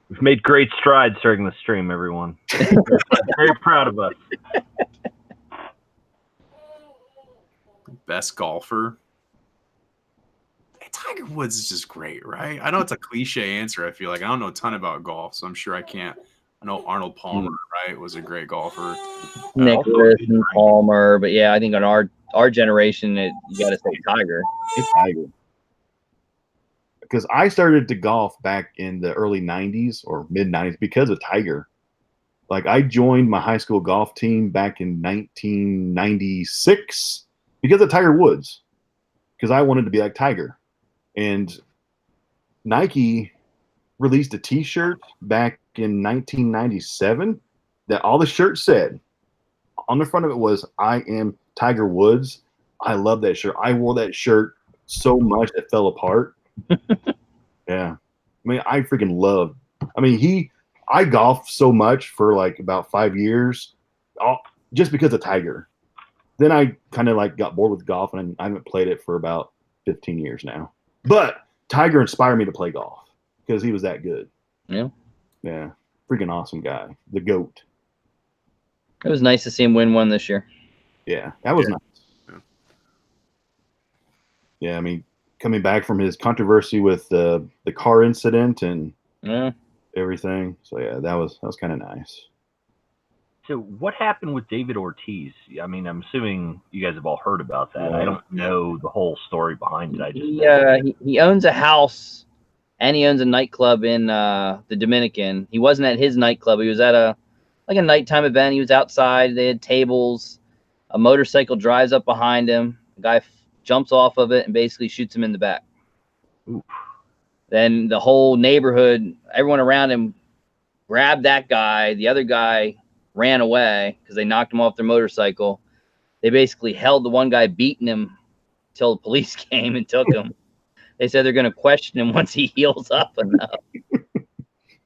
We've made great strides during the stream, everyone. Very proud of us. Best golfer. Tiger Woods is just great, right? I know it's a cliche answer. I feel like I don't know a ton about golf, so I'm sure I can't. I know Arnold Palmer, right, was a great golfer. Nicklaus and Palmer, but yeah, I think on our generation, you got to say Tiger. It's Tiger. Because I started to golf back in the early 90s or mid 90s because of Tiger. Like I joined my high school golf team back in 1996 because of Tiger Woods, because I wanted to be like Tiger. And Nike released a T-shirt back in 1997 that all the shirt said on the front of it was, "I am Tiger Woods." I love that shirt. I wore that shirt so much it fell apart. Yeah. I mean, I freaking love I mean, I golfed so much for like about 5 years, just because of Tiger. Then I kind of like got bored with golf, and I haven't played it for about 15 years now. But Tiger inspired me to play golf because he was that good. Yeah. Yeah. Freaking awesome guy. The GOAT. It was nice to see him win one this year. Yeah. That was nice. Yeah. I mean, coming back from his controversy with the car incident and everything. So yeah, that was kind of nice. So what happened with David Ortiz? I mean, I'm assuming you guys have all heard about that. I don't know the whole story behind it. I just he owns a house and he owns a nightclub in the Dominican. He wasn't at his nightclub. He was at a nighttime event. He was outside. They had tables. A motorcycle drives up behind him. The guy jumps off of it and basically shoots him in the back. Oof. Then the whole neighborhood, everyone around him, grabbed that guy. The other guy ran away because they knocked him off their motorcycle. They basically held the one guy beating him until the police came and took him. They said they're going to question him once he heals up enough.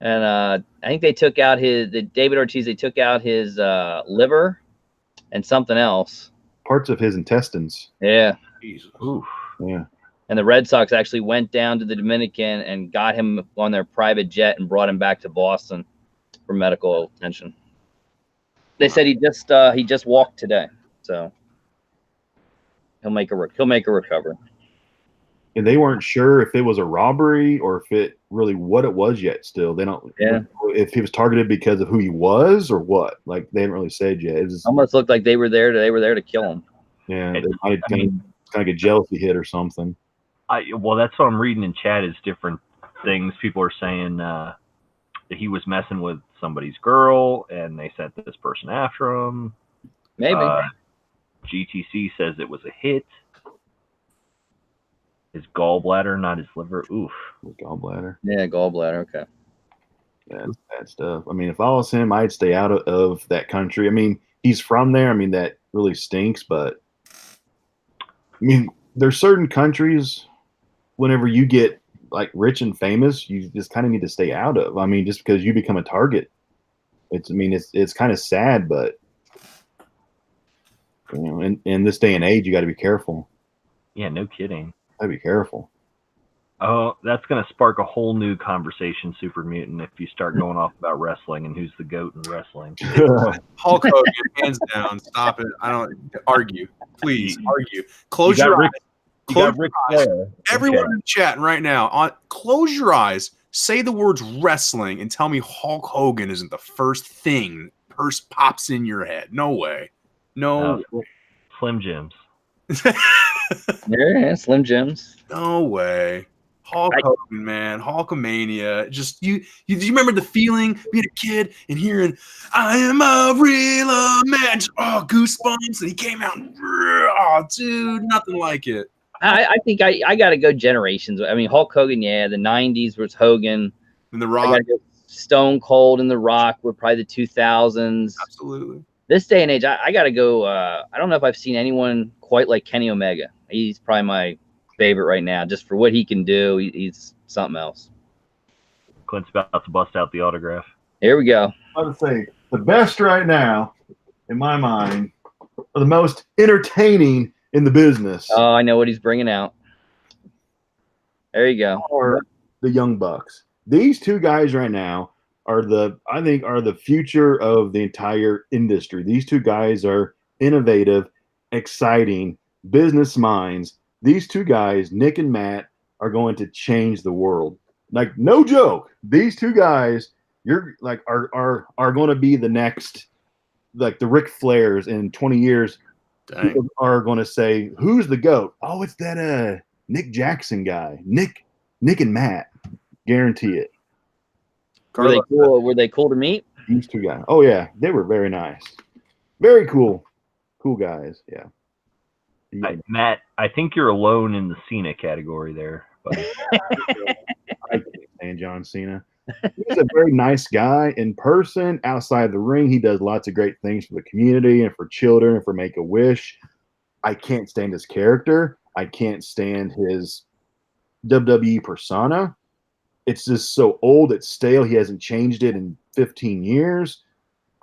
And I think they took out David Ortiz. They took out his liver and something else. Parts of his intestines. Yeah. Jesus. Oof. Yeah. And the Red Sox actually went down to the Dominican and got him on their private jet and brought him back to Boston for medical attention. They said he just walked today, so he'll make a recovery. And they weren't sure if it was a robbery or if it really what it was yet. Still, they don't. Yeah. If he was targeted because of who he was or what, like they haven't really said yet. It almost looked like they were there to kill him. Yeah, it might have kind of like a jealousy hit or something. Well, that's what I'm reading in chat is different things. People are saying that he was messing with somebody's girl and they sent this person after him. Maybe. GTC says it was a hit. His gallbladder, not his liver. Oof. His gallbladder. Yeah, gallbladder. Okay. That's bad stuff. I mean, if I was him, I'd stay out of that country. I mean, he's from there. I mean, that really stinks, but I mean, there's certain countries whenever you get like rich and famous, you just kind of need to stay out of. I mean, just because you become a target. It's kind of sad, but you know, in this day and age, you got to be careful. Yeah, no kidding. Gotta be careful. Oh, that's going to spark a whole new conversation, Super Mutant, if you start going off about wrestling and who's the GOAT in wrestling. Hulk Hogan, hands down. Stop it. I don't argue. Please argue. Close your eyes. Close your eyes. Everyone in the chat right now, close your eyes. Say the words wrestling and tell me Hulk Hogan isn't the first thing pops in your head. No way. No. Slim Jims. Yeah, Slim Jims. No way. Hulk Hogan, man. Hulkamania. Just you remember the feeling being a kid and hearing I am a real man. Just, goosebumps. And he came out and dude, nothing like it. I think I gotta go generations. I mean, Hulk Hogan, yeah, the 90s was Hogan. And The Rock. I gotta go Stone Cold and The Rock were probably the 2000s. Absolutely. This day and age, I gotta go. I don't know if I've seen anyone quite like Kenny Omega. He's probably my favorite right now, just for what he can do. He's something else. Clint's about to bust out the autograph. Here we go. I would say the best right now, in my mind, are the most entertaining in the business. Oh, I know what he's bringing out. There you go. Are the Young Bucks. These two guys right now are the future of the entire industry. These two guys are innovative, exciting business minds. These two guys, Nick and Matt, are going to change the world. Like, no joke. These two guys, are going to be the next, like the Ric Flairs in 20 years. Dang. People are going to say, "Who's the GOAT?" Oh, it's that Nick Jackson guy. Nick and Matt, guarantee it. Were they cool? Were they cool to meet? These two guys. Oh yeah, they were very nice, very cool guys. Yeah. Matt, I think you're alone in the Cena category there, buddy. I can't stand John Cena. He's a very nice guy in person. Outside the ring, he does lots of great things for the community and for children and for Make-A-Wish. I can't stand his character. I can't stand his WWE persona. it's just so old, it's stale. He hasn't changed it in 15 years.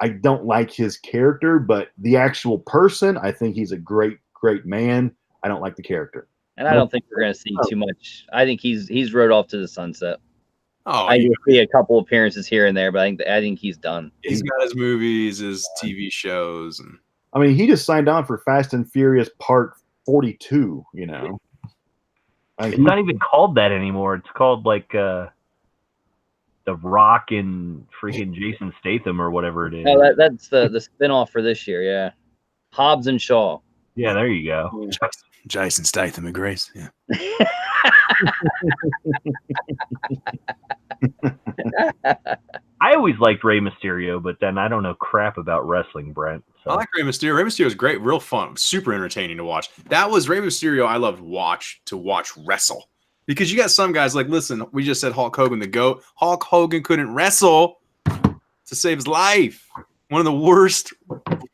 I don't like his character, but the actual person, I think he's a great man. I don't like the character. And I don't think we're going to see too much. I think he's rode off to the sunset. Oh, I will see a couple appearances here and there, but I think he's done. He's got his movies, his TV shows, and I mean, he just signed on for Fast and Furious Part 42. You know, it's not even called that anymore. It's called like The Rock and freaking Jason Statham or whatever it is. No, that's the spinoff for this year. Yeah, Hobbs and Shaw. Yeah, there you go. Jason Statham and Grace. Yeah. I always liked Rey Mysterio, but then I don't know crap about wrestling, Brent. So. I like Rey Mysterio. Rey Mysterio is great, real fun, super entertaining to watch. That was Rey Mysterio I loved to watch wrestle. Because you got some guys like, listen, we just said Hulk Hogan the GOAT. Hulk Hogan couldn't wrestle to save his life. One of the worst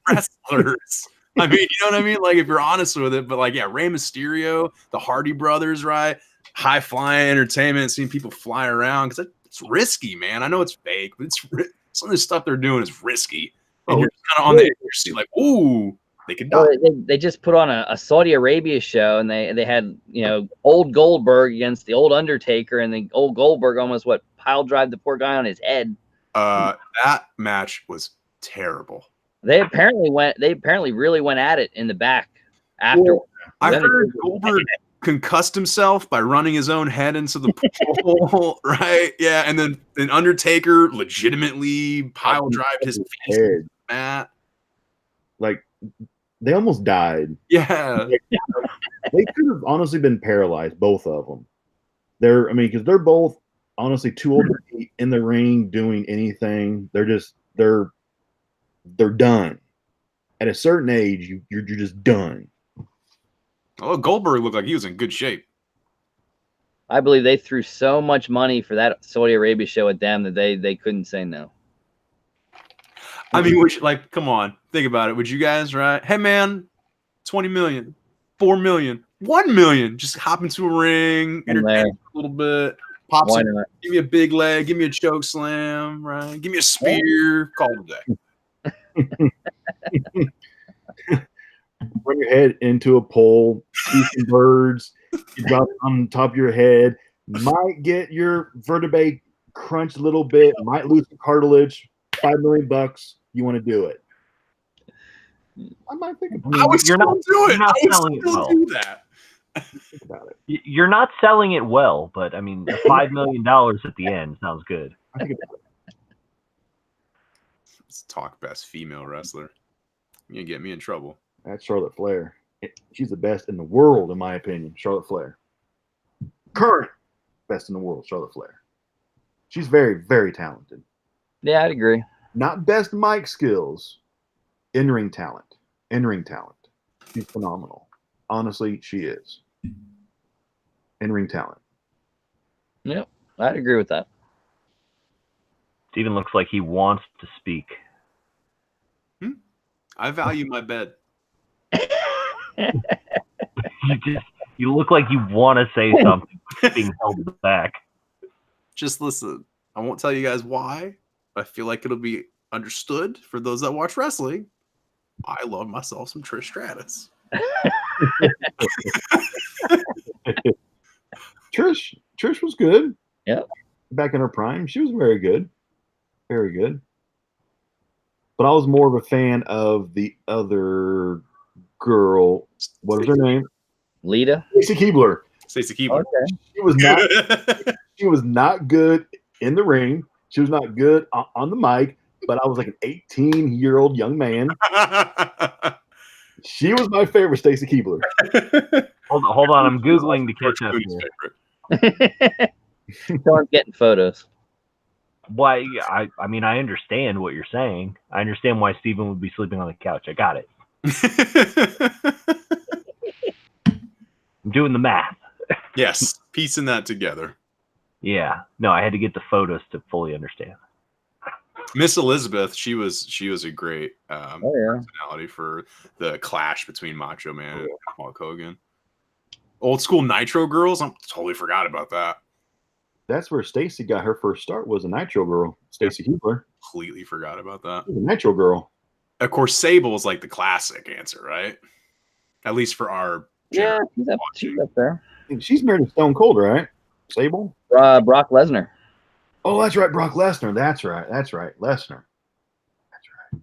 wrestlers. I mean, you know what I mean? Like, if you're honest with it, but like, yeah, Rey Mysterio, the Hardy Brothers, right? High flying entertainment, seeing people fly around because it's risky, man. I know it's fake, but some of the stuff they're doing is risky. And you're kind of on the edge, you're like, ooh, they could die. They just put on a Saudi Arabia show, and they had old Goldberg against the old Undertaker, and the old Goldberg almost pile drive the poor guy on his head. That match was terrible. They apparently really went at it in the back after. I heard Goldberg concussed himself by running his own head into the pole, right? Yeah, and then Undertaker legitimately pile drived his face into the mat. Like, they almost died. Yeah. They could have honestly been paralyzed, both of them. Because they're both honestly too old to be in the ring doing anything. They're done. At a certain age, you're just done. Oh, Goldberg looked like he was in good shape. I believe they threw so much money for that Saudi Arabia show at them that they couldn't say no. I mean, come on, think about it. Would you guys, right? Hey, man, 20 million, 4 million, 1 million. Just hop into a ring, entertain a little bit. Give me a big leg, give me a choke slam, right? Give me a spear, call it a day. Run your head into a pole, see some birds, you drop on top of your head, might get your vertebrae crunched a little bit, might lose some cartilage, $5 million, you want to do it. I might think about it. I would still do it. I would still do that. Think about it. You're not selling it well, but I mean, $5 million at the end sounds good. I think about it. Let's talk best female wrestler. You're gonna get me in trouble. That's Charlotte Flair. She's the best in the world, in my opinion. Charlotte Flair. Current best in the world, Charlotte Flair. She's very, very talented. Yeah, I'd agree. Not best mic skills. In-ring talent. In-ring talent. She's phenomenal. Honestly, she is. In-ring talent. Yep, I'd agree with that. Steven looks like he wants to speak. I value my bed. You look like you want to say something, but being held back. Just listen. I won't tell you guys why. I feel like it'll be understood for those that watch wrestling. I love myself some Trish Stratus. Trish was good. Yeah. Back in her prime, she was very good. Very good. But I was more of a fan of the other girl. What was her name? Lita? Stacy Keibler. Stacey Keibler. Okay. She was not good in the ring. She was not good on the mic, but I was like an 18-year-old young man. She was my favorite, Stacy Keibler. Hold on, I'm Googling to catch up here. Someone's getting photos. Why? I mean, I understand what you're saying. I understand why Steven would be sleeping on the couch. I got it. I'm doing the math. Yes, piecing that together. Yeah. No, I had to get the photos to fully understand. Miss Elizabeth, she was a great personality for the clash between Macho Man and Hulk Hogan. Old school Nitro girls, I totally forgot about that. that's where Stacy got her first start. Was a Nitro Girl, Stacy Hubler. Completely forgot about that. She was a Nitro Girl. Of course, Sable is like the classic answer, right? At least for our she's up there. She's married to Stone Cold, right? Sable. Brock Lesnar. Oh, that's right, Brock Lesnar. That's right, Lesnar. That's right.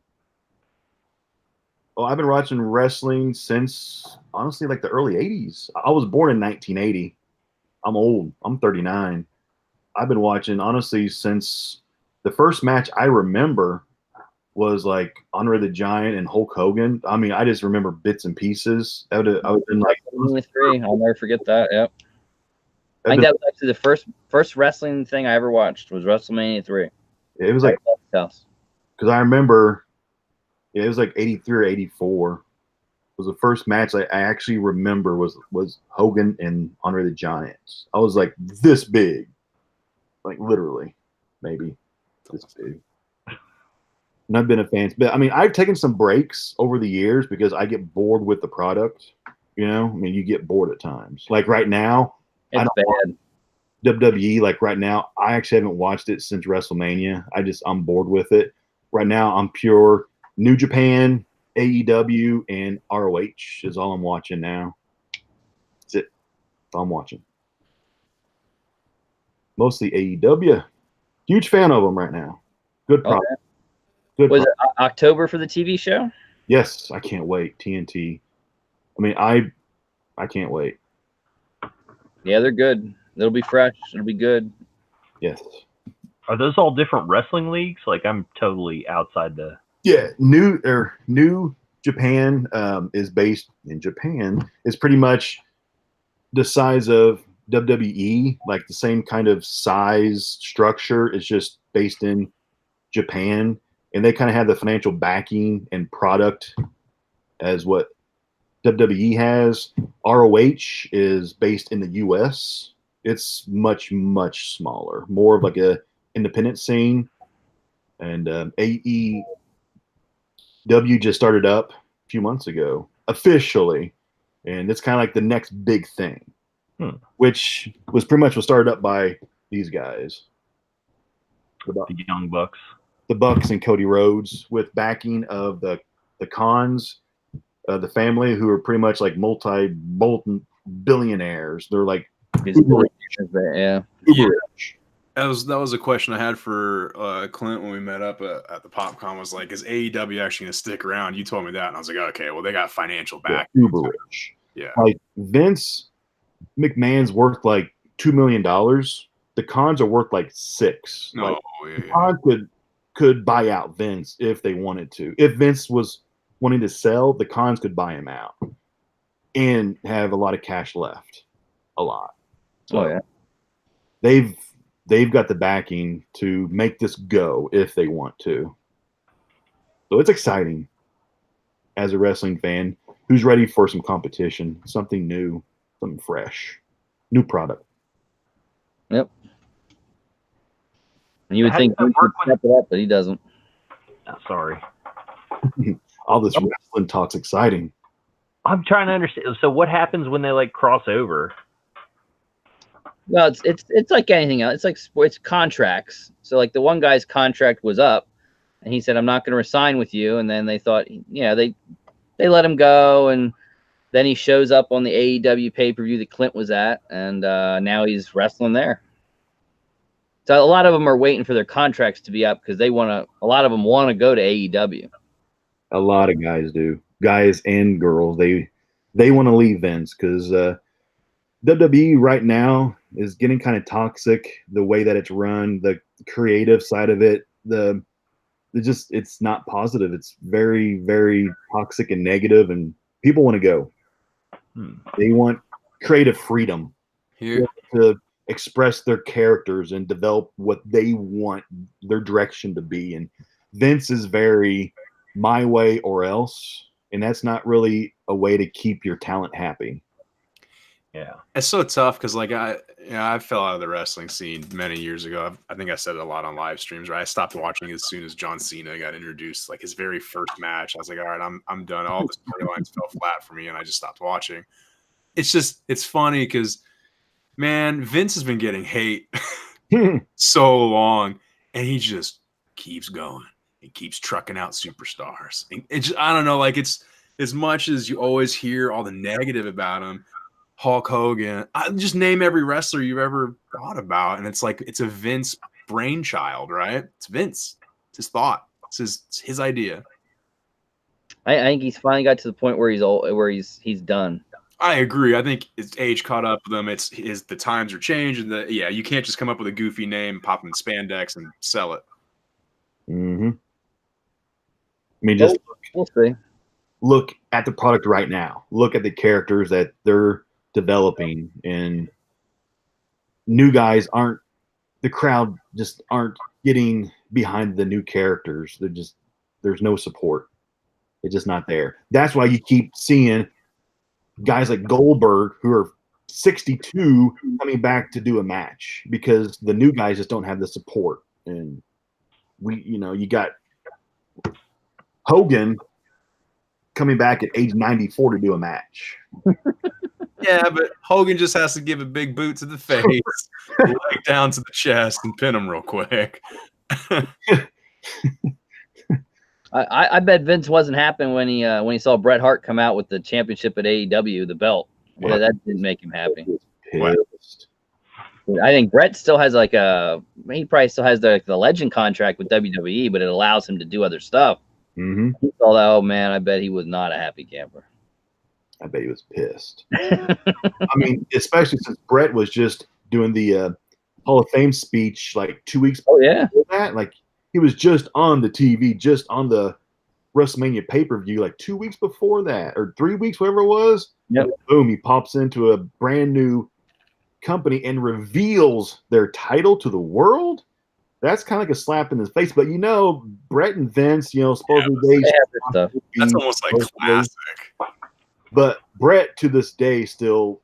Oh, I've been watching wrestling since honestly like the early '80s. I was born in 1980. I'm old. I'm 39. I've been watching honestly since the first match I remember was like Andre the Giant and Hulk Hogan. I mean, I just remember bits and pieces. I was in like '73. I'll never forget that. Yep. I think that was actually the first wrestling thing I ever watched was WrestleMania 3. It was like because I remember it was like 83 or 84. It was the first match I actually remember was Hogan and Andre the Giant. I was like this big, like literally, maybe this big. And I've been a fan, but I mean, I've taken some breaks over the years because I get bored with the product. You know, I mean, you get bored at times. Like right now, it's bad. WWE, like right now, I actually haven't watched it since WrestleMania. I'm bored with it. Right now, I'm pure New Japan, AEW, and ROH is all I'm watching now. That's it. That's all I'm watching. Mostly AEW. Huge fan of them right now. Good product. Okay. Was it October for the TV show? Yes, I can't wait. TNT. I mean, I can't wait. Yeah, they're good. It'll be fresh. It'll be good. Yes. Are those all different wrestling leagues? Like I'm totally outside the. Yeah, New Japan is based in Japan. Is pretty much the size of WWE, like the same kind of size structure. It's just based in Japan. And they kind of have the financial backing and product as what WWE has. ROH is based in the US. It's much, much smaller, more of like a independent scene. And AEW just started up a few months ago, officially. And it's kind of like the next big thing, which was pretty much was started up by these guys. The Young Bucks. The Bucks and Cody Rhodes with backing of the Khans, the family who are pretty much like multi-billionaires. They're like yeah. That was a question I had for Clint when we met up at the PopCon. Was like, is AEW actually going to stick around? You told me that, and I was like, okay, well they got financial back. Uber rich. Yeah. Like Vince McMahon's worth like $2 million. The Khans are worth like $6 million. No, the Khans could buy out Vince if they wanted to. If Vince was wanting to sell, the Khans could buy him out and have a lot of cash left. A lot. So yeah. They've got the backing to make this go if they want to. So it's exciting as a wrestling fan who's ready for some competition, something new, something fresh, new product. Yep. And you would think he would step it up, but he doesn't. Oh, sorry. All this wrestling talk's exciting. I'm trying to understand. So what happens when they like cross over? Well, it's like anything else. It's like sports contracts. So like the one guy's contract was up, and he said, "I'm not going to resign with you." And then they thought, they let him go, and then he shows up on the AEW pay-per-view that Clint was at, and now he's wrestling there. So a lot of them are waiting for their contracts to be up because a lot of them want to go to AEW. A lot of guys do, guys and girls. They want to leave Vince because WWE right now is getting kind of toxic. The way that it's run, the creative side of it, it's not positive. It's very, very toxic and negative, and people want to go. They want creative freedom to express their characters and develop what they want their direction to be. And Vince is very my way or else, and that's not really a way to keep your talent happy. Yeah, it's so tough because like I fell out of the wrestling scene many years ago. I think I said it a lot on live streams. Right, I stopped watching as soon as John Cena got introduced. Like his very first match, I was like, all right, I'm done. All the storylines fell flat for me, and I just stopped watching. It's funny because, man, Vince has been getting hate so long, and he just keeps going. He keeps trucking out superstars. And it's, I don't know, like, it's as much as you always hear all the negative about him. Hulk Hogan, I just name every wrestler you've ever thought about, and it's like it's a Vince brainchild, right? It's Vince. It's his thought. It's his idea. I think he's finally got to the point where he's old, where he's done. I agree. I think his age caught up with him. The times are changed, and you can't just come up with a goofy name, pop in spandex, and sell it. Mm-hmm. I mean, just we'll see. Look at the product right now. Look at the characters that they're developing, and new guys aren't. The crowd just aren't getting behind the new characters. There's no support. It's just not there. That's why you keep seeing guys like Goldberg, who are 62, coming back to do a match because the new guys just don't have the support. And you got Hogan coming back at age 94 to do a match. Yeah, but Hogan just has to give a big boot to the face, leg down to the chest, and pin him real quick. I bet Vince wasn't happy when he saw Bret Hart come out with the championship at AEW, the belt. Yeah, that didn't make him happy. I think Bret still has he probably still has the legend contract with WWE, but it allows him to do other stuff. Mm-hmm. He saw that, oh man, I bet he was not a happy camper. I bet he was pissed. I mean, especially since Bret was just doing the Hall of Fame speech like 2 weeks before that. Like, he was just on the TV, just on the WrestleMania pay-per-view like 2 weeks before that, or 3 weeks, whatever it was. Yep. Boom, he pops into a brand new company and reveals their title to the world. That's kind of like a slap in the face. But Bret and Vince, supposedly that's almost like classic. But Bret to this day still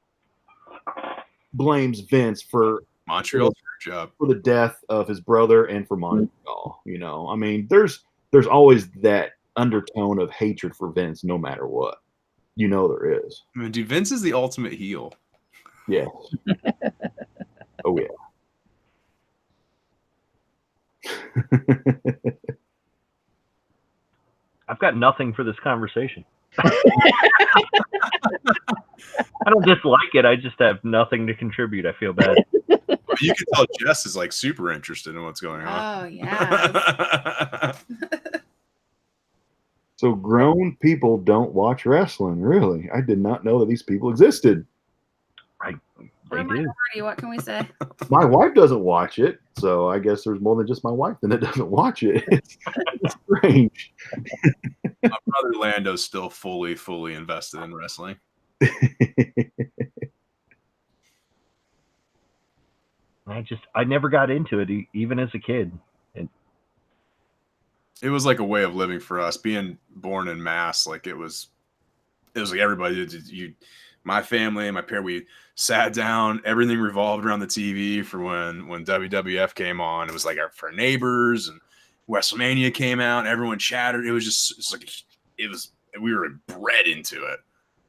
blames Vince for Montreal job, for the death of his brother and for Montreal. I mean, there's always that undertone of hatred for Vince, no matter what. There is. I mean, dude, Vince is the ultimate heel. Yeah. Oh yeah. I've got nothing for this conversation. I don't dislike it. I just have nothing to contribute. I feel bad. You can tell Jess is like super interested in what's going on. Oh yeah. So grown people don't watch wrestling, really? I did not know that these people existed. What can we say? My wife doesn't watch it, so I guess there's more than just my wife that doesn't watch it. It's strange. My brother Lando's still fully invested in wrestling. I never got into it, even as a kid. And it was like a way of living for us, being born in Mass. Like it was like everybody. My family and my parents, we sat down. Everything revolved around the TV for when WWF came on. It was like for our neighbors, and WrestleMania came out. Everyone chattered. It was we were bred into it.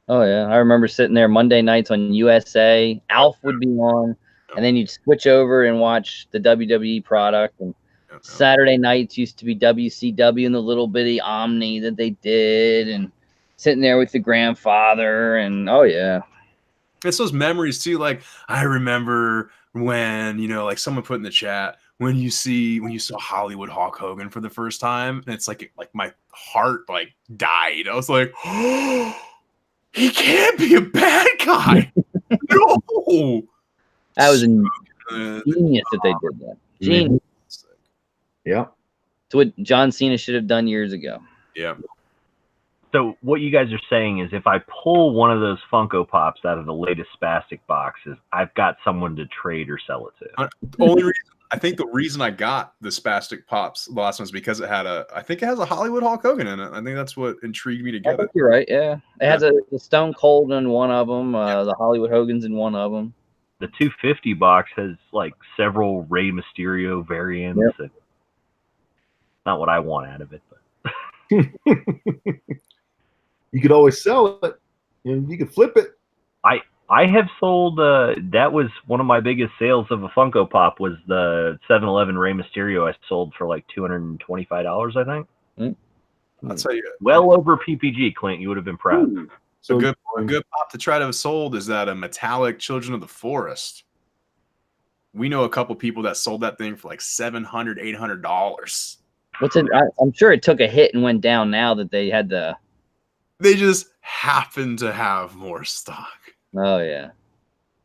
Oh yeah, I remember sitting there Monday nights on USA. Alf would be on, and then you'd switch over and watch the WWE product. And Saturday nights used to be WCW and the little bitty Omni that they did, and sitting there with the grandfather. And oh yeah, it's those memories too. Like I remember when like someone put in the chat when you saw Hollywood Hulk Hogan for the first time, and it's like my heart like died. I was like, oh, he can't be a bad guy. No. That was genius that they did that. Genius. Yeah. It's what John Cena should have done years ago. Yeah. So what you guys are saying is if I pull one of those Funko Pops out of the latest Spastic boxes, I've got someone to trade or sell it to. I think the reason I got the Spastic Pops, the last one, is because I think it has a Hollywood Hulk Hogan in it. I think that's what intrigued me to get it. You're right, yeah. It has a Stone Cold in one of them, the Hollywood Hogan's in one of them. The 250 box has like several Rey Mysterio variants. Yep. Not what I want out of it, but you could always sell it. You could flip it. I have sold. That was one of my biggest sales of a Funko Pop. Was the 7-Eleven Rey Mysterio I sold for like $225, I think. I'll tell you. Well over PPG, Clint. You would have been proud. So a good pop to try to have sold is that a metallic Children of the Forest. We know a couple people that sold that thing for like $700, $800. What's it? I'm sure it took a hit and went down now that they had the. They just happen to have more stock. Oh yeah,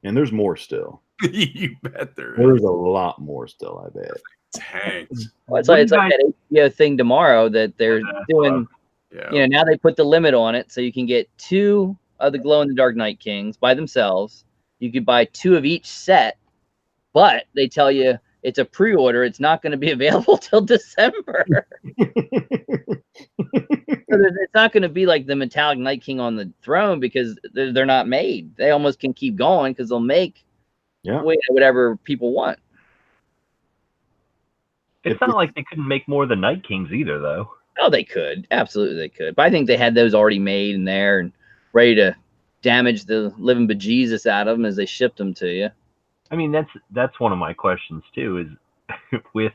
and there's more still. You bet there is. There's a lot more still. I bet. Tanked. Well, it's like that HBO thing tomorrow that they're doing. Yeah. You know, now they put the limit on it, so you can get 2 of the glow in the dark Night Kings by themselves. You could buy 2 of each set, but they tell you it's a pre-order. It's not going to be available till December. It's not going to be like the metallic Night King on the throne because they're not made. They almost can keep going because they'll make whatever people want. It's not like they couldn't make more of the Night Kings either, though. Oh, they could. Absolutely, they could. But I think they had those already made in there and ready to damage the living bejesus out of them as they shipped them to you. I mean, that's one of my questions, too, is with,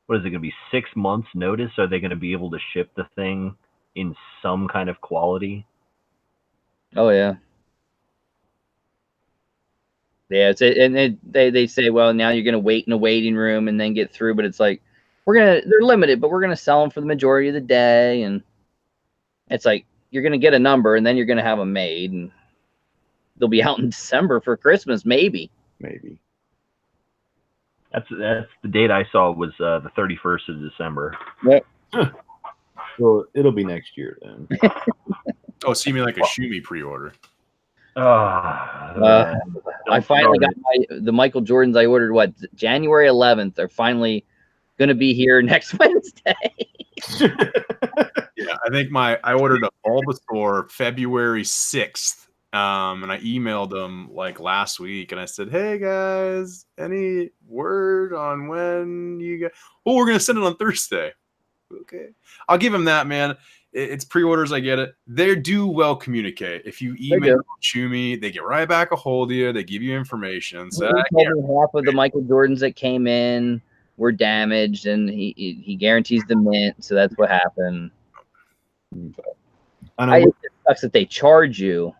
what is it going to be, 6 months notice? Are they going to be able to ship the thing in some kind of quality? Oh, yeah. Yeah, they say, well, now you're going to wait in a waiting room and then get through, but it's like, they're limited, but we're going to sell them for the majority of the day. And it's like, you're going to get a number and then you're going to have them made and they'll be out in December for Christmas. Maybe. That's the date I saw was the 31st of December. Yep. Well, it'll be next year then. Oh, so you mean like a Shumi pre-order? I finally got the Michael Jordans I ordered, January 11th. They're finally going to be here next Wednesday. Yeah, I think I ordered a Bulbasaur February 6th. And I emailed them like last week and I said, hey guys, any word on when you get, we're going to send it on Thursday. Okay. I'll give them that, man. It's pre-orders. I get it. They do well communicate. If you email Shumi, they get right back a hold of you. They give you information. So half of the Michael Jordans that came in were damaged and he guarantees the mint. So that's what happened. It sucks that they charge you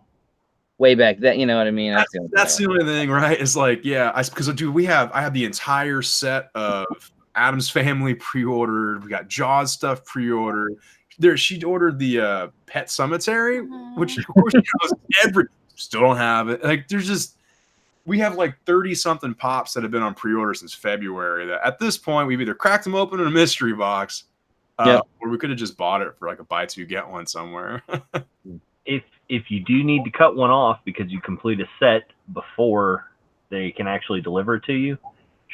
way back then, you know what I mean? That's the only thing, right? It's like, yeah, because dude, I have the entire set of Addams Family pre-ordered. We got Jaws stuff pre-ordered. She ordered the Pet Cemetery, which of course still don't have it. Like, we have like 30 something pops that have been on pre-order since February. That at this point we've either cracked them open in a mystery box, or we could have just bought it for like a buy two get one somewhere. If you do need to cut one off because you complete a set before they can actually deliver it to you,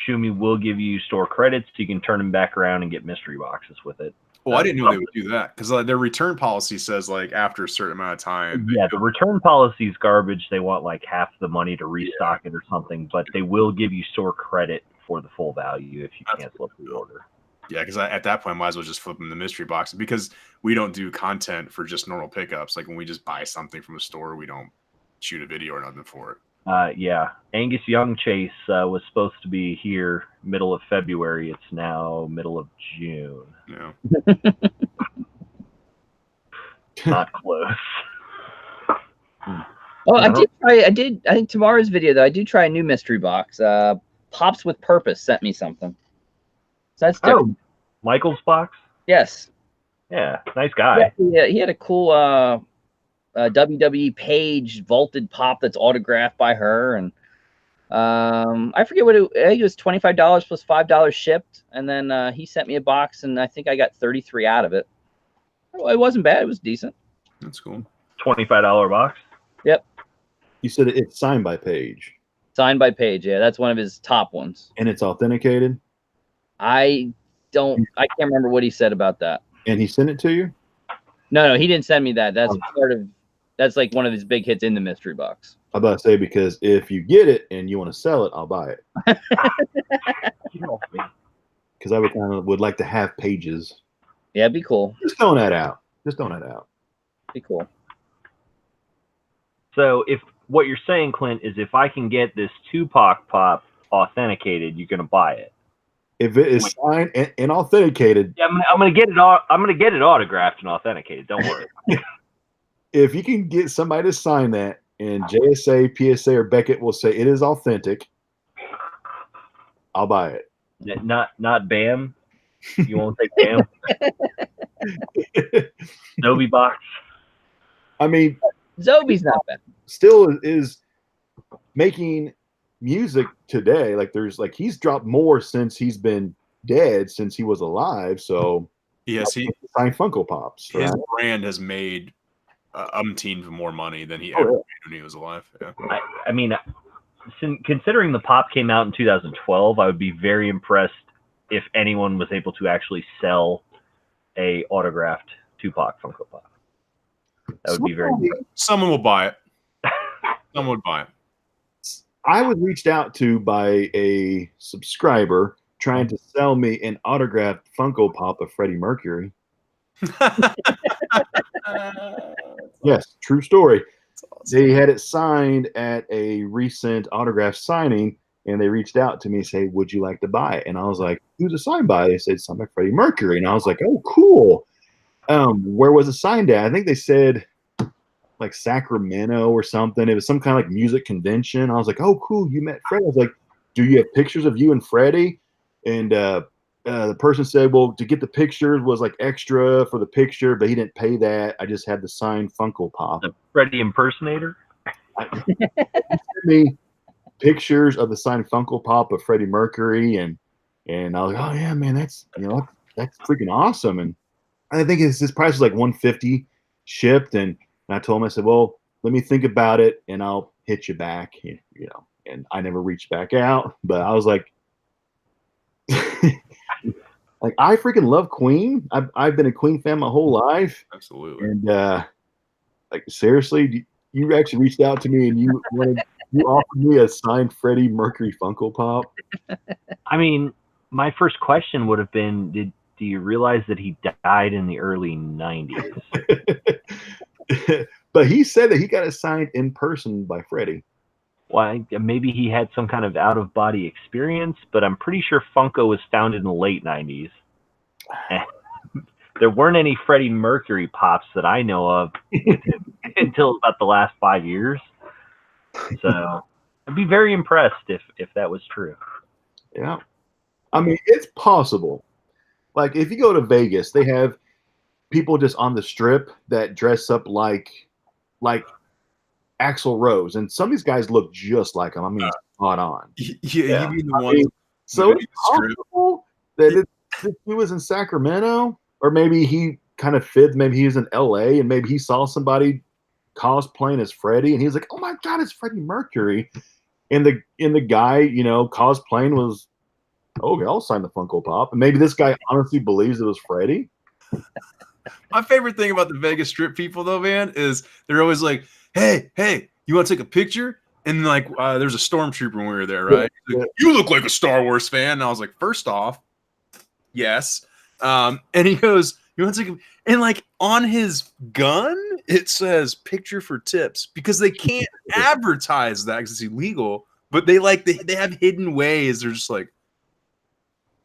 Shumi will give you store credits so you can turn them back around and get mystery boxes with it. Well, I didn't know they would do that because their return policy says like after a certain amount of time. Yeah, the return policy is garbage. They want like half the money to restock it or something, but they will give you store credit for the full value if you cancel a pre-order. Yeah, because at that point, I might as well just flip them the mystery box because we don't do content for just normal pickups. Like when we just buy something from a store, we don't shoot a video or nothing for it. Yeah, Angus Young Chase was supposed to be here middle of February. It's now middle of June. Yeah. Not close. Oh, I think tomorrow's video though, I do try a new mystery box. Pops with Purpose sent me something. So that's different. Michael's box? Yes. Yeah, nice guy. Yeah, he had a cool WWE Page vaulted pop that's autographed by her, and I forget what I think it was $25 plus $5 shipped, and then he sent me a box, and I think I got 33 out of it. It wasn't bad. It was decent. That's cool. $25 box. Yep. You said it's signed by Page. Signed by Page. Yeah, that's one of his top ones. And it's authenticated. I can't remember what he said about that. And he sent it to you? No, he didn't send me that. That's like one of his big hits in the mystery box. I'm about to say, because if you get it and you want to sell it, I'll buy it. Because I would like to have Pages. Yeah, it'd be cool. Just throwing that out. Be cool. So if what you're saying, Clint, is if I can get this Tupac pop authenticated, you're gonna buy it. If it is signed and authenticated, Yeah, I'm gonna get it. I'm gonna get it autographed and authenticated. Don't worry. if you can get somebody to sign that, and JSA, PSA, or Beckett will say it is authentic, I'll buy it. Not BAM. You won't take BAM. Adobe box. I mean, Zobi's not bad. still is making music today. Like he's dropped more since he's been dead, since he was alive. So yes, he signed Funko Pops. His right? brand has made umpteen more money than he ever made when he was alive. Yeah. I mean, considering the pop came out in 2012, I would be very impressed if anyone was able to actually sell a autographed Tupac Funko Pop. That would be very impressive. Someone will buy it. Someone would buy it. I was reached out to by a subscriber trying to sell me an autographed Funko Pop of Freddie Mercury. Yes, true story. Awesome. They had it signed at a recent autograph signing, and they reached out to me and say, "Would you like to buy it?" And I was like, "Who's it signed by?" They said, "Signed by Freddie Mercury." And I was like, "Oh, cool." Where was it signed at? I think they said like Sacramento or something. It was some kind of like music convention. I was like, "Oh, cool, you met Freddie." I was like, "Do you have pictures of you and Freddie?" And the person said, "Well, to get the pictures was like extra for the picture, but he didn't pay that. I just had the signed Funko Pop." The Freddie impersonator? He sent me pictures of the signed Funko Pop of Freddie Mercury, and I was like, "Oh yeah, man, that's that's freaking awesome." And I think his price was like $150 shipped, and I told him, I said, "Well, let me think about it, and I'll hit you back." And I never reached back out, but I was like, like I freaking love Queen. I've been a Queen fan my whole life. Absolutely. And like seriously, you actually reached out to me and you offered me a signed Freddie Mercury Funko Pop. I mean, my first question would have been, do you realize that he died in the early 90s? But he said that he got it signed in person by Freddie. Well, maybe he had some kind of out-of-body experience, but I'm pretty sure Funko was founded in the late 90s. There weren't any Freddie Mercury pops that I know of until about the last 5 years. So I'd be very impressed if that was true. Yeah. I mean, it's possible. Like, if you go to Vegas, they have people just on the strip that dress up like Axl Rose, and some of these guys look just like him. I mean, spot on. Yeah, you mean the ones. So it's possible that he was in Sacramento, or maybe he kind of fit. Maybe he was in LA, and maybe he saw somebody cosplaying as Freddie, and he was like, "Oh my God, it's Freddie Mercury!" And the guy, cosplaying was, "Okay, I'll sign the Funko Pop." And maybe this guy honestly believes it was Freddie. My favorite thing about the Vegas Strip people, though, man, is they're always like, Hey, you want to take a picture? And like, there's a stormtrooper when we were there, right? Like, "You look like a Star Wars fan." And I was like, first off, yes. And he goes, "You want to take a," and like on his gun, it says "picture for tips," because they can't advertise that because it's illegal. But they have hidden ways. They're just like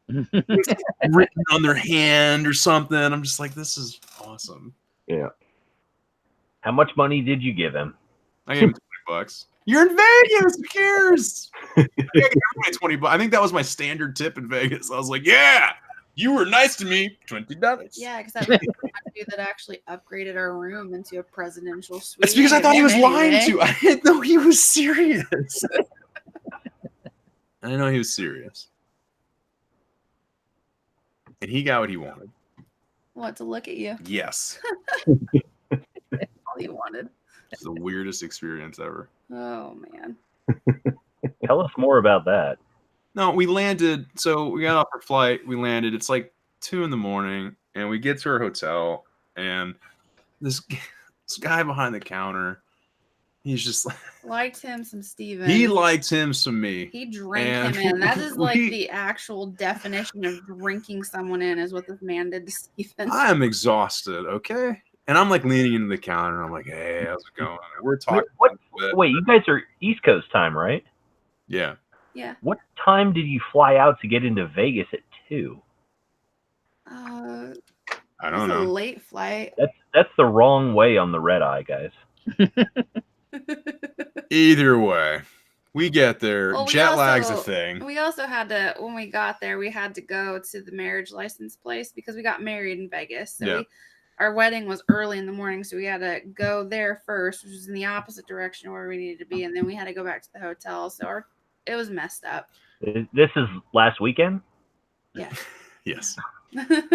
written on their hand or something. I'm just like, this is awesome. Yeah. How much money did you give him? I gave him $20. You're in Vegas. Who cares? I gave him $20. I think that was my standard tip in Vegas. I was like, "Yeah, you were nice to me. $20." Yeah, because that was the dude that actually upgraded our room into a presidential suite. That's because I thought he was lying to. I didn't know he was serious. I know he was serious. And he got what he wanted. What, to look at you? Yes. All you wanted. It's the weirdest experience ever. Oh, man. Tell us more about that. No, we landed. So we got off our flight. We landed. It's like 2 a.m, and we get to our hotel, and this guy behind the counter, he's just like, liked him some Steven. He liked him some me. He drank him in. That is like the actual definition of drinking someone in, is what this man did to Steven. I am exhausted, okay? And I'm like leaning into the counter. And I'm like, "Hey, how's it going?" And we're talking. wait, you guys are East Coast time, right? Yeah. Yeah. What time did you fly out to get into Vegas at 2? I It was don't a know. late flight. That's the wrong way on the red eye, guys. Either way, we get there. Well, Jet lag's a thing. We also had to, when we got there, we had to go to the marriage license place because we got married in Vegas. So our wedding was early in the morning, so we had to go there first, which was in the opposite direction where we needed to be, and then we had to go back to the hotel. So it was messed up. This is last weekend? Yeah. Yes.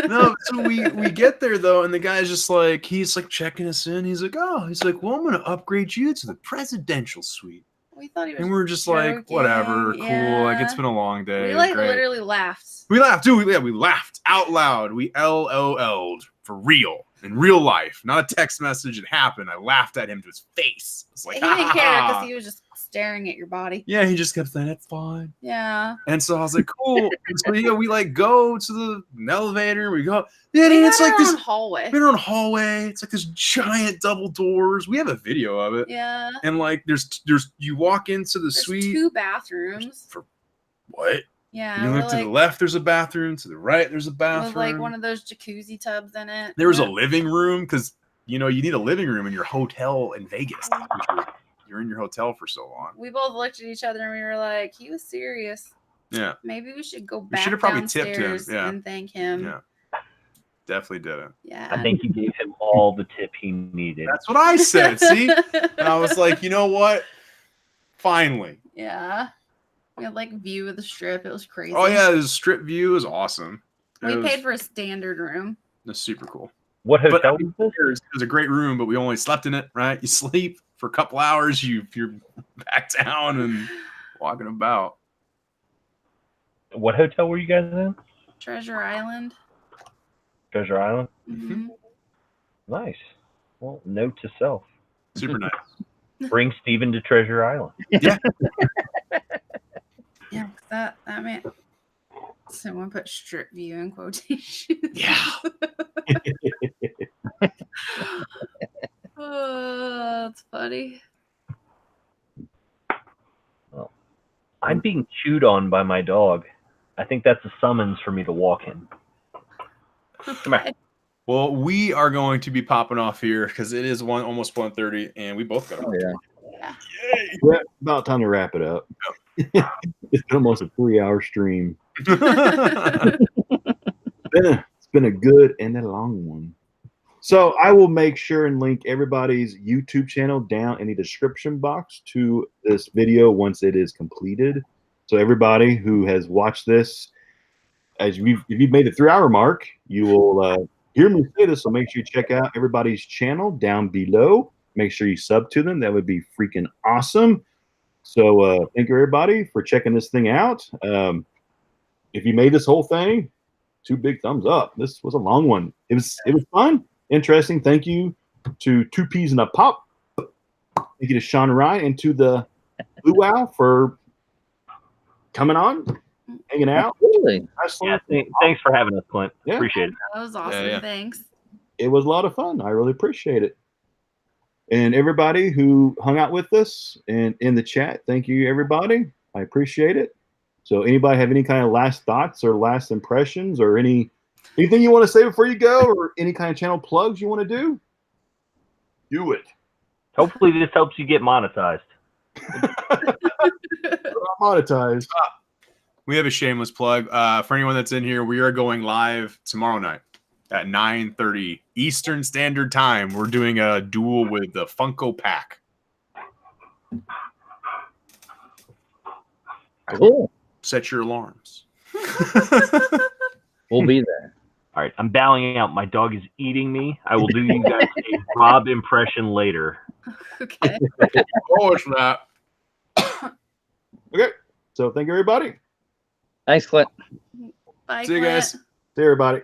No, so we get there though, and the guy's just like, he's like checking us in. He's like, well, I'm gonna upgrade you to the presidential suite. We thought he was and we're just joking. like, whatever, cool. Like, it's been a long day. We like great. literally laughed. We laughed, dude. We laughed out loud. We LOL'd for real in real life, not a text message. It happened. I laughed at him to his face. It's like, he didn't care because he was just staring at your body. Yeah, he just kept saying, it's fine. Yeah. And so I was like, cool. And so we like go to the elevator. We go. Yeah, and it's like this hallway. We're on a hallway. It's like this giant double doors. We have a video of it. Yeah. And like there's you walk into the suite. 2 bathrooms. For what? Yeah. You look to the left, there's a bathroom. To the right, there's a bathroom. With like one of those jacuzzi tubs in it. There was a living room because you need a living room in your hotel in Vegas. You're in your hotel for so long. We both looked at each other and we were like, he was serious. Yeah. Maybe we should go We back should have probably tipped him. downstairs Yeah. and thank him. Yeah. Definitely did it. Yeah. I think you gave him all the tip he needed. That's what I said. See? And I was like, you know what? Finally. Yeah. We had like view of the strip. It was crazy. Oh yeah, the strip view is awesome. We paid for a standard room. That's super cool. What hotel was this? It was a great room, but we only slept in it, right? You sleep for a couple hours, you're back down and walking about. What hotel were you guys in? Treasure Island. Treasure Island? Mm-hmm. Nice. Well, note to self. Super nice. Bring Steven to Treasure Island. Yeah. Yeah, that meant someone put strip view in quotations. Yeah. Oh, that's funny. Well, I'm being chewed on by my dog. I think that's a summons for me to walk in. Come here. Well, we are going to be popping off here because it is almost 1:30, and we both got. Oh yeah. Yay! Yeah, about time to wrap it up. It's been almost a 3-hour stream. It's been a good and a long one. So I will make sure and link everybody's YouTube channel down in the description box to this video once it is completed. So everybody who has watched this, if you've made the 3-hour mark, you will hear me say this. So make sure you check out everybody's channel down below. Make sure you sub to them. That would be freaking awesome. So thank you everybody for checking this thing out. If you made this whole thing, 2 big thumbs up. This was a long one. It was fun, interesting. Thank you to 2 Peas and a Pop. Thank you to Sean Ryan and to the Luau for coming on, hanging out. Really? Yeah, thanks for having us, Clint. Yeah. Appreciate it. That was awesome. Yeah. Thanks. It was a lot of fun. I really appreciate it. And everybody who hung out with us and in the chat, thank you, everybody. I appreciate it. So anybody have any kind of last thoughts or last impressions or anything you want to say before you go or any kind of channel plugs you want to do? Do it. Hopefully this helps you get monetized. Monetized. We have a shameless plug. For anyone that's in here, we are going live tomorrow night at 9:30 Eastern Standard Time. We're doing a duel with the Funko Pack. Cool. Set your alarms. We'll be there. All right, I'm bowing out. My dog is eating me. I will do you guys a Rob impression later. Okay. Oh, it's that. Okay. So thank you, everybody. Thanks, Clint. Bye, See you Clint. guys. See you, everybody.